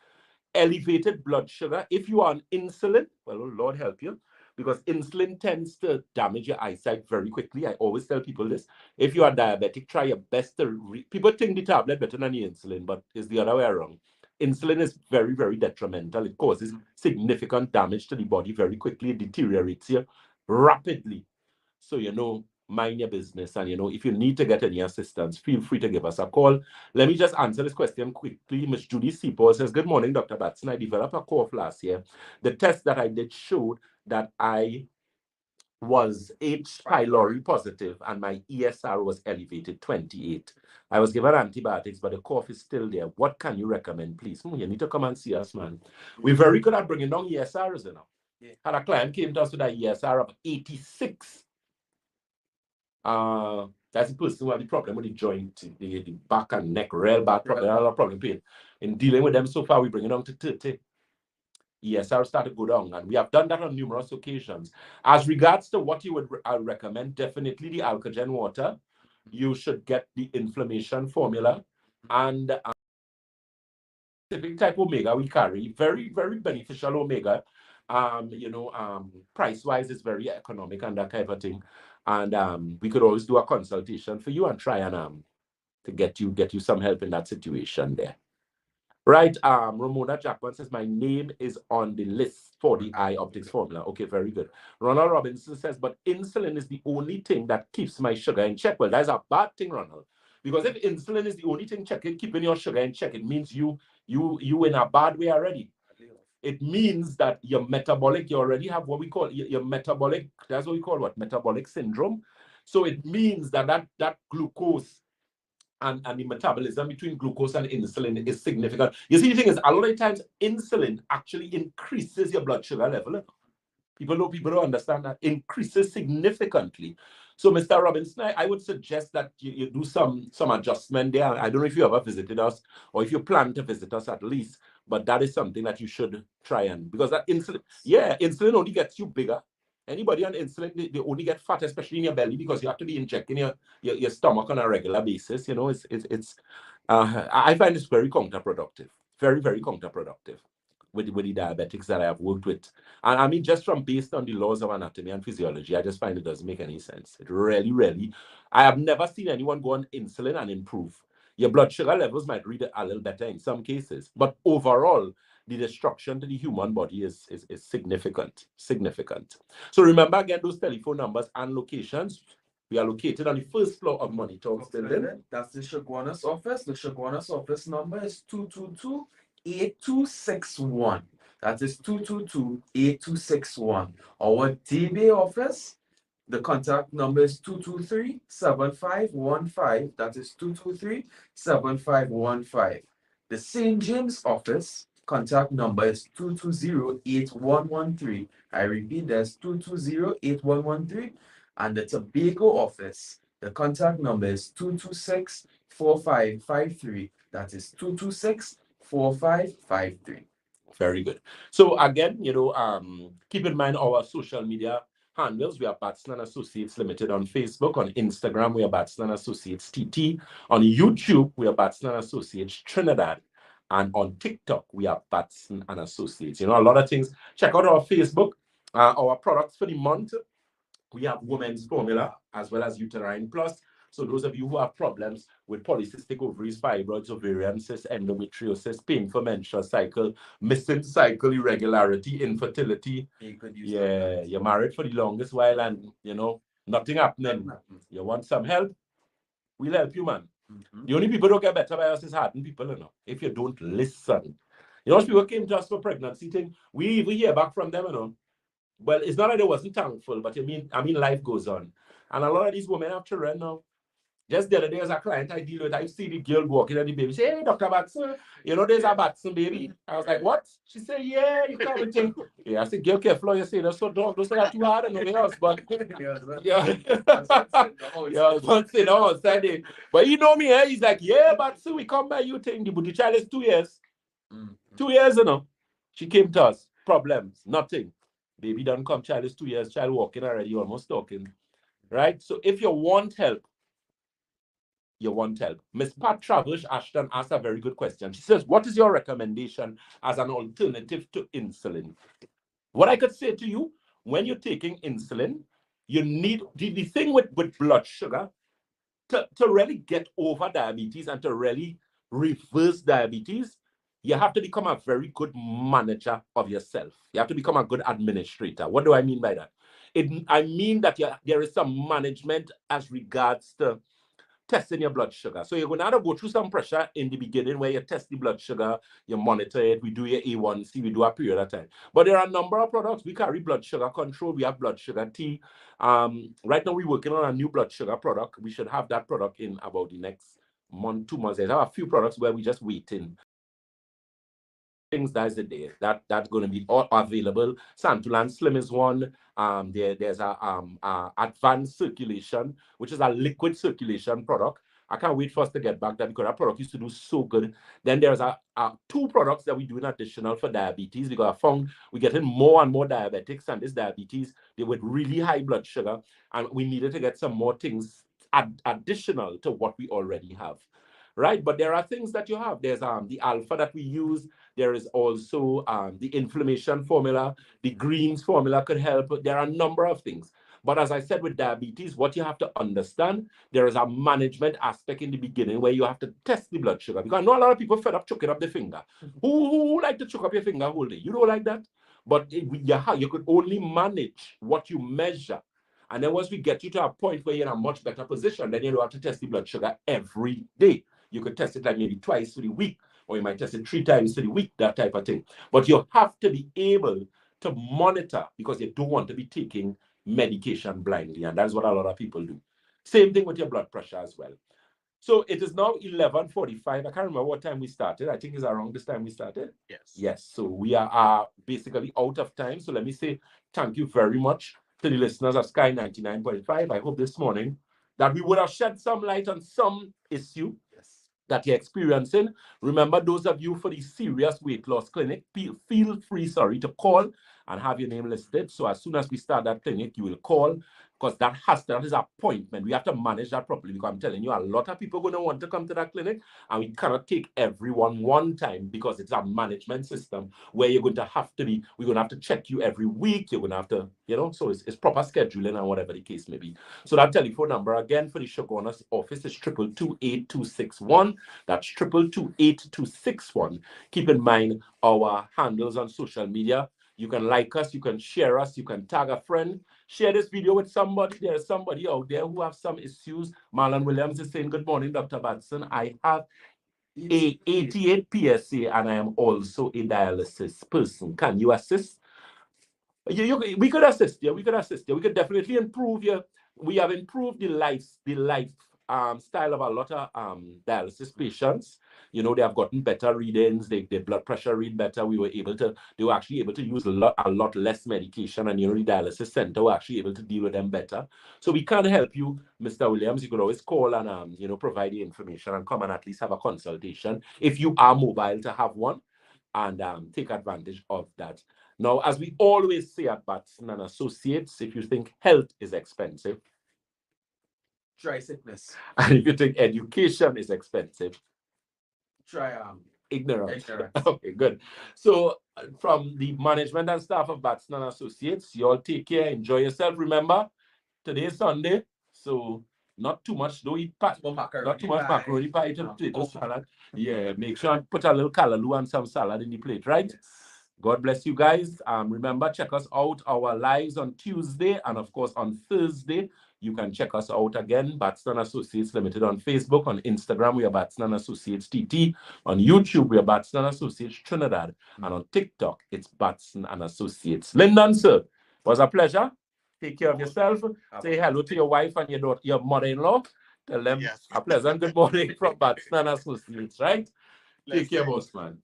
Elevated blood sugar, if you are on insulin, well, oh Lord help you, because insulin tends to damage your eyesight very quickly. I always tell people this. If you are diabetic, try your best to people think the tablet better than the insulin, but it's the other way around. Insulin is very, very detrimental. It causes significant damage to the body very quickly. It deteriorates you rapidly. So, mind your business. And, if you need to get any assistance, feel free to give us a call. Let me just answer this question quickly. Ms. Judy Seapour says, good morning, Dr. Batson. I developed a cough last year. The test that I did showed that I was H. pylori positive and my ESR was elevated 28. I was given antibiotics, but the cough is still there. What can you recommend, please? You need to come and see us, man. We're very good at bringing down ESRs, Had a client came to us with an ESR of 86. That's the person who had the problem with the joint, the back and neck, real bad problem, a lot of problem pain. In dealing with them so far, we bring it down to 30. ESR started to go down, and we have done that on numerous occasions. As regards to what you would recommend, definitely the Alcogen water. You should get the inflammation formula and specific type omega we carry, very, very beneficial omega. Price-wise, it's very economic and that type of thing. And we could always do a consultation for you and try and to get you some help in that situation there. Right, Ramona Jackman says, my name is on the list for the eye optics formula. Okay, very good. Ronald Robinson says, but insulin is the only thing that keeps my sugar in check. Well, that's a bad thing, Ronald, Because if insulin is the only thing checking, keeping your sugar in check, it means you in a bad way already. It means that your metabolic, you already have what we call your metabolic, that's what we call what? Metabolic syndrome. So it means that glucose and the metabolism between glucose and insulin is significant. You see, the thing is, a lot of times insulin actually increases your blood sugar level. People don't understand that. Increases significantly. So, Mr. Robinson, I would suggest that you do some adjustment there. I don't know if you ever visited us or if you plan to visit us at least, but that is something that you should try and, because that insulin, yeah, insulin only gets you bigger. Anybody on insulin, they only get fat, especially in your belly, because you have to be injecting your stomach on a regular basis. You know, I find it's very counterproductive. Very, very counterproductive with the diabetics that I have worked with. And I mean, just from based on the laws of anatomy and physiology, I just find it doesn't make any sense. It really, I have never seen anyone go on insulin and improve. Your blood sugar levels might read a little better in some cases, but overall, the destruction to the human body is significant. So remember again, those telephone numbers and locations. We are located on the first floor of Money Talks building. That's the Shaguanas office. The Shaguanas office number is 222-8261. That is 222-8261. Our DB office, the contact number is 223-7515. That is 223-7515. The St. James office, contact number is 220-8113. I repeat, that's 220-8113. And the Tobago office, the contact number is 226-4553. That is 226-4553. Very good. So again, keep in mind our social media handles. We are Batson and Associates Limited on Facebook. On Instagram, we are Batson and Associates TT. On YouTube, we are Batson and Associates Trinidad. And on TikTok, we are Batson and Associates. A lot of things. Check out our Facebook, our products for the month. We have women's formula as well as Uterine Plus. So those of you who have problems with polycystic ovaries, fibroids, ovarian cysts, endometriosis, painful menstrual cycle, missing cycle irregularity, infertility. You're married for the longest while and, nothing happening. You want some help? We'll help you, man. The only people who don't get better by us is hardened people, if you don't listen. Most people came to us for pregnancy thing. We even hear back from them, Well, it's not that they wasn't thankful, but I mean, life goes on. And a lot of these women have children now. Just the other day, as a client I deal with, I see the girl walking at the baby. Say, hey, Dr. Batson, there's a Batson baby. I was like, what? She said, yeah, you come and think. Yeah, I said, girl, careful, you say, that's so dog, don't say that too hard and nothing else. But, yeah. But you know me, he's like, yeah, Batson, we come by you, think the child is 2 years. 2 years, She came to us, problems, nothing. Baby done come, child is 2 years, child walking already, almost talking. Right? So if you want help, Miss Pat Travish Ashton asked a very good question. She says, what is your recommendation as an alternative to insulin? What I could say to you, when you're taking insulin, you need the thing with blood sugar to really get over diabetes and to really reverse diabetes. You have to become a very good manager of yourself. You have to become a good administrator. What do I mean by that? I mean that there is some management as regards to testing your blood sugar. So you're going to have to go through some pressure in the beginning where you test the blood sugar, you monitor it, we do your A1C, we do a period of time. But there are a number of products. We carry blood sugar control, we have blood sugar tea. Right now we're working on a new blood sugar product. We should have that product in about the next month, 2 months. There's a few products where we just waiting. Things that's the day that's going to be all available. Santulan Slim is one. There's a advanced circulation, which is a liquid circulation product. I can't wait for us to get back there because that product used to do so good. Then there's two products that we do in additional for diabetes because I found we're getting more and more diabetics, and this diabetes, they with really high blood sugar, and we needed to get some more things additional to what we already have. Right, but there are things that you have. There's the alpha that we use. There is also the inflammation formula. The greens formula could help. There are a number of things. But as I said with diabetes, what you have to understand, there is a management aspect in the beginning where you have to test the blood sugar. Because I know a lot of people fed up choking up their finger. Who like to choke up your finger whole day? You don't like that? But you could only manage what you measure. And then once we get you to a point where you're in a much better position, then you don't have to test the blood sugar every day. You could test it like maybe twice for the week, or you might test it 3 times for the week, that type of thing. But you have to be able to monitor, because you don't want to be taking medication blindly. And that's what a lot of people do. Same thing with your blood pressure as well. So it is now 11:45. I can't remember what time we started. I think it's around this time we started. Yes. Yes. So we are basically out of time. So let me say thank you very much to the listeners of Sky 99.5. I hope this morning that we would have shed some light on some issue that you're experiencing. Remember, those of you for the serious weight loss clinic, feel free, to call and have your name listed. So as soon as we start that clinic, you will call, because that is appointment. We have to manage that properly, because I'm telling you, a lot of people are going to want to come to that clinic, and we cannot take everyone one time, because it's a management system where we're going to have to check you every week. You're going to have to, so it's proper scheduling and whatever the case may be. So that telephone number again for the Shogunas office is 222-8261. That's 222-8261. Keep in mind our handles on social media. You can like us, you can share us, you can tag a friend, share this video with somebody. There's somebody out there who have some issues. Marlon Williams is saying, good morning, Dr. Batson. I have a 88 PSA and I am also a dialysis person. Can you assist? We could assist you. We could definitely improve you. We have improved the life style of a lot of dialysis patients. They have gotten better readings. Their blood pressure read better. They were actually able to use a lot less medication, and the dialysis center were actually able to deal with them better. So we can help you, Mr. Williams. You could always call and provide the information and come and at least have a consultation if you are mobile to have one, and take advantage of that. Now, as we always say at Batson and Associates, if you think health is expensive, try sickness. and if you think education is expensive, try ignorance. Okay, good. So from the management and staff of Batson and Associates, you all take care, enjoy yourself. Remember, today is Sunday, so not too much. Don't eat not too much macaroni pie to potato salad. Yeah, make sure and put a little callaloo and some salad in the plate, right? Yes. God bless you guys. Remember, check us out, our lives on Tuesday, and of course on Thursday. You can check us out again, Batson and Associates Limited on Facebook. On Instagram, we are Batson and Associates TT. On YouTube, we are Batson and Associates Trinidad. And on TikTok, it's Batson and Associates. Lyndon, sir, it was a pleasure. Take care of yourself. Say hello to your wife and your mother-in-law. Tell them a pleasant good morning from Batson and Associates, right? Take care, boss man.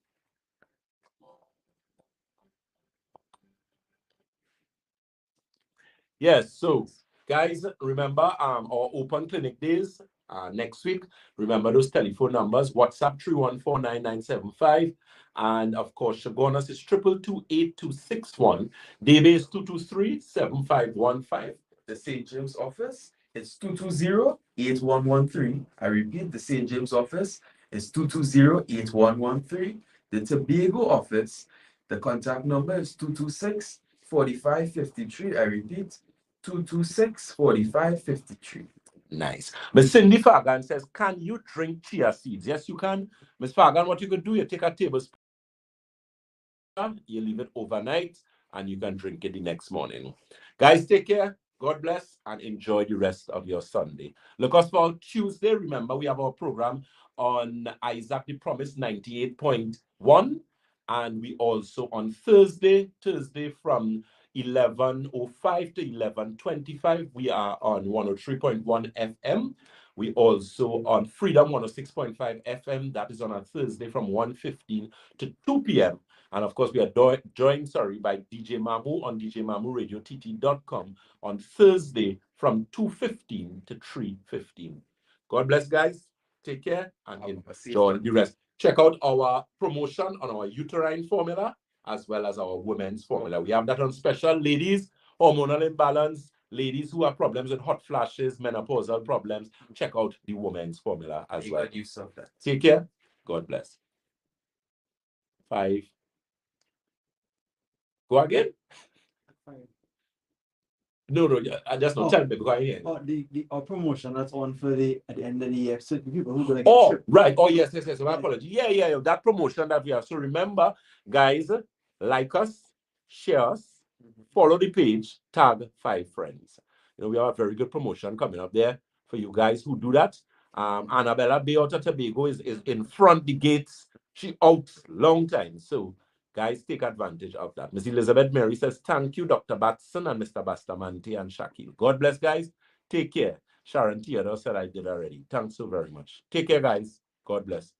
Yes, so guys, remember our open clinic days next week. Remember those telephone numbers: WhatsApp 3149975, and of course Shogunas is 222-8261. Daybase 223-7515. The St. James office is 220-8113. I repeat, the St. James office is 220-8113. The Tobago office, the contact number is 226-4553. I repeat, 226-4553. Nice. Miss Cindy Fagan says, can you drink chia seeds? Yes, you can. Miss Fagan, what you could do, you take a tablespoon, you leave it overnight, and you can drink it the next morning. Guys, take care. God bless, and enjoy the rest of your Sunday. Look us for Tuesday. Remember, we have our program on Isaac the Promise 98.1. And we also on Thursday from 11:05 to 11:25, we are on 103.1 FM. We also on Freedom 106.5 FM. That is on a Thursday from 1:15 to 2 p.m. And of course, we are joined by DJ Mamu on djmamuradiott.com on Thursday from 2:15 to 3:15. God bless, guys. Take care and enjoy the rest. Check out our promotion on our uterine formula as well as our women's formula. We have that on special. Ladies, hormonal imbalance, ladies who have problems with hot flashes, menopausal problems, check out the women's formula as well. Take care. God bless. 5. Go again? 5. No, I just not tell me because I hear. Our promotion that's on for at the end of the year. So the people who are going to get right. Oh, yes. My apology. Yeah. That promotion that we have. So remember, guys, like us, share us, follow the page, tag 5 friends. You know, we have a very good promotion coming up there for you guys who do that. Annabella Bay out of Tobago is in front the gates. She out long time. So guys, take advantage of that. Miss Elizabeth Mary says, thank you, Dr. Batson and Mr. Bastamante and Shakil. God bless, guys. Take care. Sharon Theodore said I did already. Thanks so very much. Take care, guys. God bless.